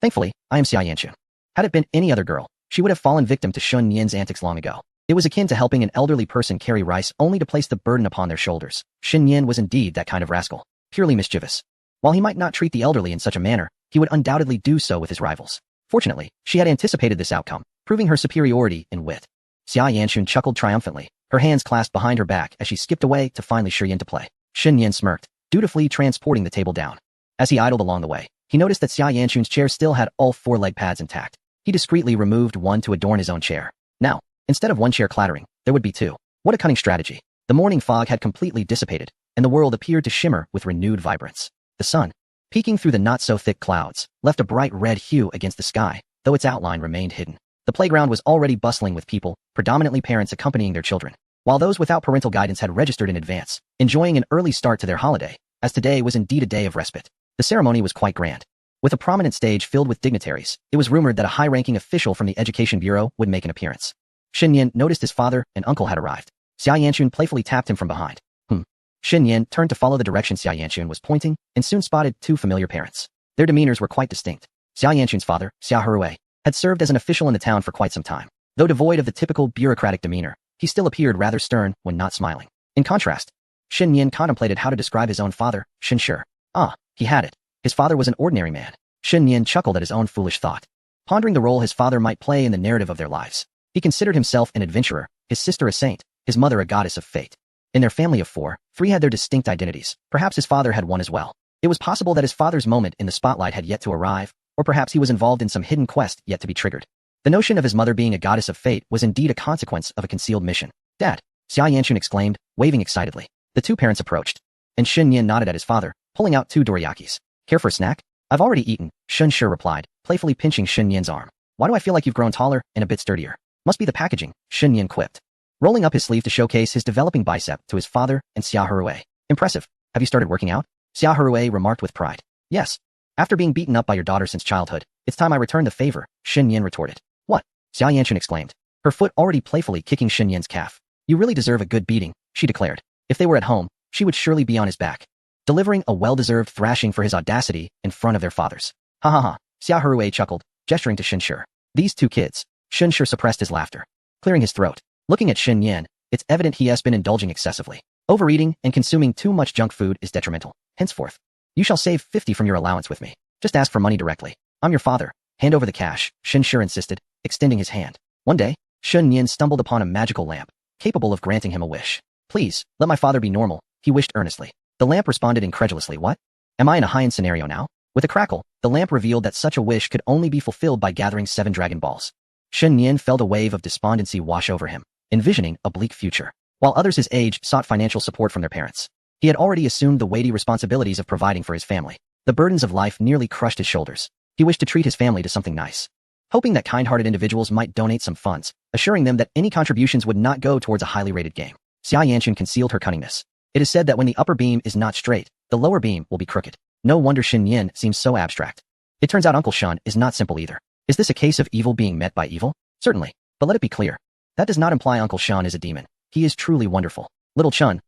S1: Thankfully, I am Xia Yanchun. Had it been any other girl, she would have fallen victim to Xin Yan's antics long ago. It was akin to helping an elderly person carry rice only to place the burden upon their shoulders. Xin Yan was indeed that kind of rascal, purely mischievous. While he might not treat the elderly in such a manner, he would undoubtedly do so with his rivals. Fortunately, she had anticipated this outcome, proving her superiority in wit. Xia Yanxun chuckled triumphantly, her hands clasped behind her back as she skipped away to find Li Shiyan to play. Shen Yan smirked, dutifully transporting the table down. As he idled along the way, he noticed that Xia Yanxun's chair still had all 4 leg pads intact. He discreetly removed one to adorn his own chair. Now, instead of one chair clattering, there would be 2. What a cunning strategy. The morning fog had completely dissipated, and the world appeared to shimmer with renewed vibrance. The sun, peeking through the not-so-thick clouds, left a bright red hue against the sky, though its outline remained hidden. The playground was already bustling with people, predominantly parents accompanying their children, while those without parental guidance had registered in advance, enjoying an early start to their holiday, as today was indeed a day of respite. The ceremony was quite grand. With a prominent stage filled with dignitaries, it was rumored that a high-ranking official from the Education Bureau would make an appearance. Shen Yan noticed his father and uncle had arrived. Xia Yanxun playfully tapped him from behind. Shen Yan turned to follow the direction Xia Yanxun was pointing and soon spotted 2 familiar parents. Their demeanors were quite distinct. Xia Yanxun's father, Xia Herui, had served as an official in the town for quite some time. Though devoid of the typical bureaucratic demeanor, he still appeared rather stern when not smiling. In contrast, Shen Yan contemplated how to describe his own father, Shen Shi. He had it. His father was an ordinary man. Shen Yan chuckled at his own foolish thought. Pondering the role his father might play in the narrative of their lives, he considered himself an adventurer, his sister a saint, his mother a goddess of fate. In their family of 4, 3 had their distinct identities. Perhaps his father had one as well. It was possible that his father's moment in the spotlight had yet to arrive, or perhaps he was involved in some hidden quest yet to be triggered. The notion of his mother being a goddess of fate was indeed a consequence of a concealed mission. Dad, Xia Yanxun exclaimed, waving excitedly. The 2 parents approached, and Shen Yan nodded at his father, pulling out 2 dorayakis. Care for a snack? I've already eaten, Shen Shi replied, playfully pinching Shen Yan's arm. Why do I feel like you've grown taller and a bit sturdier? Must be the packaging, Shen Yan quipped, rolling up his sleeve to showcase his developing bicep to his father and Xia Herui. Impressive. Have you started working out? Xia Herui remarked with pride. Yes. After being beaten up by your daughter since childhood, it's time I return the favor, Shen Yan retorted. What? Xia Yanxun exclaimed, her foot already playfully kicking Shen Yan's calf. You really deserve a good beating, she declared. If they were at home, she would surely be on his back, delivering a well-deserved thrashing for his audacity in front of their fathers. Ha ha ha, Xia Herui chuckled, gesturing to Shen Shi. These 2 kids. Shen Shi suppressed his laughter, clearing his throat. Looking at Shen Yan, it's evident he has been indulging excessively. Overeating and consuming too much junk food is detrimental. Henceforth, you shall save 50 from your allowance with me. Just ask for money directly. I'm your father. Hand over the cash, Shen Shi insisted, extending his hand. One day, Shen Yan stumbled upon a magical lamp, capable of granting him a wish. Please, let my father be normal, he wished earnestly. The lamp responded incredulously. What? Am I in a high-end scenario now? With a crackle, the lamp revealed that such a wish could only be fulfilled by gathering 7 Dragon Balls. Shen Yan felt a wave of despondency wash over him, envisioning a bleak future. While others his age sought financial support from their parents, he had already assumed the weighty responsibilities of providing for his family. The burdens of life nearly crushed his shoulders. He wished to treat his family to something nice, hoping that kind-hearted individuals might donate some funds, assuring them that any contributions would not go towards a highly rated game. Xia Yanxun concealed her cunningness. It is said that when the upper beam is not straight, the lower beam will be crooked. No wonder Shen Yan seems so abstract. It turns out Uncle Shun is not simple either. Is this a case of evil being met by evil? Certainly. But let it be clear. That does not imply Uncle Shun is a demon. He is truly wonderful. Little Chun,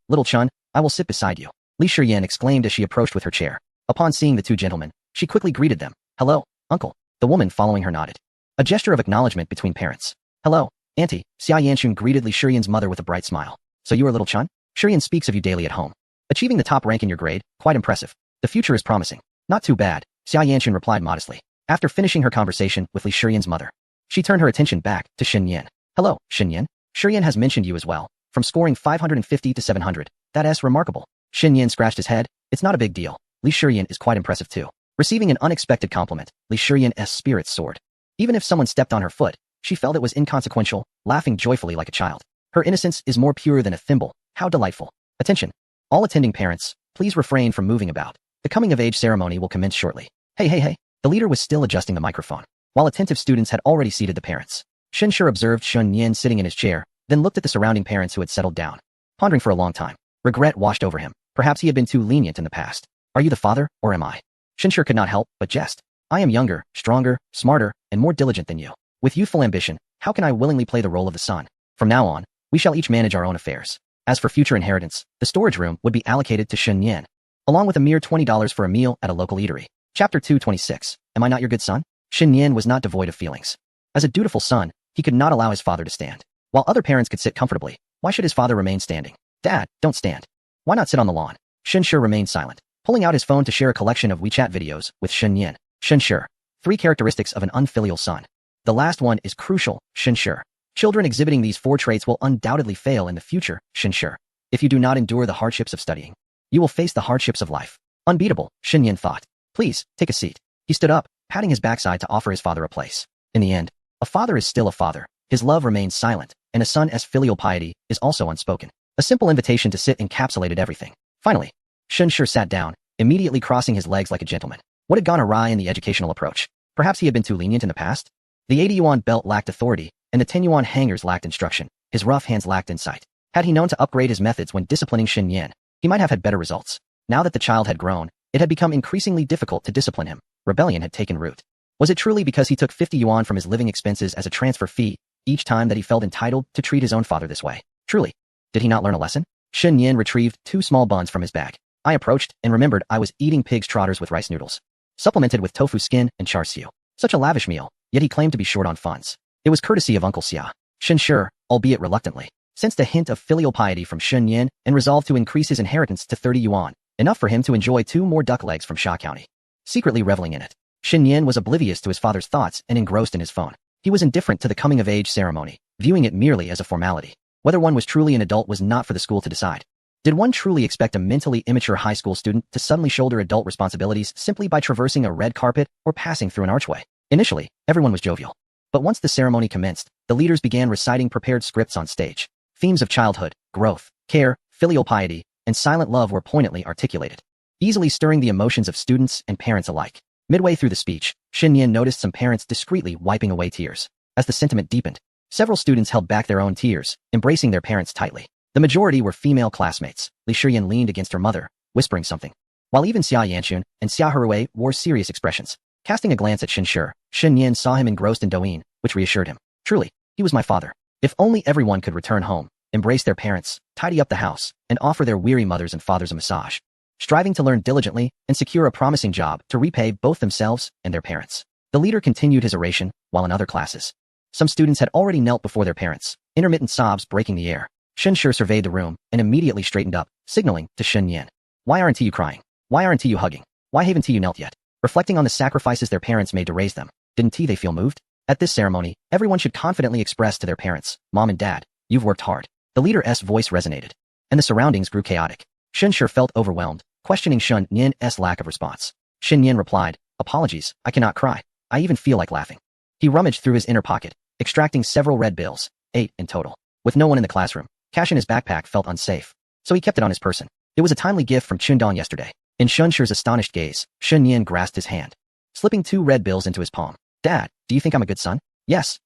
S1: I will sit beside you, Li Shiyan exclaimed as she approached with her chair. Upon seeing the 2 gentlemen, she quickly greeted them. Hello, uncle. The woman following her nodded. A gesture of acknowledgement between parents. Hello, auntie. Xia Yanxun greeted Li Shiyan's mother with a bright smile. So you are little Chun? Shiyan speaks of you daily at home. Achieving the top rank in your grade, quite impressive. The future is promising. Not too bad, Xia Yanxun replied modestly. After finishing her conversation with Li Shiyan's mother, she turned her attention back to Shen Yan. Hello, Shen Yan. Shiyan has mentioned you as well. From scoring 550 to 700. That's remarkable. Shen Yan scratched his head. It's not a big deal. Li Shiyan is quite impressive too. Receiving an unexpected compliment, Li Shiyan's spirits soared. Even if someone stepped on her foot, she felt it was inconsequential, laughing joyfully like a child. Her innocence is more pure than a thimble. How delightful. Attention. All attending parents, please refrain from moving about. The coming-of-age ceremony will commence shortly. Hey. The leader was still adjusting the microphone, while attentive students had already seated the parents. Shen Shi observed Shen Yan sitting in his chair, then looked at the surrounding parents who had settled down. Pondering for a long time, regret washed over him. Perhaps he had been too lenient in the past. Are you the father, or am I? Shen Shi could not help but jest. I am younger, stronger, smarter, and more diligent than you. With youthful ambition, how can I willingly play the role of the son? From now on, we shall each manage our own affairs. As for future inheritance, the storage room would be allocated to Shen Yan, along with a mere $20 for a meal at a local eatery. Chapter 226. Am I not your good son? Shen Yan was not devoid of feelings. As a dutiful son, he could not allow his father to stand. While other parents could sit comfortably, why should his father remain standing? Dad, don't stand. Why not sit on the lawn? Shen Shi remained silent, pulling out his phone to share a collection of WeChat videos with Shen Yan. Shen Shi, 3 characteristics of an unfilial son. The last one is crucial, Shenshi. Children exhibiting these 4 traits will undoubtedly fail in the future, Shenshi. If you do not endure the hardships of studying, you will face the hardships of life. Unbeatable, Shenyan thought. Please, take a seat. He stood up, patting his backside to offer his father a place. In the end, a father is still a father. His love remains silent, and a son's filial piety is also unspoken. A simple invitation to sit encapsulated everything. Finally, Shenshi sat down, immediately crossing his legs like a gentleman. What had gone awry in the educational approach? Perhaps he had been too lenient in the past? The 80-yuan belt lacked authority, and the 10-yuan hangers lacked instruction. His rough hands lacked insight. Had he known to upgrade his methods when disciplining Shen Yan, he might have had better results. Now that the child had grown, it had become increasingly difficult to discipline him. Rebellion had taken root. Was it truly because he took 50 yuan from his living expenses as a transfer fee each time that he felt entitled to treat his own father this way? Truly, did he not learn a lesson? Shen Yan retrieved 2 small buns from his bag. I approached and remembered I was eating pig's trotters with rice noodles, supplemented with tofu skin and char siu. Such a lavish meal, yet he claimed to be short on funds. It was courtesy of Uncle Xia. Shenshi, albeit reluctantly, sensed a hint of filial piety from Shen Yan and resolved to increase his inheritance to 30 yuan, enough for him to enjoy 2 more duck legs from Sha County. Secretly reveling in it, Shen Yan was oblivious to his father's thoughts and engrossed in his phone. He was indifferent to the coming-of-age ceremony, viewing it merely as a formality. Whether one was truly an adult was not for the school to decide. Did one truly expect a mentally immature high school student to suddenly shoulder adult responsibilities simply by traversing a red carpet or passing through an archway? Initially, everyone was jovial. But once the ceremony commenced, the leaders began reciting prepared scripts on stage. Themes of childhood, growth, care, filial piety, and silent love were poignantly articulated, easily stirring the emotions of students and parents alike. Midway through the speech, Shen Yan noticed some parents discreetly wiping away tears. As the sentiment deepened, several students held back their own tears, embracing their parents tightly. The majority were female classmates. Li Shiyan leaned against her mother, whispering something, while even Xia Yanxun and Xia Herui wore serious expressions. Casting a glance at Shenshi, Shen Yan saw him engrossed in Douyin, which reassured him. Truly, he was my father. If only everyone could return home, embrace their parents, tidy up the house, and offer their weary mothers and fathers a massage, striving to learn diligently and secure a promising job to repay both themselves and their parents. The leader continued his oration, while in other classes, some students had already knelt before their parents, intermittent sobs breaking the air. Shenshi surveyed the room and immediately straightened up, signaling to Shen Yan. Why aren't you crying? Why aren't you hugging? Why haven't you knelt yet? Reflecting on the sacrifices their parents made to raise them, didn't they feel moved? At this ceremony, everyone should confidently express to their parents, Mom and Dad, you've worked hard. The leader's voice resonated, and the surroundings grew chaotic. Shenshi felt overwhelmed, questioning Shen Yan's lack of response. Shen Yan replied, apologies, I cannot cry. I even feel like laughing. He rummaged through his inner pocket, extracting several red bills, 8 in total. With no one in the classroom, cash in his backpack felt unsafe, so he kept it on his person. It was a timely gift from Chundong yesterday. In Shenshi's astonished gaze, Shen Yan grasped his hand, slipping 2 red bills into his palm. Dad, do you think I'm a good son? Yes,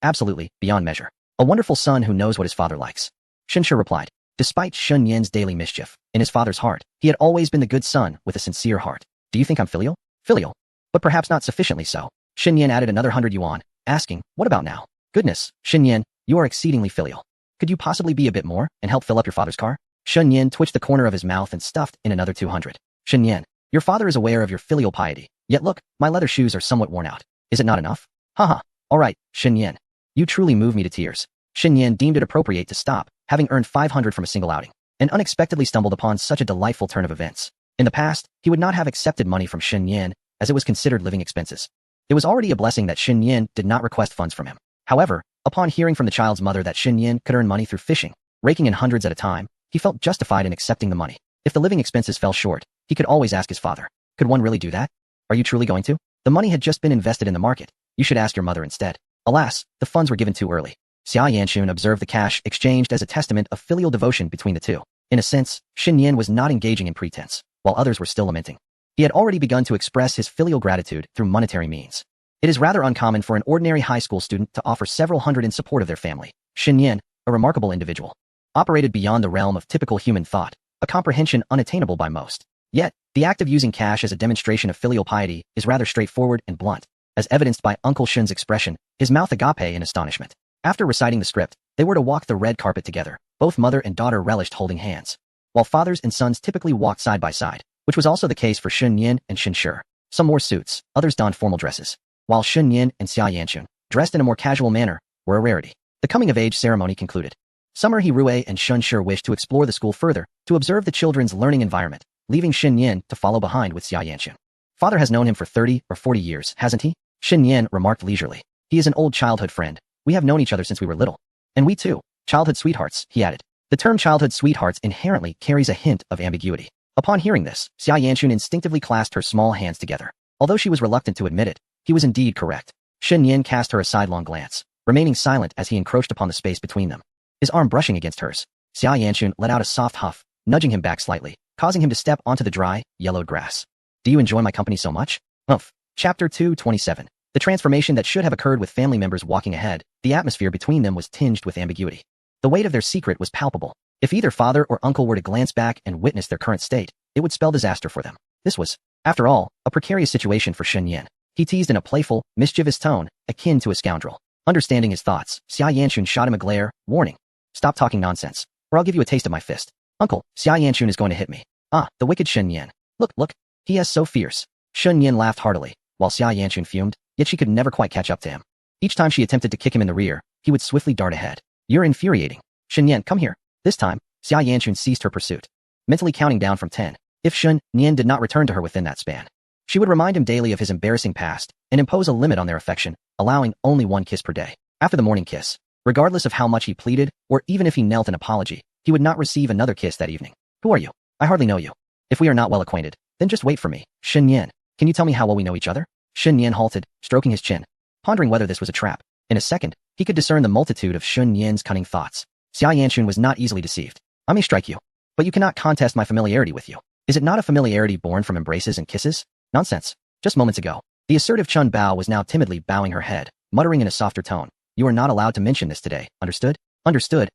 S1: absolutely, beyond measure. A wonderful son who knows what his father likes. Shenshi replied. Despite Shen Yan's daily mischief, in his father's heart, he had always been the good son with a sincere heart. Do you think I'm filial? Filial. But perhaps not sufficiently so. Shen Yan added another 100 yuan, asking, what about now? Goodness, Shen Yan, you are exceedingly filial. Could you possibly be a bit more and help fill up your father's car? Shen Yan twitched the corner of his mouth and stuffed in another 200. Shen Yan, your father is aware of your filial piety. Yet look, my leather shoes are somewhat worn out. Is it not enough? Haha. All right, Shen Yan. You truly move me to tears. Shen Yan deemed it appropriate to stop, having earned 500 from a single outing, and unexpectedly stumbled upon such a delightful turn of events. In the past, he would not have accepted money from Shen Yan, as it was considered living expenses. It was already a blessing that Shen Yan did not request funds from him. However, upon hearing from the child's mother that Shen Yan could earn money through fishing, raking in hundreds at a time, he felt justified in accepting the money. If the living expenses fell short, he could always ask his father. Could one really do that? Are you truly going to? The money had just been invested in the market. You should ask your mother instead. Alas, the funds were given too early. Xia Yanxun observed the cash exchanged as a testament of filial devotion between the two. In a sense, Shen Yan was not engaging in pretense, while others were still lamenting. He had already begun to express his filial gratitude through monetary means. It is rather uncommon for an ordinary high school student to offer several hundred in support of their family. Shen Yan, a remarkable individual, operated beyond the realm of typical human thought, a comprehension unattainable by most. Yet, the act of using cash as a demonstration of filial piety is rather straightforward and blunt, as evidenced by Uncle Shen's expression, his mouth agape in astonishment. After reciting the script, they were to walk the red carpet together. Both mother and daughter relished holding hands, while fathers and sons typically walked side by side, which was also the case for Shen Yan and Shenshi. Some wore suits, others donned formal dresses, while Shen Yan and Xia Yanxun, dressed in a more casual manner, were a rarity. The coming-of-age ceremony concluded. Summer Hirue and Shenshi wished to explore the school further, to observe the children's learning environment, leaving Shen Yan to follow behind with Xia Yanxun. Father has known him for 30 or 40 years, hasn't he? Shen Yan remarked leisurely. He is an old childhood friend. We have known each other since we were little. And we too. Childhood sweethearts, he added. The term childhood sweethearts inherently carries a hint of ambiguity. Upon hearing this, Xia Yanchun instinctively clasped her small hands together. Although she was reluctant to admit it, he was indeed correct. Shen Yan cast her a sidelong glance, remaining silent as he encroached upon the space between them. His arm brushing against hers, Xia Yanchun let out a soft huff, nudging him back slightly, causing him to step onto the dry, yellowed grass. Do you enjoy my company so much? Umph. Chapter 227. The transformation that should have occurred with family members walking ahead, the atmosphere between them was tinged with ambiguity. The weight of their secret was palpable. If either father or uncle were to glance back and witness their current state, it would spell disaster for them. This was, after all, a precarious situation for Shen Yan. He teased in a playful, mischievous tone, akin to a scoundrel. Understanding his thoughts, Xia Yanchun shot him a glare, warning. Stop talking nonsense, or I'll give you a taste of my fist. Uncle, Xia Yanchun is going to hit me. Ah, the wicked Shen Yan. Look, he is so fierce. Shen Yan laughed heartily, while Xia Yanchun fumed, yet she could never quite catch up to him. Each time she attempted to kick him in the rear, he would swiftly dart ahead. You're infuriating. Shen Yan, come here. This time, Xia Yanchun ceased her pursuit, mentally counting down from 10. If Shen Yan did not return to her within that span, she would remind him daily of his embarrassing past and impose a limit on their affection, allowing only one kiss per day. After the morning kiss, regardless of how much he pleaded, or even if he knelt in apology, he would not receive another kiss that evening. Who are you? I hardly know you. If we are not well acquainted, then just wait for me. Shen Yan, can you tell me how well we know each other? Shen Yan halted, stroking his chin, pondering whether this was a trap. In a second, he could discern the multitude of Shen Yan's cunning thoughts. Xia Yanchun was not easily deceived. I may strike you, but you cannot contest my familiarity with you. Is it not a familiarity born from embraces and kisses? Nonsense. Just moments ago, the assertive Chun Bao was now timidly bowing her head, muttering in a softer tone. You are not allowed to mention this today, understood? Understood.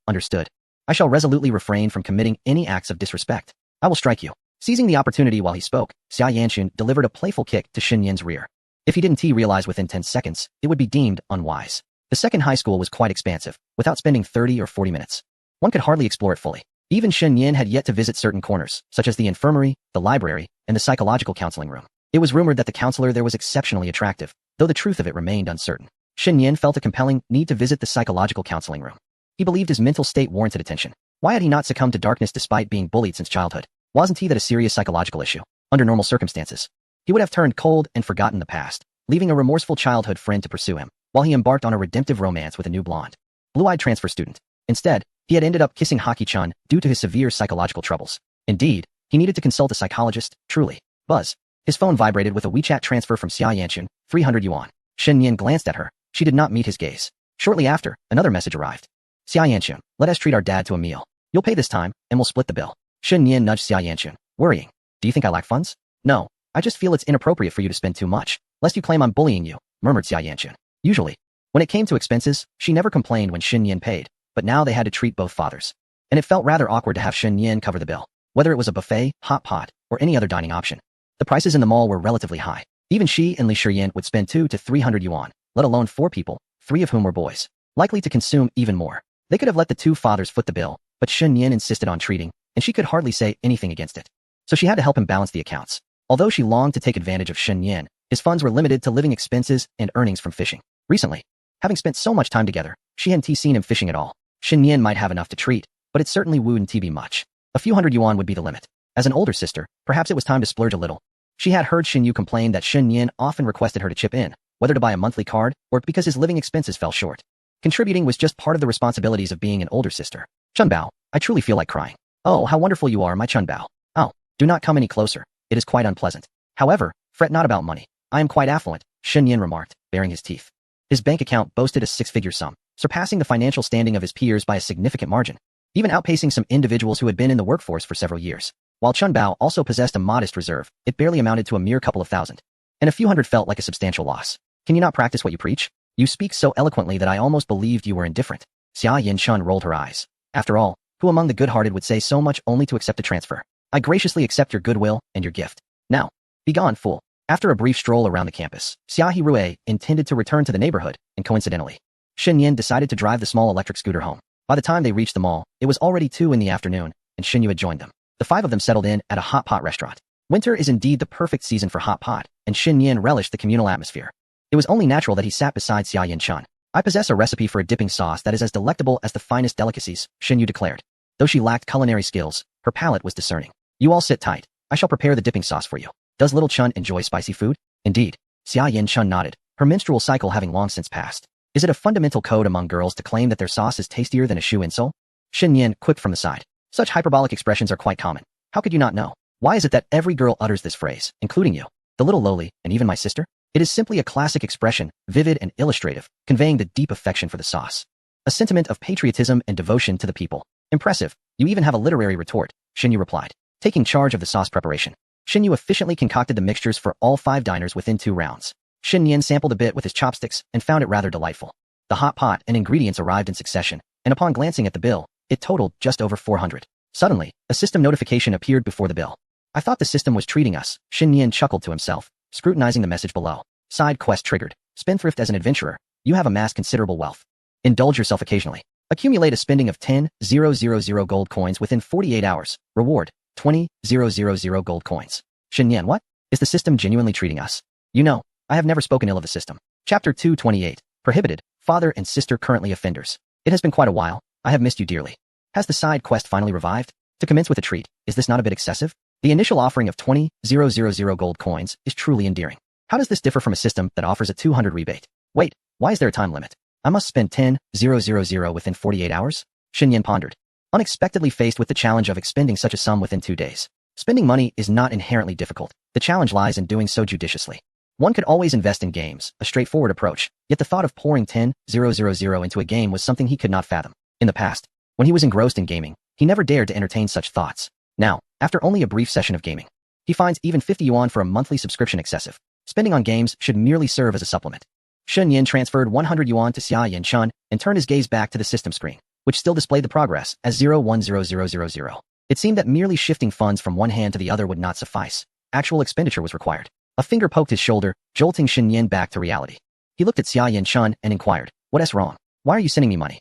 S1: I shall resolutely refrain from committing any acts of disrespect. I will strike you. Seizing the opportunity while he spoke, Xia Yanchun delivered a playful kick to Shen Yan's rear. If he didn't realize within 10 seconds, it would be deemed unwise. The second high school was quite expansive, without spending 30 or 40 minutes. One could hardly explore it fully. Even Shen Yan had yet to visit certain corners, such as the infirmary, the library, and the psychological counseling room. It was rumored that the counselor there was exceptionally attractive, though the truth of it remained uncertain. Shen Yan felt a compelling need to visit the psychological counseling room. He believed his mental state warranted attention. Why had he not succumbed to darkness despite being bullied since childhood? Wasn't he that a serious psychological issue? Under normal circumstances, he would have turned cold and forgotten the past, leaving a remorseful childhood friend to pursue him, while he embarked on a redemptive romance with a new blonde, blue-eyed transfer student. Instead, he had ended up kissing Haki-chan due to his severe psychological troubles. Indeed, he needed to consult a psychologist, truly. Buzz. His phone vibrated with a WeChat transfer from Xia Yanchun, 300 yuan. Shen Yan glanced at her. She did not meet his gaze. Shortly after, another message arrived. Xia Yanchun, let us treat our dad to a meal. You'll pay this time, and we'll split the bill. Shen Yan nudged Xia Yanchun, worrying. Do you think I lack funds? No, I just feel it's inappropriate for you to spend too much, lest you claim I'm bullying you, murmured Xia Yanchun. Usually, when it came to expenses, she never complained when Shen Yan paid, but now they had to treat both fathers. And it felt rather awkward to have Shen Yan cover the bill, whether it was a buffet, hot pot, or any other dining option. The prices in the mall were relatively high. Even she and Li Shiyan would spend 200 to 300 yuan, let alone 4 people, 3 of whom were boys, likely to consume even more. They could have let the 2 fathers foot the bill, but Shen Yan insisted on treating, and she could hardly say anything against it. So she had to help him balance the accounts. Although she longed to take advantage of Shen Yan, his funds were limited to living expenses and earnings from fishing. Recently, having spent so much time together, she hadn't seen him fishing at all. Shen Yan might have enough to treat, but it certainly wouldn't be much. A few hundred yuan would be the limit. As an older sister, perhaps it was time to splurge a little. She had heard Shen Yu complain that Shen Yan often requested her to chip in, whether to buy a monthly card or because his living expenses fell short. Contributing was just part of the responsibilities of being an older sister. Chun Bao, I truly feel like crying. Oh, how wonderful you are, my Chun Bao. Oh, do not come any closer. It is quite unpleasant. However, fret not about money. I am quite affluent, Shen Yan remarked, baring his teeth. His bank account boasted a 6-figure sum, surpassing the financial standing of his peers by a significant margin, even outpacing some individuals who had been in the workforce for several years. While Chun Bao also possessed a modest reserve, it barely amounted to a mere couple of thousand, and a few hundred felt like a substantial loss. Can you not practice what you preach? You speak so eloquently that I almost believed you were indifferent. Xia Yanchun rolled her eyes. After all, who among the good-hearted would say so much only to accept a transfer? I graciously accept your goodwill and your gift. Now, be gone, fool. After a brief stroll around the campus, Xia Hirue intended to return to the neighborhood, and coincidentally, Shen Yan decided to drive the small electric scooter home. By the time they reached the mall, it was already 2 in the afternoon, and Shen Yu had joined them. The 5 of them settled in at a hot pot restaurant. Winter is indeed the perfect season for hot pot, and Shen Yan relished the communal atmosphere. It was only natural that he sat beside Xia Yanchun. I possess a recipe for a dipping sauce that is as delectable as the finest delicacies, Shen Yu declared. Though she lacked culinary skills, her palate was discerning. You all sit tight. I shall prepare the dipping sauce for you. Does little Chun enjoy spicy food? Indeed. Xia Yin Chun nodded, her menstrual cycle having long since passed. Is it a fundamental code among girls to claim that their sauce is tastier than a shoe insole? Xin Yin quipped from the side. Such hyperbolic expressions are quite common. How could you not know? Why is it that every girl utters this phrase, including you, the little lowly, and even my sister? It is simply a classic expression, vivid and illustrative, conveying the deep affection for the sauce. A sentiment of patriotism and devotion to the people. Impressive. You even have a literary retort, Xin Yu replied. Taking charge of the sauce preparation, Xin Yu efficiently concocted the mixtures for all 5 diners within 2 rounds. Xin Yin sampled a bit with his chopsticks and found it rather delightful. The hot pot and ingredients arrived in succession, and upon glancing at the bill, it totaled just over 400. Suddenly, a system notification appeared before the bill. I thought the system was treating us, Xin Yin chuckled to himself, scrutinizing the message below. Side quest triggered. Spendthrift as an adventurer, you have amassed considerable wealth. Indulge yourself occasionally. Accumulate a spending of 10,000 gold coins within 48 hours. Reward, 20,000 gold coins. Xin Yin, what? Is the system genuinely treating us? You know, I have never spoken ill of the system. Chapter 228. Prohibited. Father and sister currently offenders. It has been quite a while. I have missed you dearly. Has the side quest finally revived? To commence with a treat, is this not a bit excessive? The initial offering of 20,000 gold coins is truly endearing. How does this differ from a system that offers a 200 rebate? Wait, why is there a time limit? I must spend 10,000 within 48 hours? Xin Yin pondered. Unexpectedly faced with the challenge of expending such a sum within 2 days. Spending money is not inherently difficult. The challenge lies in doing so judiciously. One could always invest in games, a straightforward approach, yet the thought of pouring 10,000 into a game was something he could not fathom. In the past, when he was engrossed in gaming, he never dared to entertain such thoughts. Now, after only a brief session of gaming, he finds even 50 yuan for a monthly subscription excessive. Spending on games should merely serve as a supplement. Xin Yin transferred 100 yuan to Xia Yin Chun and turned his gaze back to the system screen, which still displayed the progress as 010000. It seemed that merely shifting funds from one hand to the other would not suffice. Actual expenditure was required. A finger poked his shoulder, jolting Xin Yin back to reality. He looked at Xia Yin Chun and inquired, "What's wrong? Why are you sending me money?"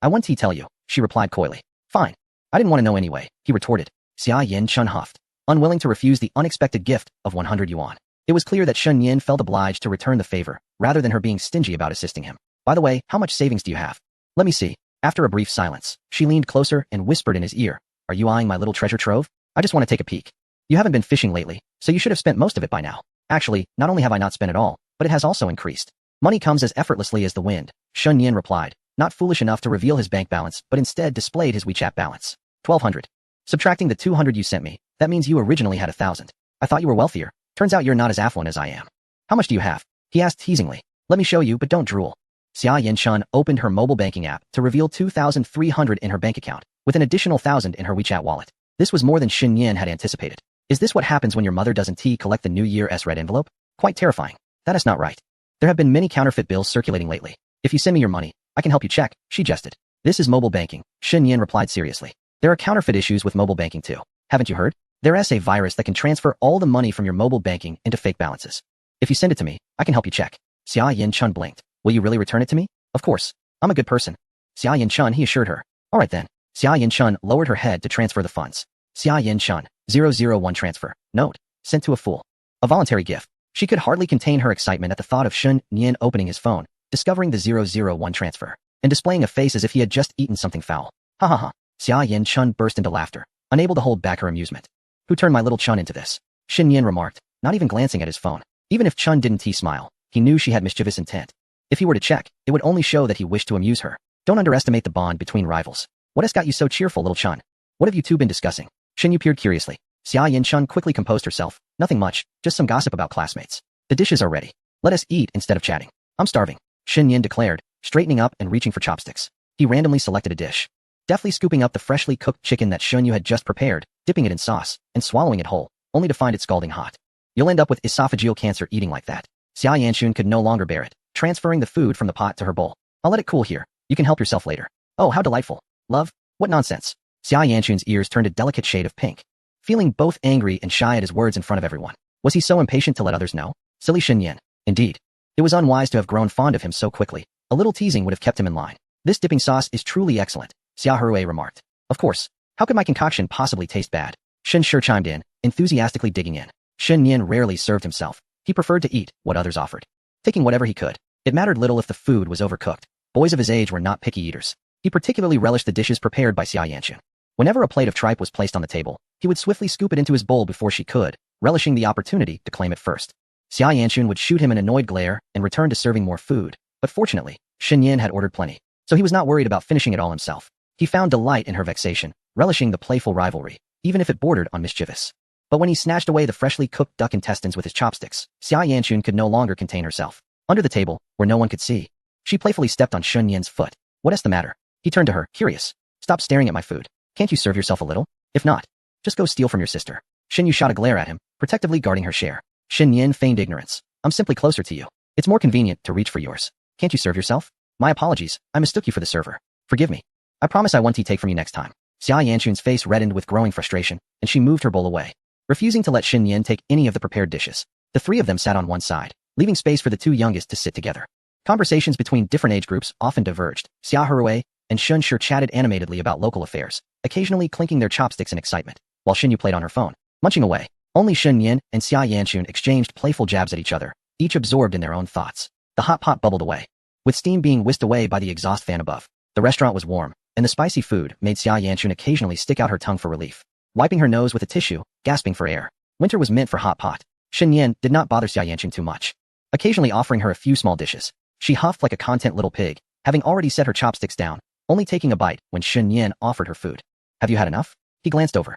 S1: I want to tell you, she replied coyly. Fine. I didn't want to know anyway, he retorted. Xia Yin Chun huffed, unwilling to refuse the unexpected gift of 100 yuan. It was clear that Xin Yin felt obliged to return the favor, rather than her being stingy about assisting him. By the way, how much savings do you have? Let me see. After a brief silence, she leaned closer and whispered in his ear, "Are you eyeing my little treasure trove? I just want to take a peek. You haven't been fishing lately, so you should have spent most of it by now. Actually, not only have I not spent it all, but it has also increased. Money comes as effortlessly as the wind," Xin Yin replied, not foolish enough to reveal his bank balance, but instead displayed his WeChat balance. 1,200. Subtracting the 200 you sent me, that means you originally had 1,000. I thought you were wealthier. Turns out you're not as affluent as I am. How much do you have? He asked teasingly. Let me show you, but don't drool. Xia Yin Chun opened her mobile banking app to reveal 2,300 in her bank account, with an additional 1,000 in her WeChat wallet. This was more than Xin Yin had anticipated. Is this what happens when your mother doesn't collect the New Year's red envelope? Quite terrifying. That is not right. There have been many counterfeit bills circulating lately. If you send me your money, I can help you check, she jested. This is mobile banking, Xin Yin replied seriously. There are counterfeit issues with mobile banking too. Haven't you heard? There's a virus that can transfer all the money from your mobile banking into fake balances. If you send it to me, I can help you check. Xia Yin Chun blinked. Will you really return it to me? Of course. I'm a good person. Xia Yin Chun, he assured her. All right then. Xia Yin Chun lowered her head to transfer the funds. Xia Yin Chun, 001 transfer. Note. Sent to a fool. A voluntary gift. She could hardly contain her excitement at the thought of Xin Yin opening his phone, discovering the 001 transfer, and displaying a face as if he had just eaten something foul. Ha ha ha. Xia Yin Chun burst into laughter, unable to hold back her amusement. Who turned my little Chun into this? Xin Yin remarked, not even glancing at his phone. Even if Chun didn't smile, he knew she had mischievous intent. If he were to check, it would only show that he wished to amuse her. Don't underestimate the bond between rivals. What has got you so cheerful, little Chun? What have you two been discussing? Xin Yu peered curiously. Xia Yin Chun quickly composed herself. Nothing much, just some gossip about classmates. The dishes are ready. Let us eat instead of chatting. I'm starving, Xin Yin declared, straightening up and reaching for chopsticks. He randomly selected a dish. Deftly scooping up the freshly cooked chicken that Xin Yu had just prepared, dipping it in sauce, and swallowing it whole, only to find it scalding hot. You'll end up with esophageal cancer eating like that. Xia Yanxun could no longer bear it, transferring the food from the pot to her bowl. I'll let it cool here. You can help yourself later. Oh, how delightful. Love? What nonsense. Xia Yanxun's ears turned a delicate shade of pink. Feeling both angry and shy at his words in front of everyone. Was he so impatient to let others know? Silly Xin Yin. Indeed. It was unwise to have grown fond of him so quickly. A little teasing would have kept him in line. This dipping sauce is truly excellent, Xia Herui remarked. Of course. How could my concoction possibly taste bad? Xin sure chimed in, enthusiastically digging in. Xin Yin rarely served himself. He preferred to eat what others offered, taking whatever he could. It mattered little if the food was overcooked. Boys of his age were not picky eaters. He particularly relished the dishes prepared by Xia Yanxun. Whenever a plate of tripe was placed on the table, he would swiftly scoop it into his bowl before she could, relishing the opportunity to claim it first. Xia Yanchun would shoot him an annoyed glare and return to serving more food, but fortunately, Shen Yin had ordered plenty, so he was not worried about finishing it all himself. He found delight in her vexation, relishing the playful rivalry, even if it bordered on mischievous. But when he snatched away the freshly cooked duck intestines with his chopsticks, Xia Yanchun could no longer contain herself. Under the table, where no one could see, she playfully stepped on Shen Yin's foot. What's the matter? He turned to her, curious. Stop staring at my food. Can't you serve yourself a little? If not, just go steal from your sister. Shen Yu shot a glare at him, protectively guarding her share. Shen Yin feigned ignorance. I'm simply closer to you. It's more convenient to reach for yours. Can't you serve yourself? My apologies, I mistook you for the server. Forgive me. I promise I won't take from you next time. Xia Yanchun's face reddened with growing frustration, and she moved her bowl away, refusing to let Shen Yin take any of the prepared dishes. The three of them sat on one side, leaving space for the two youngest to sit together. Conversations between different age groups often diverged. Xia Herui and Shun Shi chatted animatedly about local affairs, occasionally clinking their chopsticks in excitement, while Xin Yu played on her phone, munching away. Only Shen Yin and Xia Yanchun exchanged playful jabs at each other, each absorbed in their own thoughts. The hot pot bubbled away, with steam being whisked away by the exhaust fan above. The restaurant was warm, and the spicy food made Xia Yanchun occasionally stick out her tongue for relief, wiping her nose with a tissue, gasping for air. Winter was meant for hot pot. Shen Yin did not bother Xia Yanchun too much, occasionally offering her a few small dishes. She huffed like a content little pig, having already set her chopsticks down, only taking a bite when Shen Yin offered her food. Have you had enough? He glanced over.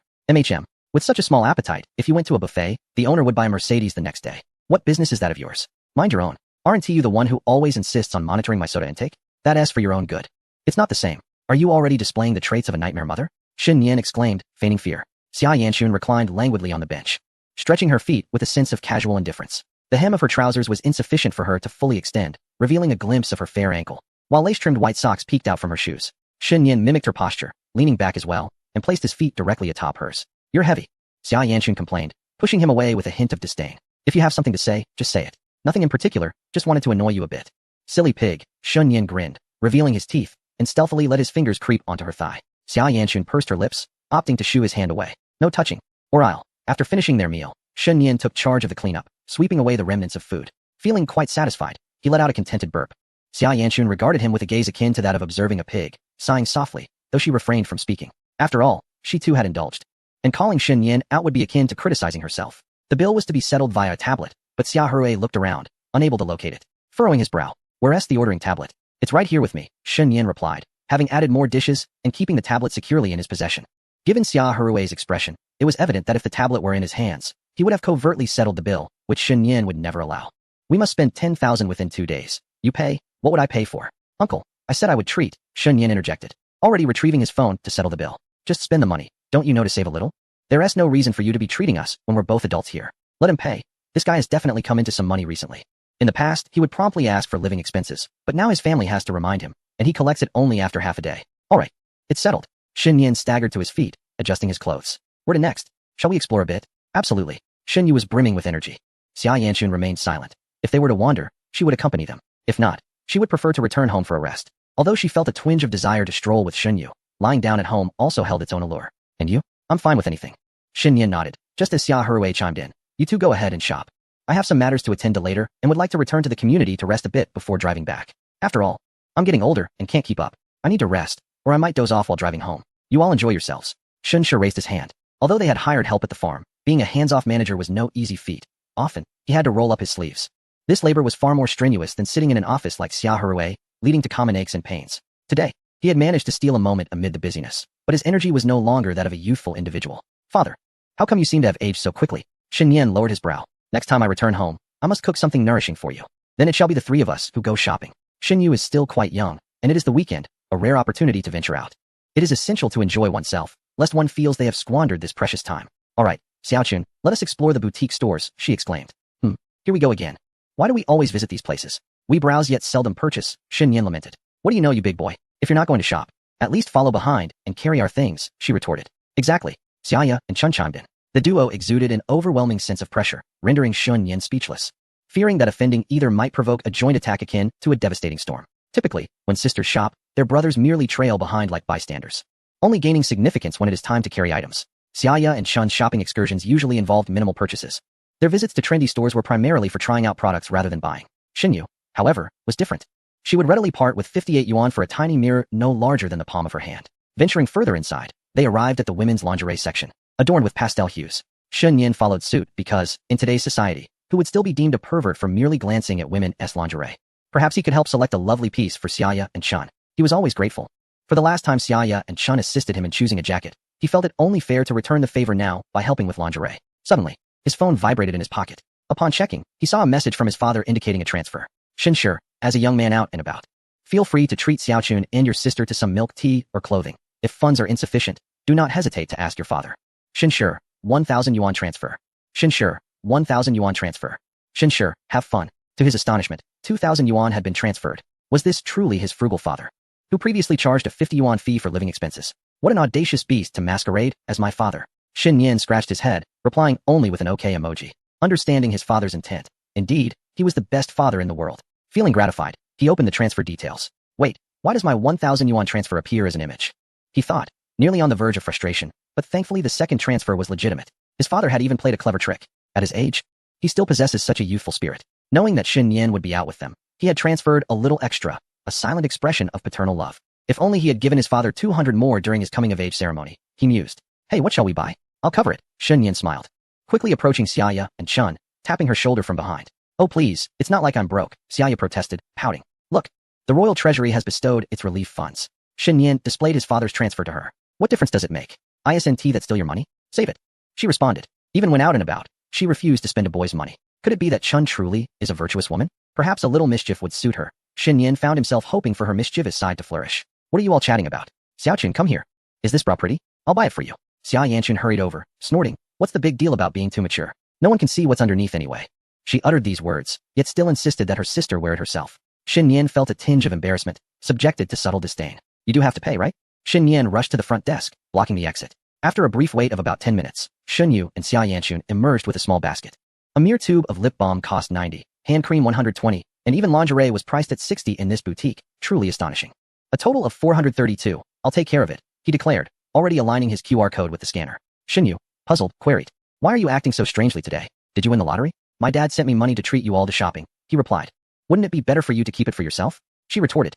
S1: With such a small appetite, if you went to a buffet, the owner would buy a Mercedes the next day. What business is that of yours? Mind your own. Aren't you the one who always insists on monitoring my soda intake? That's for your own good. It's not the same. Are you already displaying the traits of a nightmare mother? Shen Yin exclaimed, feigning fear. Xia Yanchun reclined languidly on the bench, stretching her feet with a sense of casual indifference. The hem of her trousers was insufficient for her to fully extend, revealing a glimpse of her fair ankle, while lace-trimmed white socks peeked out from her shoes. Shen Yin mimicked her posture, leaning back as well, and placed his feet directly atop hers. You're heavy, Xia Yanchun complained, pushing him away with a hint of disdain. If you have something to say, just say it. Nothing in particular, just wanted to annoy you a bit. Silly pig, Shen Yin grinned, revealing his teeth, and stealthily let his fingers creep onto her thigh. Xia Yanchun pursed her lips, opting to shoo his hand away. No touching. Or I'll. After finishing their meal, Shen Yin took charge of the cleanup, sweeping away the remnants of food. Feeling quite satisfied, he let out a contented burp. Xia Yanchun regarded him with a gaze akin to that of observing a pig, sighing softly, though she refrained from speaking. After all, she too had indulged. And calling Shen Yin out would be akin to criticizing herself. The bill was to be settled via a tablet, but Xia Herui looked around, unable to locate it, furrowing his brow. Where's the ordering tablet? It's right here with me, Shen Yin replied, having added more dishes and keeping the tablet securely in his possession. Given Xia Herui's expression, it was evident that if the tablet were in his hands, he would have covertly settled the bill, which Shen Yin would never allow. We must spend 10,000 within 2 days. You pay? What would I pay for? Uncle, I said I would treat, Shen Yin interjected, already retrieving his phone to settle the bill. Just spend the money. Don't you know to save a little? There's no reason for you to be treating us when we're both adults here. Let him pay. This guy has definitely come into some money recently. In the past, he would promptly ask for living expenses, but now his family has to remind him, and he collects it only after half a day. All right. It's settled. Shen Yin staggered to his feet, adjusting his clothes. Where to next? Shall we explore a bit? Absolutely. Shen Yu was brimming with energy. Xia Yanchun remained silent. If they were to wander, she would accompany them. If not, she would prefer to return home for a rest. Although she felt a twinge of desire to stroll with Shen Yu, lying down at home also held its own allure. And you? I'm fine with anything. Shen Yin nodded, just as Xia Herui chimed in. You two go ahead and shop. I have some matters to attend to later and would like to return to the community to rest a bit before driving back. After all, I'm getting older and can't keep up. I need to rest, or I might doze off while driving home. You all enjoy yourselves. Shun Shi raised his hand. Although they had hired help at the farm, being a hands-off manager was no easy feat. Often, he had to roll up his sleeves. This labor was far more strenuous than sitting in an office like Xia Herui, leading to common aches and pains. Today, he had managed to steal a moment amid the busyness, but his energy was no longer that of a youthful individual. Father, how come you seem to have aged so quickly? Shen Yin lowered his brow. Next time I return home, I must cook something nourishing for you. Then it shall be the three of us who go shopping. Shen Yu is still quite young, and it is the weekend, a rare opportunity to venture out. It is essential to enjoy oneself, lest one feels they have squandered this precious time. All right, Xiaochun, let us explore the boutique stores, she exclaimed. Here we go again. Why do we always visit these places? We browse yet seldom purchase, Shen Yin lamented. What do you know, you big boy? If you're not going to shop, at least follow behind and carry our things, she retorted. Exactly, Xiaya and Chun chimed in. The duo exuded an overwhelming sense of pressure, rendering Shen Yin speechless, fearing that offending either might provoke a joint attack akin to a devastating storm. Typically, when sisters shop, their brothers merely trail behind like bystanders, only gaining significance when it is time to carry items. Xiaya and Shun's shopping excursions usually involved minimal purchases. Their visits to trendy stores were primarily for trying out products rather than buying. Xinyu, however, was different. She would readily part with 58 yuan for a tiny mirror no larger than the palm of her hand. Venturing further inside, they arrived at the women's lingerie section, adorned with pastel hues. Shun Yin followed suit because, in today's society, who would still be deemed a pervert for merely glancing at women's lingerie? Perhaps he could help select a lovely piece for Xiaya and Chun. He was always grateful. For the last time Xiaya and Chun assisted him in choosing a jacket, he felt it only fair to return the favor now by helping with lingerie. Suddenly, his phone vibrated in his pocket. Upon checking, he saw a message from his father indicating a transfer. Shin sure, as a young man out and about, feel free to treat Xiaochun and your sister to some milk tea or clothing. If funds are insufficient, do not hesitate to ask your father. Shin sure, 1,000 yuan transfer. Shin sure, 1,000 yuan transfer. Shin sure, have fun. To his astonishment, 2,000 yuan had been transferred. Was this truly his frugal father, who previously charged a 50 yuan fee for living expenses? What an audacious beast to masquerade as my father. Shin Yin scratched his head, replying only with an okay emoji, understanding his father's intent. Indeed, he was the best father in the world. Feeling gratified, he opened the transfer details. Wait, why does my 1,000 yuan transfer appear as an image? He thought, nearly on the verge of frustration, but thankfully the second transfer was legitimate. His father had even played a clever trick. At his age, he still possesses such a youthful spirit. Knowing that Shin Yin would be out with them, he had transferred a little extra, a silent expression of paternal love. If only he had given his father 200 more during his coming-of-age ceremony, he mused. Hey, what shall we buy? I'll cover it. Shin Yin smiled, quickly approaching Xiaya and Chun, tapping her shoulder from behind. Oh please, it's not like I'm broke, Xiaya protested, pouting. Look, the royal treasury has bestowed its relief funds. Shin Yin displayed his father's transfer to her. What difference does it make? Isn't that still your money? Save it. She responded. Even when out and about, she refused to spend a boy's money. Could it be that Chun truly is a virtuous woman? Perhaps a little mischief would suit her. Shin Yin found himself hoping for her mischievous side to flourish. What are you all chatting about? Xiaochun, come here. Is this bra pretty? I'll buy it for you. Xia Yanchun hurried over, snorting. What's the big deal about being too mature? No one can see what's underneath anyway. She uttered these words, yet still insisted that her sister wear it herself. Shin Yin felt a tinge of embarrassment, subjected to subtle disdain. You do have to pay, right? Shin Yin rushed to the front desk, blocking the exit. After a brief wait of about 10 minutes, Shun Yu and Xia Yanchun emerged with a small basket. A mere tube of lip balm cost 90, hand cream 120, and even lingerie was priced at 60 in this boutique, truly astonishing. A total of 432, I'll take care of it, he declared, already aligning his QR code with the scanner. Shin Yu, puzzled, queried. Why are you acting so strangely today? Did you win the lottery? My dad sent me money to treat you all to shopping, he replied. Wouldn't it be better for you to keep it for yourself? She retorted.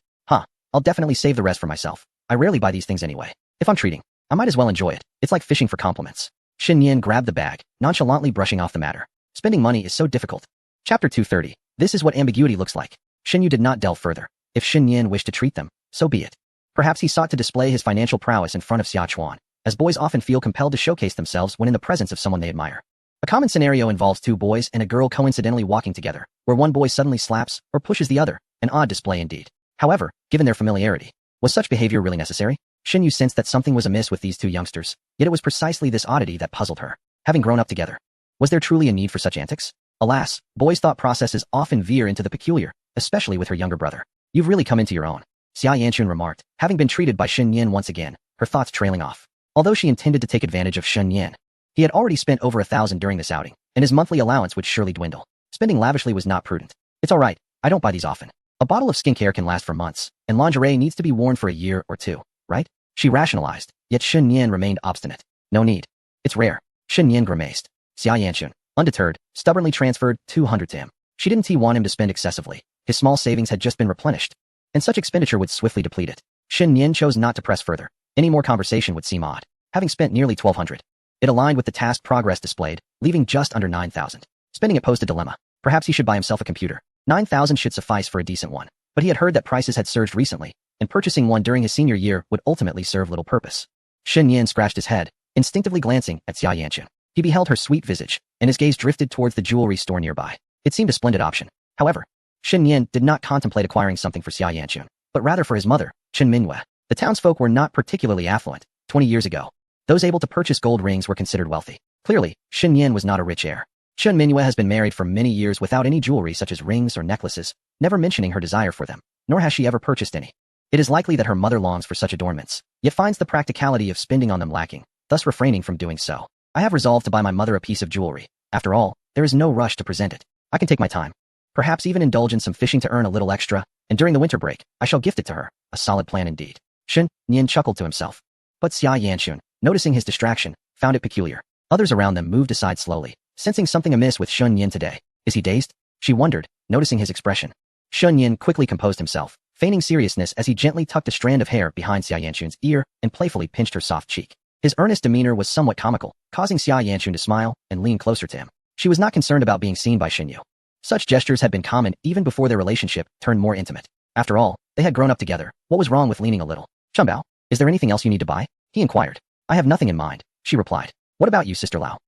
S1: I'll definitely save the rest for myself. I rarely buy these things anyway. If I'm treating, I might as well enjoy it. It's like fishing for compliments. Shin Yin grabbed the bag, nonchalantly brushing off the matter. Spending money is so difficult. Chapter 230. This is what ambiguity looks like. Shin Yu did not delve further. If Shin Yin wished to treat them, so be it. Perhaps he sought to display his financial prowess in front of Xia Chuan, as boys often feel compelled to showcase themselves when in the presence of someone they admire. A common scenario involves two boys and a girl coincidentally walking together, where one boy suddenly slaps or pushes the other, an odd display indeed. However, given their familiarity, was such behavior really necessary? Shin Yu sensed that something was amiss with these two youngsters, yet it was precisely this oddity that puzzled her. Having grown up together, was there truly a need for such antics? Alas, boys' thought processes often veer into the peculiar, especially with her younger brother. You've really come into your own, Xia Yanchun remarked, having been treated by Shin Yin once again, her thoughts trailing off. Although she intended to take advantage of Shin Yin, he had already spent over 1,000 during this outing, and his monthly allowance would surely dwindle. Spending lavishly was not prudent. It's alright, I don't buy these often. A bottle of skincare can last for months, and lingerie needs to be worn for a year or two, right? She rationalized, yet Shin Yin remained obstinate. No need. It's rare. Shin Yin grimaced. Xia Yanchun, undeterred, stubbornly transferred 200 to him. She didn't want him to spend excessively. His small savings had just been replenished, and such expenditure would swiftly deplete it. Shin Yin chose not to press further. Any more conversation would seem odd. Having spent nearly 1,200, it aligned with the task progress displayed, leaving just under 9,000. Spending it posed a dilemma. Perhaps he should buy himself a computer. 9,000 should suffice for a decent one. But he had heard that prices had surged recently, and purchasing one during his senior year would ultimately serve little purpose. Shin Yin scratched his head, instinctively glancing at Xia Yanchun. He beheld her sweet visage, and his gaze drifted towards the jewelry store nearby. It seemed a splendid option. However, Shin Yin did not contemplate acquiring something for Xia Yanchun, but rather for his mother, Chen Mingyue. The townsfolk were not particularly affluent. 20 years ago, those able to purchase gold rings were considered wealthy. Clearly, Shin Yin was not a rich heir. Chen Mingyue has been married for many years without any jewelry such as rings or necklaces, never mentioning her desire for them, nor has she ever purchased any. It is likely that her mother longs for such adornments, yet finds the practicality of spending on them lacking, thus refraining from doing so. I have resolved to buy my mother a piece of jewelry. After all, there is no rush to present it. I can take my time. Perhaps even indulge in some fishing to earn a little extra, and during the winter break, I shall gift it to her. A solid plan indeed. Shin Yin chuckled to himself. But Xia Yanchun, noticing his distraction, found it peculiar. Others around them moved aside slowly, sensing something amiss with Shun Yin today. Is he dazed? She wondered, noticing his expression. Shun Yin quickly composed himself, feigning seriousness as he gently tucked a strand of hair behind Xia Yanchun's ear and playfully pinched her soft cheek. His earnest demeanor was somewhat comical, causing Xia Yanchun to smile and lean closer to him. She was not concerned about being seen by Xinyu. Such gestures had been common even before their relationship turned more intimate. After all, they had grown up together. What was wrong with leaning a little? Chunbao, is there anything else you need to buy? He inquired. I have nothing in mind, she replied. What about you, Sister Lao?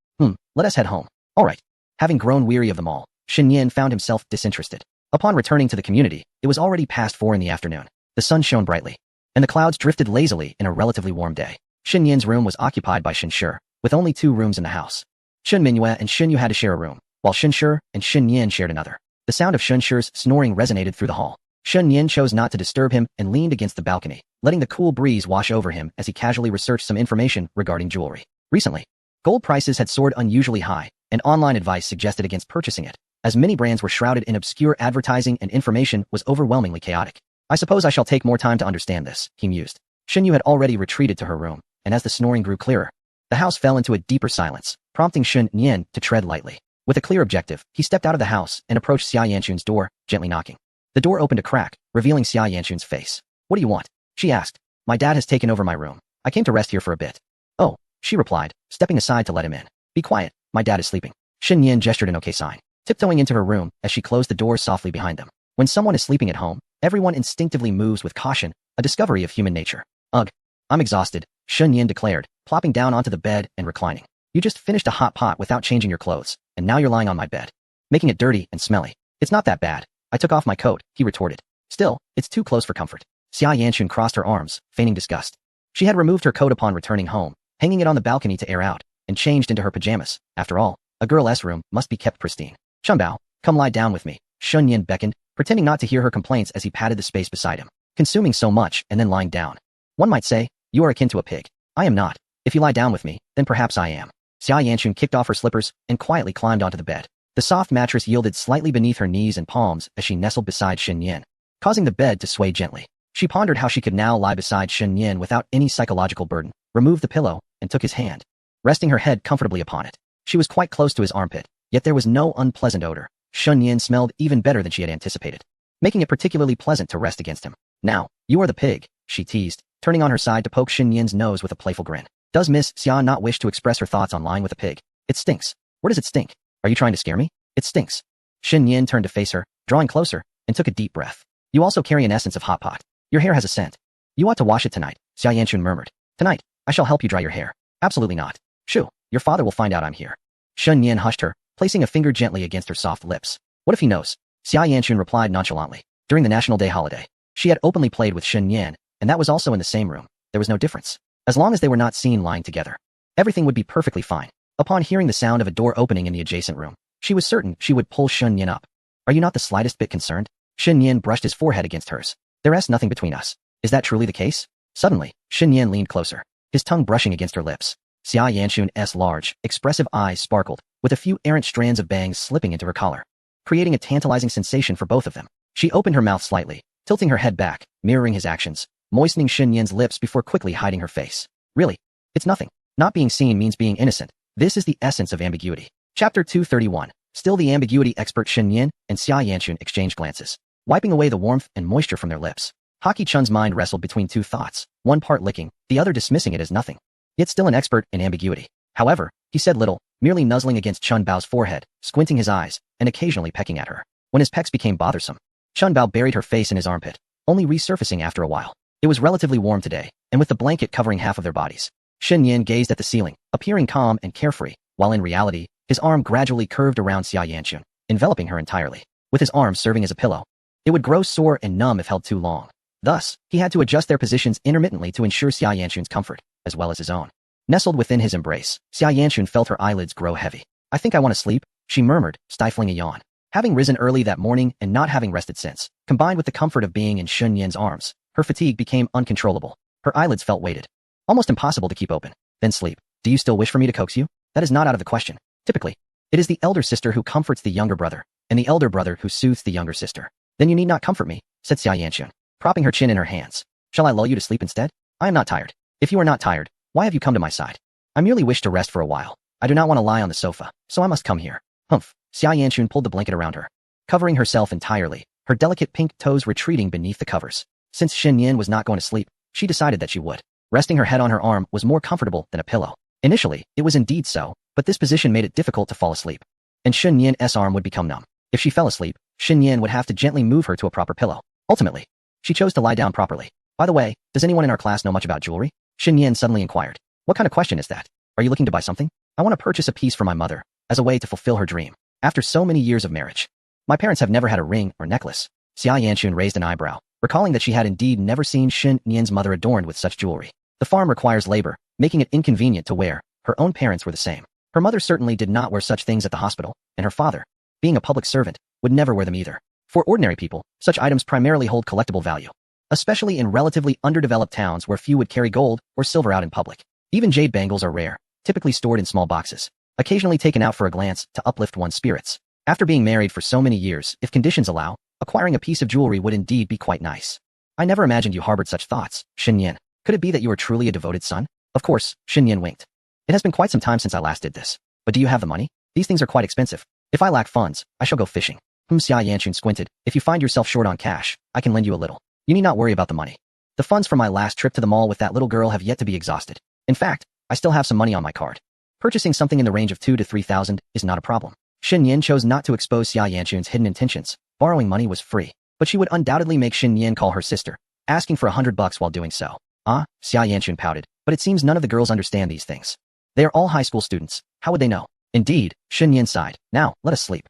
S1: Let us head home. All right. Having grown weary of them all, Shen Yin found himself disinterested. Upon returning to the community, it was already past 4 in the afternoon. The sun shone brightly, and the clouds drifted lazily in a relatively warm day. Shen Yin's room was occupied by Shen Shi, with only 2 rooms in the house. Shen Mingyue and Shen Yu had to share a room, while Shen Shi and Shen Yin shared another. The sound of Shen Shi's snoring resonated through the hall. Shen Yin chose not to disturb him and leaned against the balcony, letting the cool breeze wash over him as he casually researched some information regarding jewelry. Recently, gold prices had soared unusually high, and online advice suggested against purchasing it, as many brands were shrouded in obscure advertising and information was overwhelmingly chaotic. I suppose I shall take more time to understand this, he mused. Shen Yu had already retreated to her room, and as the snoring grew clearer, the house fell into a deeper silence, prompting Shen Yin to tread lightly. With a clear objective, he stepped out of the house and approached Xia Yanchun's door, gently knocking. The door opened a crack, revealing Xia Yanchun's face. What do you want? She asked. My dad has taken over my room. I came to rest here for a bit. Oh, she replied, stepping aside to let him in. Be quiet, my dad is sleeping. Shen Yin gestured an okay sign, tiptoeing into her room as she closed the door softly behind them. When someone is sleeping at home, everyone instinctively moves with caution, a discovery of human nature. Ugh, I'm exhausted, Shen Yin declared, plopping down onto the bed and reclining. You just finished a hot pot without changing your clothes, and now you're lying on my bed, making it dirty and smelly. It's not that bad. I took off my coat, he retorted. Still, it's too close for comfort. Xia Yanchun crossed her arms, feigning disgust. She had removed her coat upon returning home, hanging it on the balcony to air out, and changed into her pajamas. After all, a girl's room must be kept pristine. Chunbao, come lie down with me, Shen Yin beckoned, pretending not to hear her complaints as he patted the space beside him, consuming so much and then lying down. One might say, you are akin to a pig. I am not. If you lie down with me, then perhaps I am. Xia Yanchun kicked off her slippers and quietly climbed onto the bed. The soft mattress yielded slightly beneath her knees and palms as she nestled beside Shen Yin, causing the bed to sway gently. She pondered how she could now lie beside Shen Yin without any psychological burden, removed the pillow, and took his hand, resting her head comfortably upon it. She was quite close to his armpit, yet there was no unpleasant odor. Shen Yin smelled even better than she had anticipated, making it particularly pleasant to rest against him. Now, you are the pig, she teased, turning on her side to poke Shen Yin's nose with a playful grin. Does Miss Xia not wish to express her thoughts on lying with a pig? It stinks. Where does it stink? Are you trying to scare me? It stinks. Shen Yin turned to face her, drawing closer, and took a deep breath. You also carry an essence of hot pot. Your hair has a scent. You ought to wash it tonight, Xia Yanchun murmured. Tonight, I shall help you dry your hair. Absolutely not. Shoo, your father will find out I'm here. Shen Yin hushed her, placing a finger gently against her soft lips. What if he knows? Xia Yanchun replied nonchalantly. During the National Day holiday, she had openly played with Shen Yin, and that was also in the same room. There was no difference. As long as they were not seen lying together, everything would be perfectly fine. Upon hearing the sound of a door opening in the adjacent room, she was certain she would pull Shen Yin up. Are you not the slightest bit concerned? Shen Yin brushed his forehead against hers. There's nothing between us. Is that truly the case? Suddenly, Shen Yin leaned closer, his tongue brushing against her lips. Xia Yanchun's large, expressive eyes sparkled, with a few errant strands of bangs slipping into her collar, creating a tantalizing sensation for both of them. She opened her mouth slightly, tilting her head back, mirroring his actions, moistening Shen Yin's lips before quickly hiding her face. Really? It's nothing. Not being seen means being innocent. This is the essence of ambiguity. Chapter 231. Still the ambiguity expert Shen Yin and Xia Yanchun exchanged glances, wiping away the warmth and moisture from their lips. Hockey Chun's mind wrestled between two thoughts, one part licking, the other dismissing it as nothing. Yet still an expert in ambiguity. However, he said little, merely nuzzling against Chun Bao's forehead, squinting his eyes, and occasionally pecking at her. When his pecks became bothersome, Chun Bao buried her face in his armpit, only resurfacing after a while. It was relatively warm today, and with the blanket covering half of their bodies, Shen Yin gazed at the ceiling, appearing calm and carefree, while in reality, his arm gradually curved around Xia Yanchun, enveloping her entirely, with his arm serving as a pillow. It would grow sore and numb if held too long. Thus, he had to adjust their positions intermittently to ensure Xia Yanchun's comfort, as well as his own. Nestled within his embrace, Xia Yanchun felt her eyelids grow heavy. I think I want to sleep, she murmured, stifling a yawn. Having risen early that morning and not having rested since, combined with the comfort of being in Shen Yin's arms, her fatigue became uncontrollable. Her eyelids felt weighted. Almost impossible to keep open. Then sleep. Do you still wish for me to coax you? That is not out of the question. Typically, it is the elder sister who comforts the younger brother, and the elder brother who soothes the younger sister. Then you need not comfort me, said Xia Yanchun, propping her chin in her hands. Shall I lull you to sleep instead? I am not tired. If you are not tired, why have you come to my side? I merely wish to rest for a while. I do not want to lie on the sofa, so I must come here. Humph. Xia Yanchun pulled the blanket around her, covering herself entirely, her delicate pink toes retreating beneath the covers. Since Shen Yin was not going to sleep, she decided that she would. Resting her head on her arm was more comfortable than a pillow. Initially, it was indeed so, but this position made it difficult to fall asleep. And Shen Yan's arm would become numb. If she fell asleep, Shen Yan would have to gently move her to a proper pillow. Ultimately, she chose to lie down properly. By the way, does anyone in our class know much about jewelry? Shen Yan suddenly inquired. What kind of question is that? Are you looking to buy something? I want to purchase a piece for my mother, as a way to fulfill her dream. After so many years of marriage, my parents have never had a ring or necklace. Xia Yanchun raised an eyebrow, recalling that she had indeed never seen Shen Yan's mother adorned with such jewelry. The farm requires labor, making it inconvenient to wear. Her own parents were the same. Her mother certainly did not wear such things at the hospital, and her father, being a public servant, would never wear them either. For ordinary people, such items primarily hold collectible value, especially in relatively underdeveloped towns where few would carry gold or silver out in public. Even jade bangles are rare, typically stored in small boxes, occasionally taken out for a glance to uplift one's spirits. After being married for so many years, if conditions allow, acquiring a piece of jewelry would indeed be quite nice. I never imagined you harbored such thoughts, Shen Yan. Could it be that you are truly a devoted son? Of course, Shen Yan winked. It has been quite some time since I last did this. But do you have the money? These things are quite expensive. If I lack funds, I shall go fishing. Xia Yanchun squinted. If you find yourself short on cash, I can lend you a little. You need not worry about the money. The funds from my last trip to the mall with that little girl have yet to be exhausted. In fact, I still have some money on my card. Purchasing something in the range of 2,000 to 3,000 is not a problem. Shen Yan chose not to expose Xia Yanchun's hidden intentions. Borrowing money was free, but she would undoubtedly make Shen Yan call her sister, asking for $100 while doing so. Xia Yanchun pouted, but it seems none of the girls understand these things. They are all high school students. How would they know? Indeed, Shen Yan sighed. Now, let us sleep.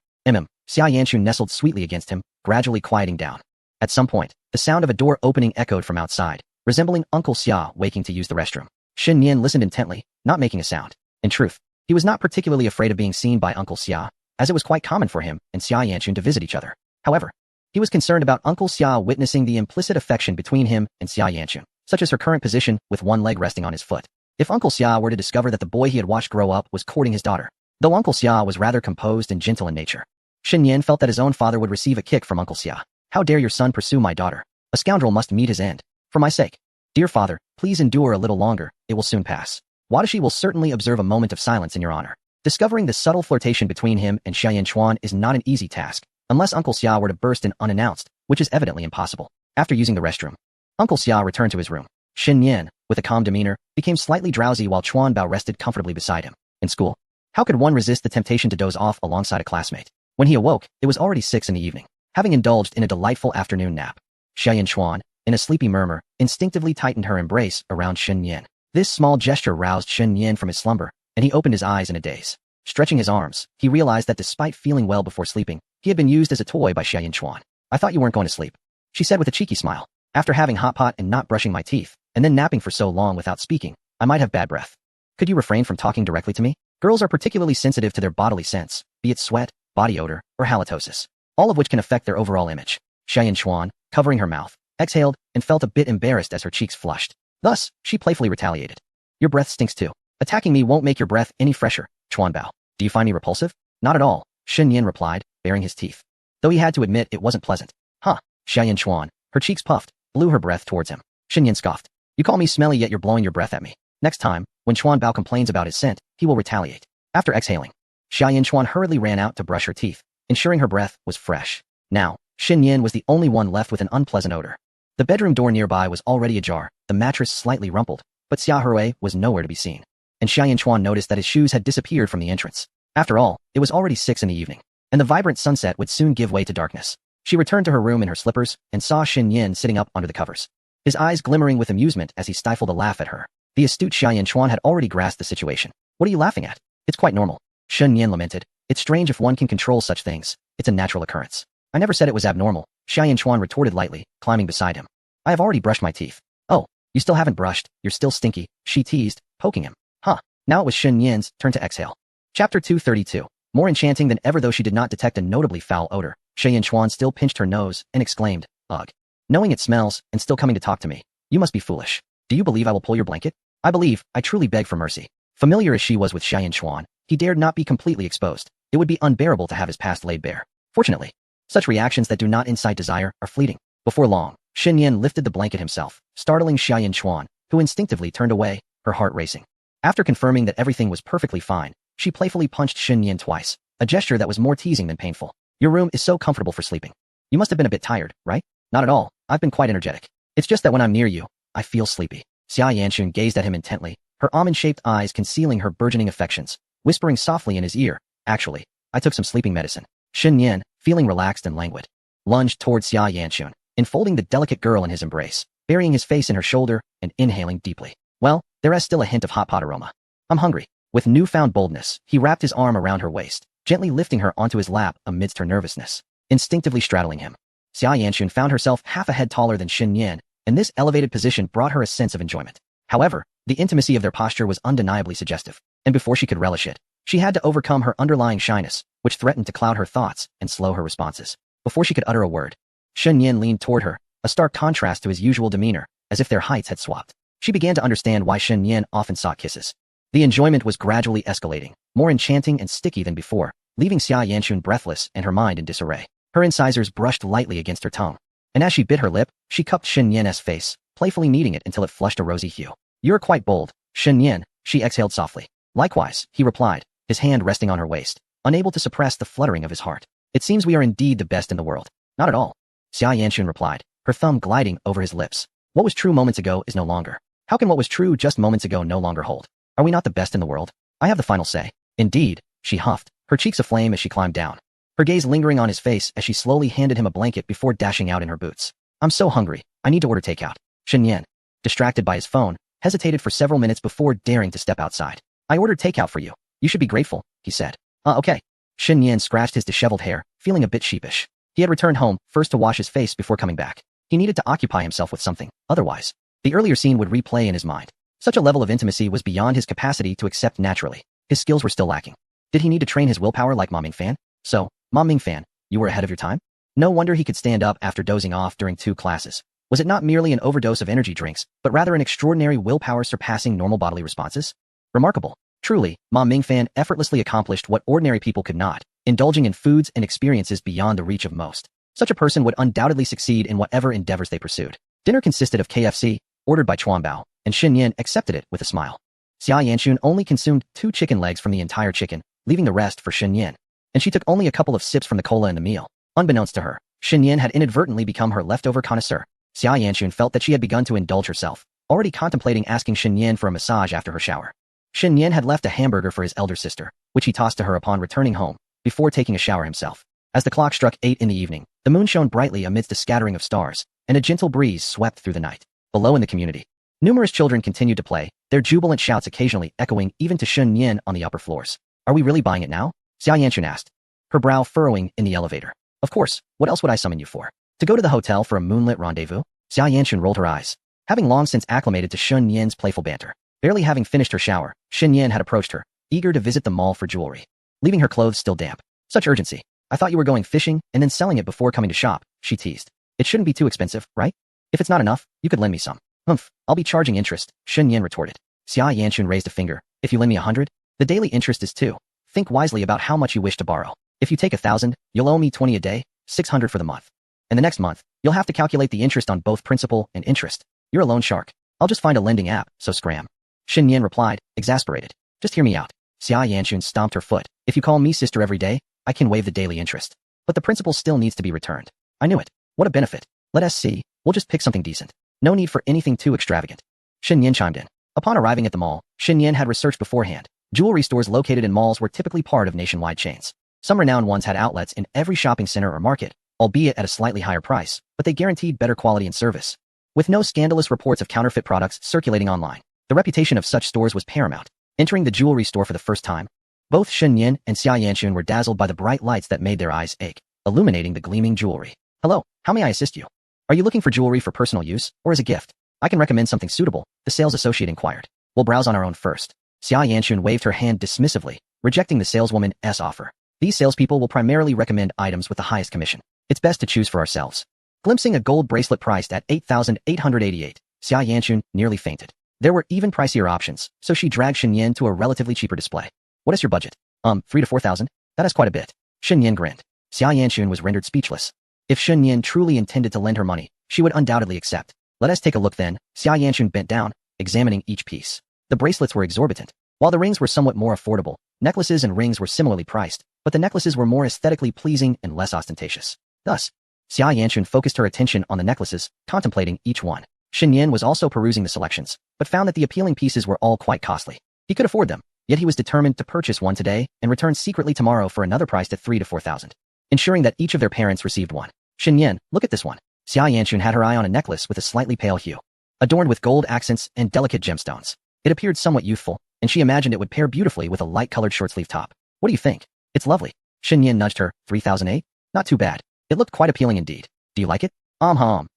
S1: Xia Yanchun nestled sweetly against him, gradually quieting down. At some point, the sound of a door opening echoed from outside, resembling Uncle Xia waking to use the restroom. Shen Yan listened intently, not making a sound. In truth, he was not particularly afraid of being seen by Uncle Xia, as it was quite common for him and Xia Yanchun to visit each other. However, he was concerned about Uncle Xia witnessing the implicit affection between him and Xia Yanchun, such as her current position with one leg resting on his foot. If Uncle Xia were to discover that the boy he had watched grow up was courting his daughter, though Uncle Xia was rather composed and gentle in nature, Shen Yan felt that his own father would receive a kick from Uncle Xia. How dare your son pursue my daughter? A scoundrel must meet his end. For my sake. Dear father, please endure a little longer, it will soon pass. Wadashi will certainly observe a moment of silence in your honor. Discovering the subtle flirtation between him and Xia Yanchuan is not an easy task, unless Uncle Xia were to burst in unannounced, which is evidently impossible. After using the restroom, Uncle Xia returned to his room. Shen Yan, with a calm demeanor, became slightly drowsy while Chuan Bao rested comfortably beside him. In school, how could one resist the temptation to doze off alongside a classmate? When he awoke, it was already 6 in the evening, having indulged in a delightful afternoon nap. Xia Yanchuan, in a sleepy murmur, instinctively tightened her embrace around Shen Yan. This small gesture roused Shen Yan from his slumber, and he opened his eyes in a daze. Stretching his arms, he realized that despite feeling well before sleeping, he had been used as a toy by Xia Yanchuan. I thought you weren't going to sleep, she said with a cheeky smile. After having hot pot and not brushing my teeth, and then napping for so long without speaking, I might have bad breath. Could you refrain from talking directly to me? Girls are particularly sensitive to their bodily scents, be it sweat, body odor, or halitosis, all of which can affect their overall image. Xia Yanchuan, covering her mouth, exhaled, and felt a bit embarrassed as her cheeks flushed. Thus, she playfully retaliated. Your breath stinks too. Attacking me won't make your breath any fresher, Chuan Bao. Do you find me repulsive? Not at all, Shen Yan replied, baring his teeth. Though he had to admit it wasn't pleasant. Huh, Xia Yanchuan, her cheeks puffed, blew her breath towards him. Shen Yan scoffed. You call me smelly yet you're blowing your breath at me. Next time, when Chuan Bao complains about his scent, he will retaliate. After exhaling, Xia Yanchuan hurriedly ran out to brush her teeth, ensuring her breath was fresh. Now, Shen Yan was the only one left with an unpleasant odor. The bedroom door nearby was already ajar, the mattress slightly rumpled, but Xia Hui was nowhere to be seen. And Xia Yanchuan noticed that his shoes had disappeared from the entrance. After all, it was already 6 in the evening, and the vibrant sunset would soon give way to darkness. She returned to her room in her slippers and saw Shen Yan sitting up under the covers, his eyes glimmering with amusement as he stifled a laugh at her. The astute Xia Yanchuan had already grasped the situation. What are you laughing at? It's quite normal. Shen Yan lamented. It's strange if one can control such things. It's a natural occurrence. I never said it was abnormal, Xia Yanchuan retorted lightly, climbing beside him. I have already brushed my teeth. Oh, you still haven't brushed, you're still stinky, she teased, poking him. Huh. Now it was Shen Yan's turn to exhale. Chapter 232. More enchanting than ever though she did not detect a notably foul odor, Xia Yanchuan still pinched her nose and exclaimed, ugh. Knowing it smells and still coming to talk to me. You must be foolish. Do you believe I will pull your blanket? I truly beg for mercy. Familiar as she was with Xia Yanchuan, he dared not be completely exposed. It would be unbearable to have his past laid bare. Fortunately, such reactions that do not incite desire are fleeting. Before long, Shen Yan lifted the blanket himself, startling Xia Yanchuan, who instinctively turned away, her heart racing. After confirming that everything was perfectly fine, she playfully punched Shen Yan twice, a gesture that was more teasing than painful. Your room is so comfortable for sleeping. You must have been a bit tired, right? Not at all, I've been quite energetic. It's just that when I'm near you, I feel sleepy. Xia Yanchun gazed at him intently, her almond-shaped eyes concealing her burgeoning affections, whispering softly in his ear, "Actually, I took some sleeping medicine." Shen Yan, feeling relaxed and languid, lunged towards Xia Yanchun, enfolding the delicate girl in his embrace, burying his face in her shoulder and inhaling deeply. "Well, there is still a hint of hot pot aroma. I'm hungry." With newfound boldness, he wrapped his arm around her waist, gently lifting her onto his lap amidst her nervousness, instinctively straddling him. Xia Yanchun found herself half a head taller than Shen Yan, and this elevated position brought her a sense of enjoyment. However, the intimacy of their posture was undeniably suggestive, and before she could relish it, she had to overcome her underlying shyness, which threatened to cloud her thoughts and slow her responses. Before she could utter a word, Shen Yan leaned toward her, a stark contrast to his usual demeanor, as if their heights had swapped. She began to understand why Shen Yan often sought kisses. The enjoyment was gradually escalating, more enchanting and sticky than before, leaving Xia Yanchun breathless and her mind in disarray. Her incisors brushed lightly against her tongue, and as she bit her lip, she cupped Shen Yan's face, playfully kneading it until it flushed a rosy hue. "You're quite bold, Shen Yan," she exhaled softly. "Likewise," he replied, his hand resting on her waist, unable to suppress the fluttering of his heart. "It seems we are indeed the best in the world." "Not at all," Xia Yanchun replied, her thumb gliding over his lips. "What was true moments ago is no longer. How can what was true just moments ago no longer hold? Are we not the best in the world? I have the final say." "Indeed," she huffed, her cheeks aflame as she climbed down, her gaze lingering on his face as she slowly handed him a blanket before dashing out in her boots. "I'm so hungry, I need to order takeout." Shen Yan, distracted by his phone, hesitated for several minutes before daring to step outside. "I ordered takeout for you. You should be grateful," he said. Okay." Shen Yan scratched his disheveled hair, feeling a bit sheepish. He had returned home, first to wash his face before coming back. He needed to occupy himself with something, otherwise, the earlier scene would replay in his mind. Such a level of intimacy was beyond his capacity to accept naturally. His skills were still lacking. Did he need to train his willpower like Ma Mingfan? So, Ma Mingfan, you were ahead of your time? No wonder he could stand up after dozing off during 2 classes. Was it not merely an overdose of energy drinks, but rather an extraordinary willpower surpassing normal bodily responses? Remarkable. Truly, Ma Mingfan effortlessly accomplished what ordinary people could not, indulging in foods and experiences beyond the reach of most. Such a person would undoubtedly succeed in whatever endeavors they pursued. Dinner consisted of KFC, ordered by Chuanbao, and Shen Yan accepted it with a smile. Xia Yanchun only consumed 2 chicken legs from the entire chicken, leaving the rest for Shen Yan, and she took only a couple of sips from the cola in the meal. Unbeknownst to her, Shen Yan had inadvertently become her leftover connoisseur. Xia Yanchun felt that she had begun to indulge herself, already contemplating asking Shen Yan for a massage after her shower. Shen Yan had left a hamburger for his elder sister, which he tossed to her upon returning home, before taking a shower himself. As the clock struck 8 in the evening, the moon shone brightly amidst a scattering of stars, and a gentle breeze swept through the night. Below in the community, numerous children continued to play, their jubilant shouts occasionally echoing even to Shen Yan on the upper floors. "Are we really buying it now?" Xia Yanchun asked, her brow furrowing in the elevator. "Of course, what else would I summon you for? To go to the hotel for a moonlit rendezvous?" Xia Yanchun rolled her eyes, having long since acclimated to Shen Yan's playful banter. Barely having finished her shower, Shen Yan had approached her, eager to visit the mall for jewelry, leaving her clothes still damp. "Such urgency. I thought you were going fishing and then selling it before coming to shop," she teased. "It shouldn't be too expensive, right? If it's not enough, you could lend me some." "Humph, I'll be charging interest," Shen Yan retorted. Xia Yanchun raised a finger. "If you lend me 100, the daily interest is 2. Think wisely about how much you wish to borrow. If you take 1,000, you'll owe me 20 a day, 600 for the month. And the next month, you'll have to calculate the interest on both principal and interest. You're a loan shark. I'll just find a lending app, so scram." Shen Yan replied, exasperated. "Just hear me out." Xia Yanchun stomped her foot. "If you call me sister every day, I can waive the daily interest. But the principal still needs to be returned." "I knew it. What a benefit. Let us see. We'll just pick something decent. No need for anything too extravagant." Shen Yan chimed in. Upon arriving at the mall, Shen Yan had researched beforehand. Jewelry stores located in malls were typically part of nationwide chains. Some renowned ones had outlets in every shopping center or market, albeit at a slightly higher price, but they guaranteed better quality and service. With no scandalous reports of counterfeit products circulating online, the reputation of such stores was paramount. Entering the jewelry store for the first time, both Shen Yan and Xia Yanchun were dazzled by the bright lights that made their eyes ache, illuminating the gleaming jewelry. "Hello, how may I assist you? Are you looking for jewelry for personal use, or as a gift? I can recommend something suitable," the sales associate inquired. "We'll browse on our own first." Xia Yanchun waved her hand dismissively, rejecting the saleswoman's offer. "These salespeople will primarily recommend items with the highest commission. It's best to choose for ourselves." Glimpsing a gold bracelet priced at 8,888, Xia Yanchun nearly fainted. There were even pricier options, so she dragged Shen Yan to a relatively cheaper display. "What is your budget?" 3 to 4,000? That is quite a bit." Shen Yan grinned. Xia Yanchun was rendered speechless. If Shen Yan truly intended to lend her money, she would undoubtedly accept. "Let us take a look then." Xia Yanchun bent down, examining each piece. The bracelets were exorbitant. While the rings were somewhat more affordable, necklaces and rings were similarly priced, but the necklaces were more aesthetically pleasing and less ostentatious. Thus, Xia Yanchun focused her attention on the necklaces, contemplating each one. Shen Yin was also perusing the selections, but found that the appealing pieces were all quite costly. He could afford them, yet he was determined to purchase one today and return secretly tomorrow for another priced at 3,000 to 4,000, ensuring that each of their parents received one. Shen Yin, look at this one. Xia Yanchun had her eye on a necklace with a slightly pale hue, adorned with gold accents and delicate gemstones. It appeared somewhat youthful, and she imagined it would pair beautifully with a light-colored short-sleeve top. What do you think? It's lovely. Shen Yin nudged her. 3,008? Not too bad. It looked quite appealing indeed. Do you like it?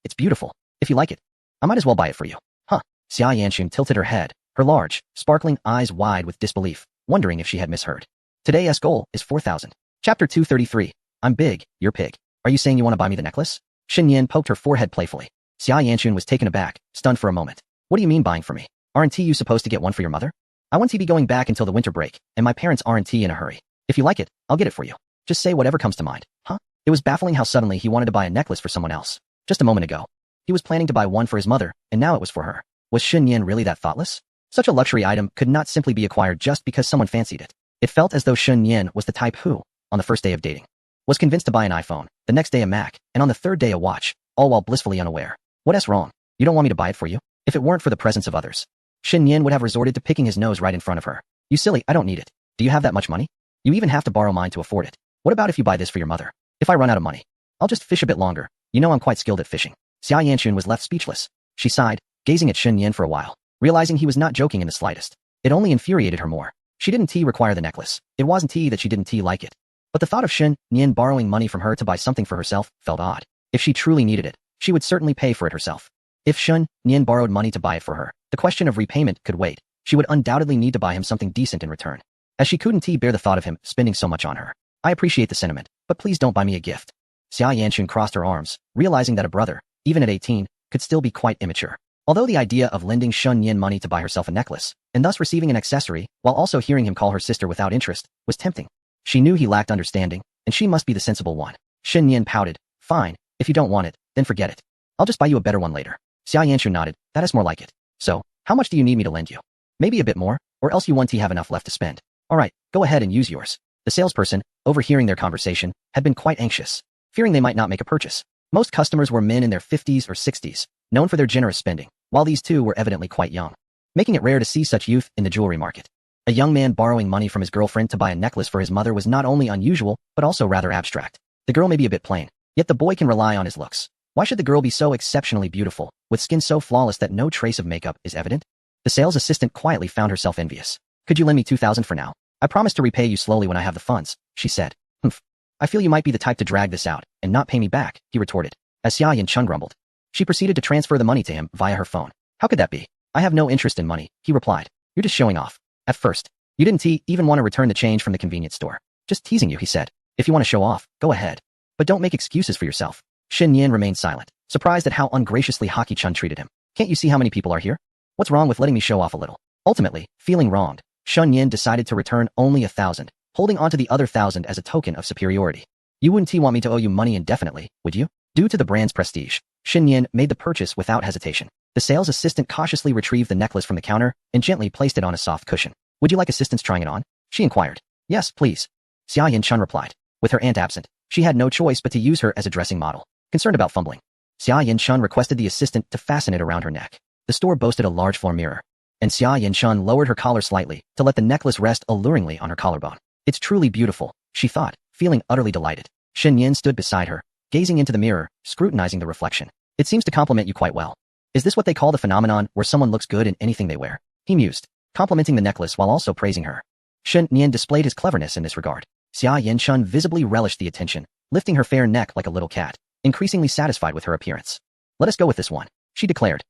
S1: It's beautiful. If you like it, I might as well buy it for you. Huh. Xia Yanchun tilted her head, her large, sparkling eyes wide with disbelief, wondering if she had misheard. Today's goal is 4,000. Chapter 233. I'm big, you're pig. Are you saying you want to buy me the necklace? Shen Yin poked her forehead playfully. Xia Yanchun was taken aback, stunned for a moment. What do you mean buying for me? Aren't you supposed to get one for your mother? I want to be going back until the winter break, and my parents aren't in a hurry. If you like it, I'll get it for you. Just say whatever comes to mind. Huh? It was baffling how suddenly he wanted to buy a necklace for someone else. Just a moment ago, he was planning to buy one for his mother, and now it was for her. Was Shen Yin really that thoughtless? Such a luxury item could not simply be acquired just because someone fancied it. It felt as though Shen Yin was the type who, on the first day of dating, was convinced to buy an iPhone, the next day a Mac, and on the third day a watch, all while blissfully unaware. What's wrong? You don't want me to buy it for you? If it weren't for the presence of others, Shen Yin would have resorted to picking his nose right in front of her. You silly, I don't need it. Do you have that much money? You even have to borrow mine to afford it. What about if you buy this for your mother? If I run out of money, I'll just fish a bit longer. You know I'm quite skilled at fishing. Xia Yanchun was left speechless. She sighed, gazing at Shen Yin for a while, realizing he was not joking in the slightest. It only infuriated her more. She didn't require the necklace. It wasn't that she didn't like it. But the thought of Shen Yin borrowing money from her to buy something for herself felt odd. If she truly needed it, she would certainly pay for it herself. If Shen Yin borrowed money to buy it for her, the question of repayment could wait. She would undoubtedly need to buy him something decent in return, as she couldn't bear the thought of him spending so much on her. I appreciate the sentiment, but please don't buy me a gift. Xia Yanchun crossed her arms, realizing that a brother, even at 18, could still be quite immature. Although the idea of lending Shen Yin money to buy herself a necklace, and thus receiving an accessory, while also hearing him call her sister without interest, was tempting. She knew he lacked understanding, and she must be the sensible one. Shen Yin pouted. Fine, if you don't want it, then forget it. I'll just buy you a better one later. Xia Yanchun nodded. That is more like it. So, how much do you need me to lend you? Maybe a bit more, or else you won't have enough left to spend. Alright, go ahead and use yours. The salesperson, overhearing their conversation, had been quite anxious, fearing they might not make a purchase. Most customers were men in their 50s or 60s, known for their generous spending, while these two were evidently quite young, making it rare to see such youth in the jewelry market. A young man borrowing money from his girlfriend to buy a necklace for his mother was not only unusual, but also rather abstract. The girl may be a bit plain, yet the boy can rely on his looks. Why should the girl be so exceptionally beautiful, with skin so flawless that no trace of makeup is evident? The sales assistant quietly found herself envious. Could you lend me 2,000 for now? I promise to repay you slowly when I have the funds, she said. Humph. I feel you might be the type to drag this out and not pay me back, he retorted. As Xia Yanchun grumbled, she proceeded to transfer the money to him via her phone. How could that be? I have no interest in money, he replied. You're just showing off. At first, you didn't even want to return the change from the convenience store. Just teasing you, he said. If you want to show off, go ahead. But don't make excuses for yourself. Shen Yin remained silent, surprised at how ungraciously Haki Chun treated him. Can't you see how many people are here? What's wrong with letting me show off a little? Ultimately, feeling wronged, Shen Yin decided to return only 1,000, holding onto the other 1,000 as a token of superiority. You wouldn't want me to owe you money indefinitely, would you? Due to the brand's prestige, Shen Yin made the purchase without hesitation. The sales assistant cautiously retrieved the necklace from the counter and gently placed it on a soft cushion. Would you like assistance trying it on? She inquired. Yes, please. Xia Yanchun replied. With her aunt absent, she had no choice but to use her as a dressing model. Concerned about fumbling, Xia Yanchun requested the assistant to fasten it around her neck. The store boasted a large floor mirror, and Xia Yanchun lowered her collar slightly to let the necklace rest alluringly on her collarbone. It's truly beautiful, she thought, feeling utterly delighted. Shen Yin stood beside her, gazing into the mirror, scrutinizing the reflection. It seems to complement you quite well. Is this what they call the phenomenon where someone looks good in anything they wear? He mused, complimenting the necklace while also praising her. Shen Yin displayed his cleverness in this regard. Xia Yanchun visibly relished the attention, lifting her fair neck like a little cat, increasingly satisfied with her appearance. Let us go with this one, she declared.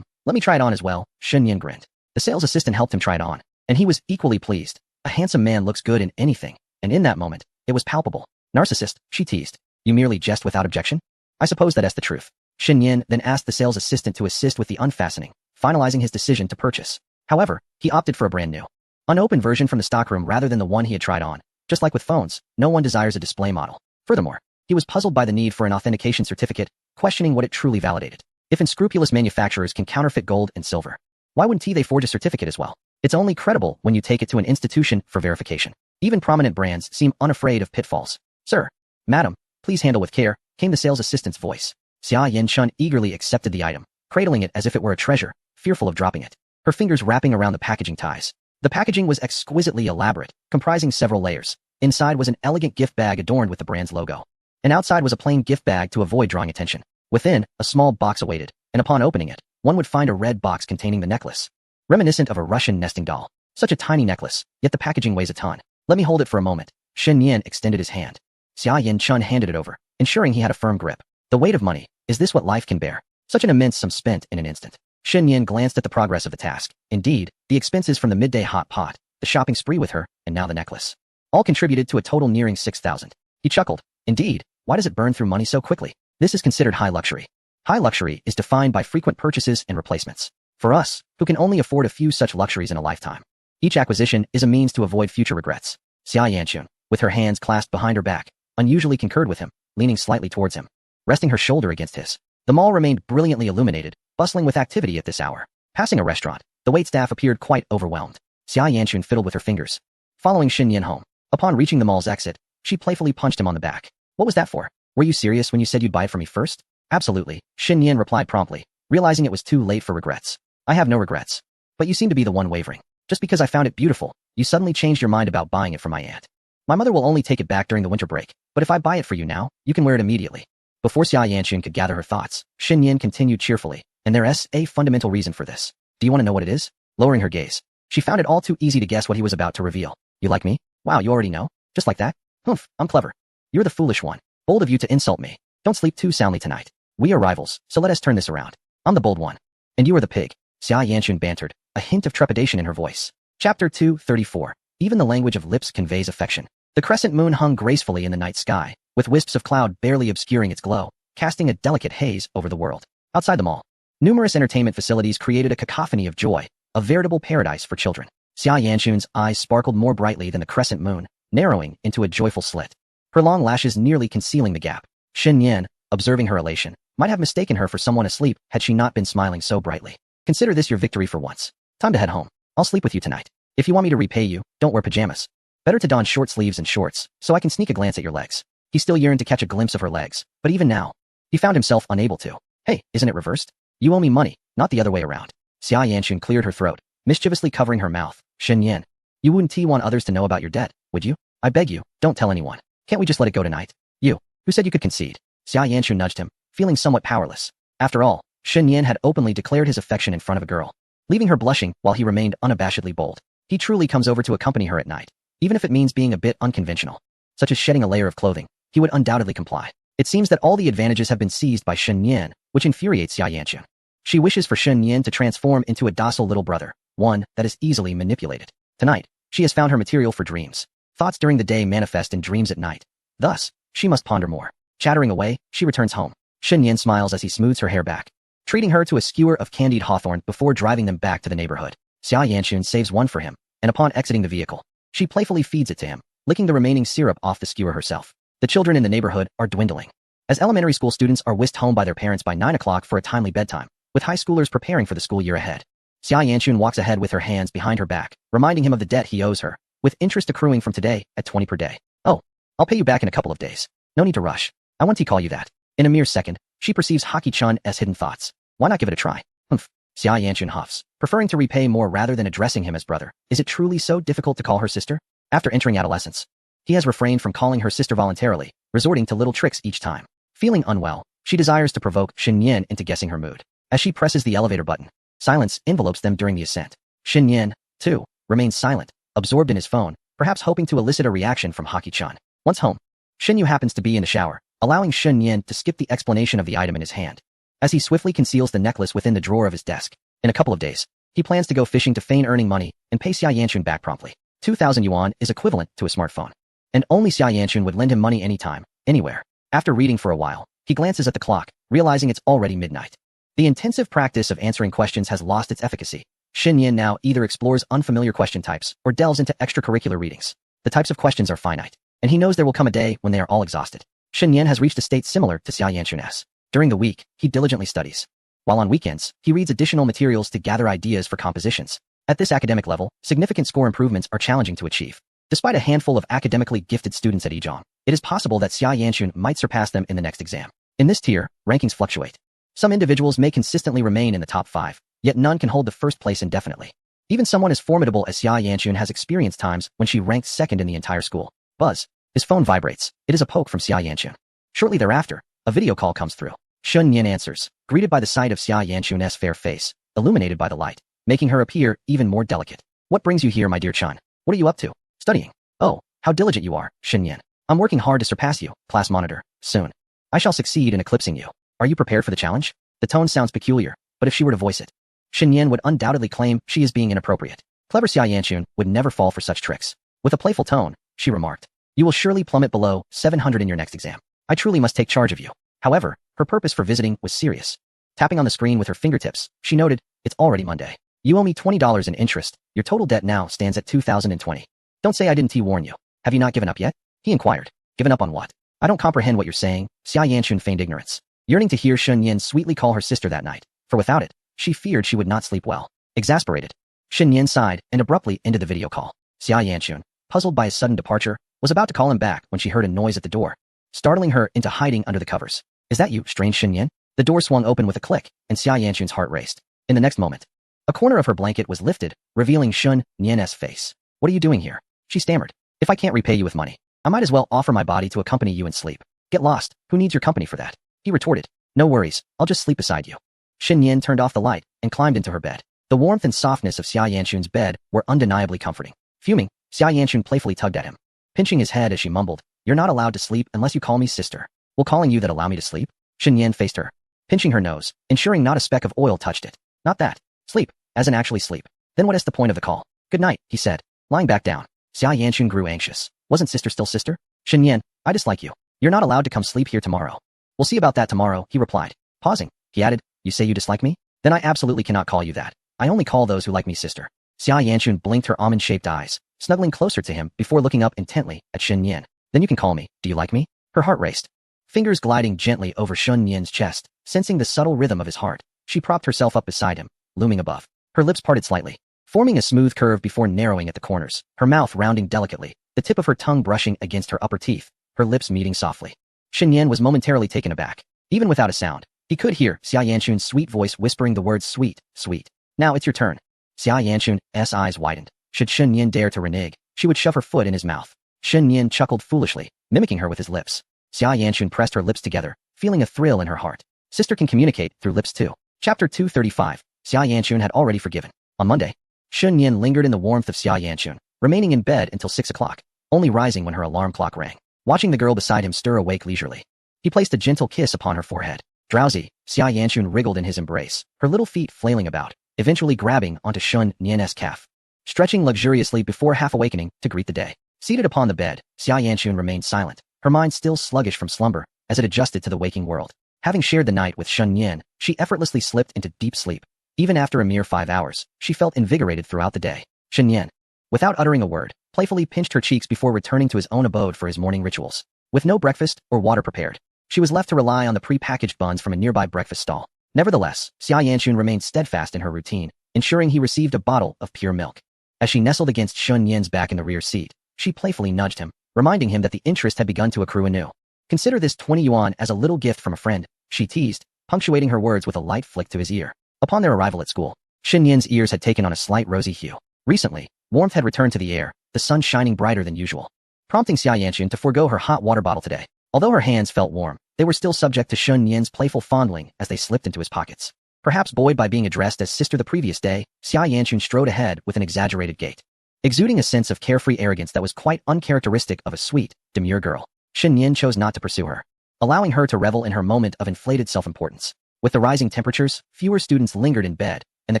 S1: Let me try it on as well, Shen Yin grinned. The sales assistant helped him try it on, and he was equally pleased. A handsome man looks good in anything, and in that moment, it was palpable. Narcissist, she teased. You merely jest without objection? I suppose that's the truth. Shen Yin then asked the sales assistant to assist with the unfastening, finalizing his decision to purchase. However, he opted for a brand new, unopened version from the stockroom rather than the one he had tried on. Just like with phones, no one desires a display model. Furthermore, he was puzzled by the need for an authentication certificate, questioning what it truly validated. If unscrupulous manufacturers can counterfeit gold and silver, why wouldn't they forge a certificate as well? It's only credible when you take it to an institution for verification. Even prominent brands seem unafraid of pitfalls. Sir, madam, please handle with care, came the sales assistant's voice. Xia Yanchun eagerly accepted the item, cradling it as if it were a treasure, fearful of dropping it. Her fingers wrapping around the packaging ties. The packaging was exquisitely elaborate, comprising several layers. Inside was an elegant gift bag adorned with the brand's logo. And outside was a plain gift bag to avoid drawing attention. Within, a small box awaited, and upon opening it, one would find a red box containing the necklace. Reminiscent of a Russian nesting doll. Such a tiny necklace, yet the packaging weighs a ton. Let me hold it for a moment. Shen Yan extended his hand. Xia Yin Chun handed it over, ensuring he had a firm grip. The weight of money. Is this what life can bear? Such an immense sum spent in an instant. Shen Yin glanced at the progress of the task. Indeed, the expenses from the midday hot pot, the shopping spree with her, and now the necklace. All contributed to a total nearing 6,000. He chuckled. Indeed, why does it burn through money so quickly? This is considered high luxury. High luxury is defined by frequent purchases and replacements. For us, who can only afford a few such luxuries in a lifetime, each acquisition is a means to avoid future regrets. Xia Yanchun, with her hands clasped behind her back, unusually concurred with him, leaning slightly towards him, resting her shoulder against his. The mall remained brilliantly illuminated, bustling with activity at this hour. Passing a restaurant, the waitstaff appeared quite overwhelmed. Xia Yanchun fiddled with her fingers. Following Shen Yin home, upon reaching the mall's exit, she playfully punched him on the back. What was that for? Were you serious when you said you'd buy it for me first? Absolutely, Shen Yin replied promptly, realizing it was too late for regrets. I have no regrets. But you seem to be the one wavering. Just because I found it beautiful, you suddenly changed your mind about buying it for my aunt. My mother will only take it back during the winter break, but if I buy it for you now, you can wear it immediately. Before Xia Yanchun could gather her thoughts, Shen Yin continued cheerfully, and there's a fundamental reason for this. Do you want to know what it is? Lowering her gaze, she found it all too easy to guess what he was about to reveal. You like me? Wow, you already know? Just like that? Humph, I'm clever. You're the foolish one. Bold of you to insult me. Don't sleep too soundly tonight. We are rivals, so let us turn this around. I'm the bold one. And you are the pig. Xia Yanchun bantered, a hint of trepidation in her voice. Chapter 234. Even the language of lips conveys affection. The crescent moon hung gracefully in the night sky, with wisps of cloud barely obscuring its glow, casting a delicate haze over the world. Outside the mall, numerous entertainment facilities created a cacophony of joy, a veritable paradise for children. Xia Yanchun's eyes sparkled more brightly than the crescent moon, narrowing into a joyful slit, her long lashes nearly concealing the gap. Shen Yan, observing her elation, might have mistaken her for someone asleep had she not been smiling so brightly. Consider this your victory for once. Time to head home. I'll sleep with you tonight. If you want me to repay you, don't wear pajamas. Better to don short sleeves and shorts, so I can sneak a glance at your legs. He still yearned to catch a glimpse of her legs, but even now, he found himself unable to. Hey, isn't it reversed? You owe me money, not the other way around. Xia Yanchun cleared her throat, mischievously covering her mouth. Shen Yan, you wouldn't want others to know about your debt, would you? I beg you, don't tell anyone. Can't we just let it go tonight? You, who said you could concede? Xia Yanchun nudged him, feeling somewhat powerless. After all, Shen Yan had openly declared his affection in front of a girl, leaving her blushing while he remained unabashedly bold. He truly comes over to accompany her at night, even if it means being a bit unconventional, such as shedding a layer of clothing. He would undoubtedly comply. It seems that all the advantages have been seized by Shen Yan, which infuriates Xia Yanchun. She wishes for Shen Yan to transform into a docile little brother, one that is easily manipulated. Tonight, she has found her material for dreams. Thoughts during the day manifest in dreams at night. Thus, she must ponder more. Chattering away, she returns home. Shen Yan smiles as he smooths her hair back, treating her to a skewer of candied hawthorn before driving them back to the neighborhood. Xia Yanchun saves one for him, and upon exiting the vehicle, she playfully feeds it to him, licking the remaining syrup off the skewer herself. The children in the neighborhood are dwindling, as elementary school students are whisked home by their parents by 9 o'clock for a timely bedtime, with high schoolers preparing for the school year ahead. Xia Yanchun walks ahead with her hands behind her back, reminding him of the debt he owes her, with interest accruing from today at 20 per day. Oh, I'll pay you back in a couple of days. No need to rush. I want to call you that. In a mere second, she perceives Haki-chan's hidden thoughts. Why not give it a try? Humph. Xia Yanchun huffs, preferring to repay more rather than addressing him as brother. Is it truly so difficult to call her sister? After entering adolescence, he has refrained from calling her sister voluntarily, resorting to little tricks each time. Feeling unwell, she desires to provoke Shen Yan into guessing her mood. As she presses the elevator button, silence envelopes them during the ascent. Shen Yan, too, remains silent, absorbed in his phone, perhaps hoping to elicit a reaction from Haki-chan. Once home, Shen Yu happens to be in the shower, allowing Shen Yan to skip the explanation of the item in his hand, as he swiftly conceals the necklace within the drawer of his desk. In a couple of days, he plans to go fishing to feign earning money and pay Xia Yanchun back promptly. 2,000 yuan is equivalent to a smartphone, and only Xia Yanchun would lend him money anytime, anywhere. After reading for a while, he glances at the clock, realizing it's already midnight. The intensive practice of answering questions has lost its efficacy. Shen Yan now either explores unfamiliar question types or delves into extracurricular readings. The types of questions are finite, and he knows there will come a day when they are all exhausted. Shen Yan has reached a state similar to Xia Yanchun's. During the week, he diligently studies, while on weekends, he reads additional materials to gather ideas for compositions. At this academic level, significant score improvements are challenging to achieve. Despite a handful of academically gifted students at Ejong, it is possible that Xia Yanchun might surpass them in the next exam. In this tier, rankings fluctuate. Some individuals may consistently remain in the top 5, yet none can hold the first place indefinitely. Even someone as formidable as Xia Yanchun has experienced times when she ranked second in the entire school. Buzz. His phone vibrates. It is a poke from Xia Yanchun. Shortly thereafter, a video call comes through. Shun Yin answers, greeted by the sight of Xia Yanchun's fair face, illuminated by the light, making her appear even more delicate. What brings you here, my dear Chun? What are you up to? Studying. Oh, how diligent you are, Shun Yin. I'm working hard to surpass you, class monitor, soon. I shall succeed in eclipsing you. Are you prepared for the challenge? The tone sounds peculiar, but if she were to voice it, Shun Yin would undoubtedly claim she is being inappropriate. Clever Xia Yanchun would never fall for such tricks. With a playful tone, she remarked, you will surely plummet below 700 in your next exam. I truly must take charge of you. However, her purpose for visiting was serious. Tapping on the screen with her fingertips, she noted, it's already Monday. You owe me $20 in interest. Your total debt now stands at $2,020. Don't say I didn't warn you. Have you not given up yet? He inquired. Given up on what? I don't comprehend what you're saying. Xia Yanchun feigned ignorance, yearning to hear Shun Yin sweetly call her sister that night, for without it, she feared she would not sleep well. Exasperated, Shun Yin sighed and abruptly ended the video call. Xia Yanchun, puzzled by his sudden departure, was about to call him back when she heard a noise at the door, startling her into hiding under the covers. Is that you, strange Shun Yin? The door swung open with a click, and Xia Yanchun's heart raced. In the next moment, a corner of her blanket was lifted, revealing Shun Yin's face. What are you doing here? She stammered. If I can't repay you with money, I might as well offer my body to accompany you in sleep. Get lost. Who needs your company for that? He retorted. No worries. I'll just sleep beside you. Shun Yin turned off the light and climbed into her bed. The warmth and softness of Xia Yanchun's bed were undeniably comforting. Fuming, Xia Yanchun playfully tugged at him, pinching his head as she mumbled, you're not allowed to sleep unless you call me sister. Will calling you that allow me to sleep? Shun Yin faced her, pinching her nose, ensuring not a speck of oil touched it. Not that. Sleep, as in actually sleep. Then what is the point of the call? Good night, he said, lying back down. Xia Yanchun grew anxious. Wasn't sister still sister? Shun Yin, I dislike you. You're not allowed to come sleep here tomorrow. We'll see about that tomorrow, he replied. Pausing, he added, you say you dislike me? Then I absolutely cannot call you that. I only call those who like me sister. Xia Yanchun blinked her almond-shaped eyes, snuggling closer to him before looking up intently at Shun Yin. Then you can call me. Do you like me? Her heart raced. Fingers gliding gently over Shun Yin's chest, sensing the subtle rhythm of his heart, she propped herself up beside him, looming above. Her lips parted slightly, forming a smooth curve before narrowing at the corners, her mouth rounding delicately, the tip of her tongue brushing against her upper teeth, her lips meeting softly. Shun Yin was momentarily taken aback. Even without a sound, he could hear Xia Yanchun's sweet voice whispering the words sweet, sweet. Now it's your turn. Xia Yanchun's eyes widened. Should Shun Yin dare to renege, she would shove her foot in his mouth. Shun Yin chuckled foolishly, mimicking her with his lips. Xia Yanchun pressed her lips together, feeling a thrill in her heart. Sister can communicate through lips too. Chapter 235. Xia Yanchun had already forgiven. On Monday, Shun Yin lingered in the warmth of Xia Yanchun, remaining in bed until 6 o'clock, only rising when her alarm clock rang. Watching the girl beside him stir awake leisurely, he placed a gentle kiss upon her forehead. Drowsy, Xia Yanchun wriggled in his embrace, her little feet flailing about, eventually grabbing onto Shun Yin's calf, stretching luxuriously before half-awakening to greet the day. Seated upon the bed, Xia Yanchun remained silent, her mind still sluggish from slumber as it adjusted to the waking world. Having shared the night with Shun Yin, she effortlessly slipped into deep sleep. Even after a mere 5 hours, she felt invigorated throughout the day. Shun Yin, without uttering a word, playfully pinched her cheeks before returning to his own abode for his morning rituals. With no breakfast or water prepared, she was left to rely on the pre-packaged buns from a nearby breakfast stall. Nevertheless, Xia Yanchun remained steadfast in her routine, ensuring he received a bottle of pure milk. As she nestled against Shun Yin's back in the rear seat, she playfully nudged him, reminding him that the interest had begun to accrue anew. Consider this 20 yuan as a little gift from a friend, she teased, punctuating her words with a light flick to his ear. Upon their arrival at school, Shun Yin's ears had taken on a slight rosy hue. Recently, warmth had returned to the air, the sun shining brighter than usual, prompting Xia Yanchun to forego her hot water bottle today. Although her hands felt warm, they were still subject to Shun Yin's playful fondling as they slipped into his pockets. Perhaps buoyed by being addressed as sister the previous day, Xia Yanchun strode ahead with an exaggerated gait, exuding a sense of carefree arrogance that was quite uncharacteristic of a sweet, demure girl. Shun Yin chose not to pursue her, allowing her to revel in her moment of inflated self-importance. With the rising temperatures, fewer students lingered in bed, and the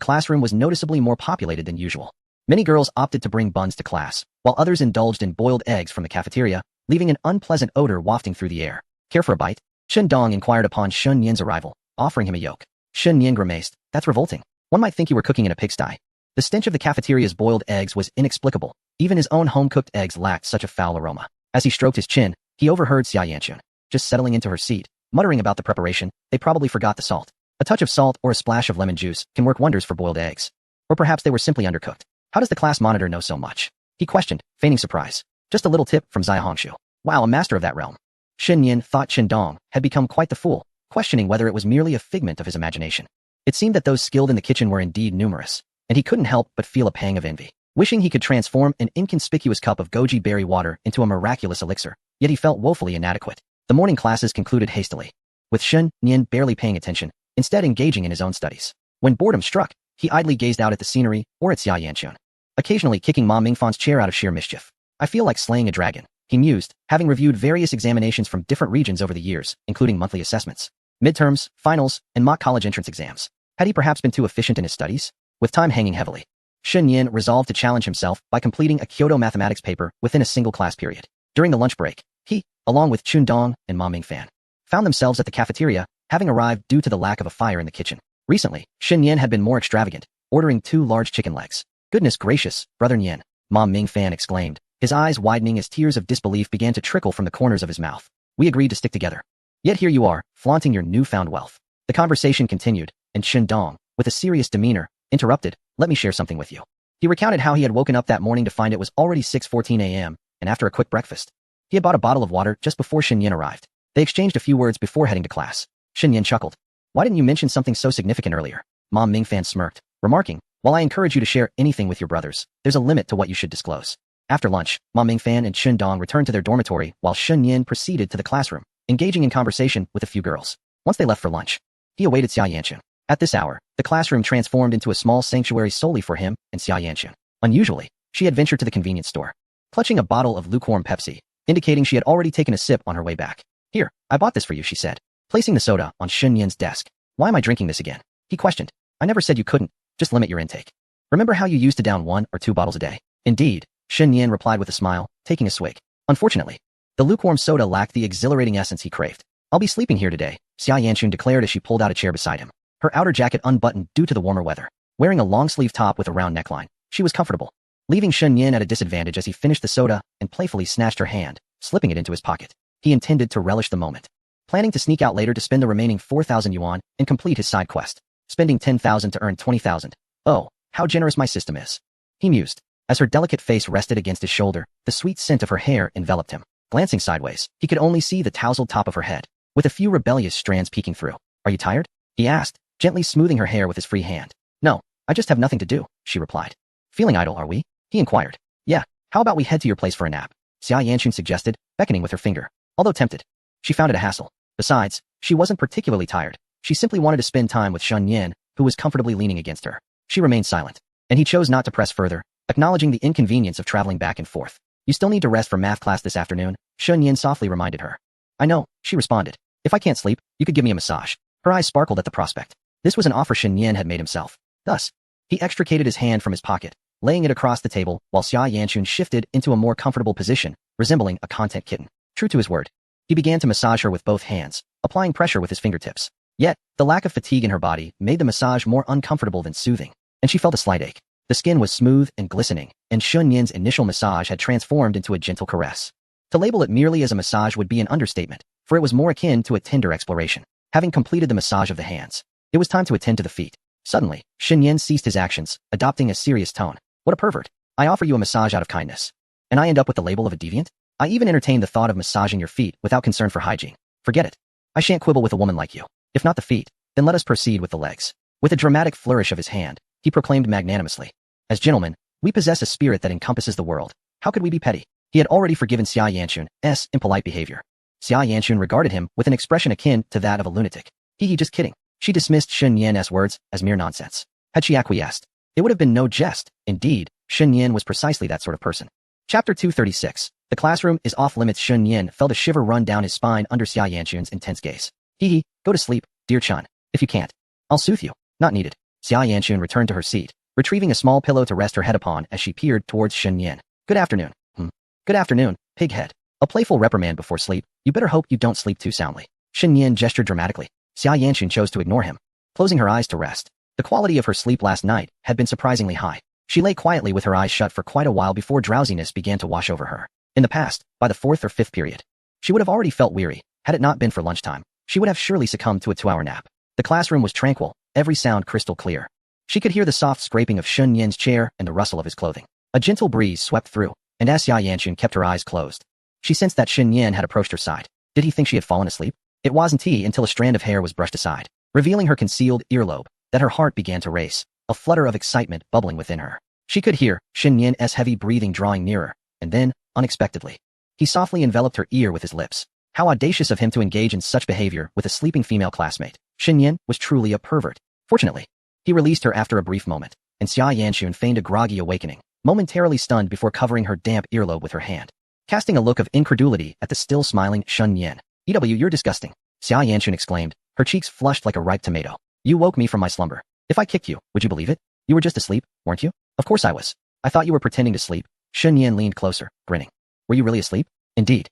S1: classroom was noticeably more populated than usual. Many girls opted to bring buns to class, while others indulged in boiled eggs from the cafeteria, leaving an unpleasant odor wafting through the air. Care for a bite? Shen Dong inquired upon Shun Yin's arrival, offering him a yolk. Shun Yin grimaced. That's revolting. One might think you were cooking in a pigsty. The stench of the cafeteria's boiled eggs was inexplicable. Even his own home-cooked eggs lacked such a foul aroma. As he stroked his chin, he overheard Xia Yanchun, just settling into her seat, muttering about the preparation. They probably forgot the salt. A touch of salt or a splash of lemon juice can work wonders for boiled eggs. Or perhaps they were simply undercooked. How does the class monitor know so much? He questioned, feigning surprise. Just a little tip from Zia Hongshu. Wow, a master of that realm. Shen Yin thought Chen Dong had become quite the fool, questioning whether it was merely a figment of his imagination. It seemed that those skilled in the kitchen were indeed numerous, and he couldn't help but feel a pang of envy. Wishing he could transform an inconspicuous cup of goji berry water into a miraculous elixir, yet he felt woefully inadequate. The morning classes concluded hastily, with Shen Nian barely paying attention, instead engaging in his own studies. When boredom struck, he idly gazed out at the scenery or at Xia Yanchun, occasionally kicking Ma Mingfan's chair out of sheer mischief. I feel like slaying a dragon, he mused, having reviewed various examinations from different regions over the years, including monthly assessments, midterms, finals, and mock college entrance exams. Had he perhaps been too efficient in his studies? With time hanging heavily, Shen Yin resolved to challenge himself by completing a Kyoto mathematics paper within a single class period. During the lunch break, he, along with Chun Dong and Ma Mingfan, found themselves at the cafeteria, having arrived due to the lack of a fire in the kitchen. Recently, Shen Yin had been more extravagant, ordering 2 large chicken legs. Goodness gracious, Brother Nian, Ma Mingfan exclaimed, his eyes widening as tears of disbelief began to trickle from the corners of his mouth. We agreed to stick together. Yet here you are, flaunting your newfound wealth. The conversation continued, and Chun Dong, with a serious demeanor, interrupted, let me share something with you. He recounted how he had woken up that morning to find it was already 6:14 a.m., and after a quick breakfast, he had bought a bottle of water just before Shen Yin arrived. They exchanged a few words before heading to class. Shen Yin chuckled. Why didn't you mention something so significant earlier? Ma Mingfan smirked, remarking, while I encourage you to share anything with your brothers, there's a limit to what you should disclose. After lunch, Ma Mingfan and Chun Dong returned to their dormitory while Shen Yin proceeded to the classroom, engaging in conversation with a few girls. Once they left for lunch, he awaited Xia Yanchun. At this hour, the classroom transformed into a small sanctuary solely for him and Xia Yanchun. Unusually, she had ventured to the convenience store, clutching a bottle of lukewarm Pepsi, indicating she had already taken a sip on her way back. Here, I bought this for you, she said, placing the soda on Shen Yin's desk. Why am I drinking this again? He questioned. I never said you couldn't, just limit your intake. Remember how you used to down 1 or 2 bottles a day? Indeed, Shen Yin replied with a smile, taking a swig. Unfortunately, the lukewarm soda lacked the exhilarating essence he craved. I'll be sleeping here today, Xia Yanchun declared as she pulled out a chair beside him. Her outer jacket unbuttoned due to the warmer weather. Wearing a long-sleeve top with a round neckline, she was comfortable, leaving Shen Yin at a disadvantage as he finished the soda and playfully snatched her hand, slipping it into his pocket. He intended to relish the moment, planning to sneak out later to spend the remaining 4,000 yuan and complete his side quest, spending 10,000 to earn 20,000. Oh, how generous my system is. He mused. As her delicate face rested against his shoulder, the sweet scent of her hair enveloped him. Glancing sideways, he could only see the tousled top of her head, with a few rebellious strands peeking through. Are you tired? He asked, gently smoothing her hair with his free hand. No, I just have nothing to do, she replied. Feeling idle, are we? He inquired. Yeah, how about we head to your place for a nap? Xia Yanchun suggested, beckoning with her finger. Although tempted, she found it a hassle. Besides, she wasn't particularly tired. She simply wanted to spend time with Shen Yin, who was comfortably leaning against her. She remained silent, and he chose not to press further, acknowledging the inconvenience of traveling back and forth. You still need to rest for math class this afternoon, Shen Yin softly reminded her. I know, she responded. If I can't sleep, you could give me a massage. Her eyes sparkled at the prospect. This was an offer Shen Yin had made himself. Thus, he extricated his hand from his pocket, laying it across the table while Xia Yanchun shifted into a more comfortable position, resembling a content kitten. True to his word, he began to massage her with both hands, applying pressure with his fingertips. Yet, the lack of fatigue in her body made the massage more uncomfortable than soothing, and she felt a slight ache. The skin was smooth and glistening, and Shen Yin's initial massage had transformed into a gentle caress. To label it merely as a massage would be an understatement, for it was more akin to a tender exploration. Having completed the massage of the hands, it was time to attend to the feet. Suddenly, Shen Yin ceased his actions, adopting a serious tone. What a pervert. I offer you a massage out of kindness, and I end up with the label of a deviant? I even entertained the thought of massaging your feet without concern for hygiene. Forget it. I shan't quibble with a woman like you. If not the feet, then let us proceed with the legs. With a dramatic flourish of his hand, he proclaimed magnanimously. As gentlemen, we possess a spirit that encompasses the world. How could we be petty? He had already forgiven Xia Yanchun's impolite behavior. Xia Yanchun regarded him with an expression akin to that of a lunatic. Just kidding. She dismissed Shen Yin's words as mere nonsense. Had she acquiesced, it would have been no jest. Indeed, Shen Yin was precisely that sort of person. Chapter 236. The classroom is off limits. Shen Yin felt a shiver run down his spine under Xia Yanchun's intense gaze. Go to sleep, dear Chun. If you can't, I'll soothe you. Not needed. Xia Yanchun returned to her seat, retrieving a small pillow to rest her head upon as she peered towards Shen Yin. Good afternoon. Good afternoon, pighead. A playful reprimand before sleep. You better hope you don't sleep too soundly. Shen Yin gestured dramatically. Xia Yanchun chose to ignore him, closing her eyes to rest. The quality of her sleep last night had been surprisingly high. She lay quietly with her eyes shut for quite a while before drowsiness began to wash over her. In the past, by the 4th or 5th period, she would have already felt weary. Had it not been for lunchtime, she would have surely succumbed to a 2-hour nap. The classroom was tranquil, every sound crystal clear. She could hear the soft scraping of Shen Yin's chair and the rustle of his clothing. A gentle breeze swept through, and as Xia Yanchun kept her eyes closed, she sensed that Shen Yin had approached her side. Did he think she had fallen asleep? It wasn't he until a strand of hair was brushed aside, revealing her concealed earlobe, that her heart began to race, a flutter of excitement bubbling within her. She could hear Shen Yin's heavy breathing drawing nearer, and then, unexpectedly, he softly enveloped her ear with his lips. How audacious of him to engage in such behavior with a sleeping female classmate. Shen Yin was truly a pervert. Fortunately, he released her after a brief moment, and Xia Yanxun feigned a groggy awakening, momentarily stunned before covering her damp earlobe with her hand. Casting a look of incredulity at the still smiling Shen Yin. "EW, you're disgusting," Xia Yanxun exclaimed, her cheeks flushed like a ripe tomato. "You woke me from my slumber. If I kicked you, would you believe it? You were just asleep, weren't you?" "Of course I was. I thought you were pretending to sleep." Shen Yin leaned closer, grinning. "Were you really asleep?" "Indeed.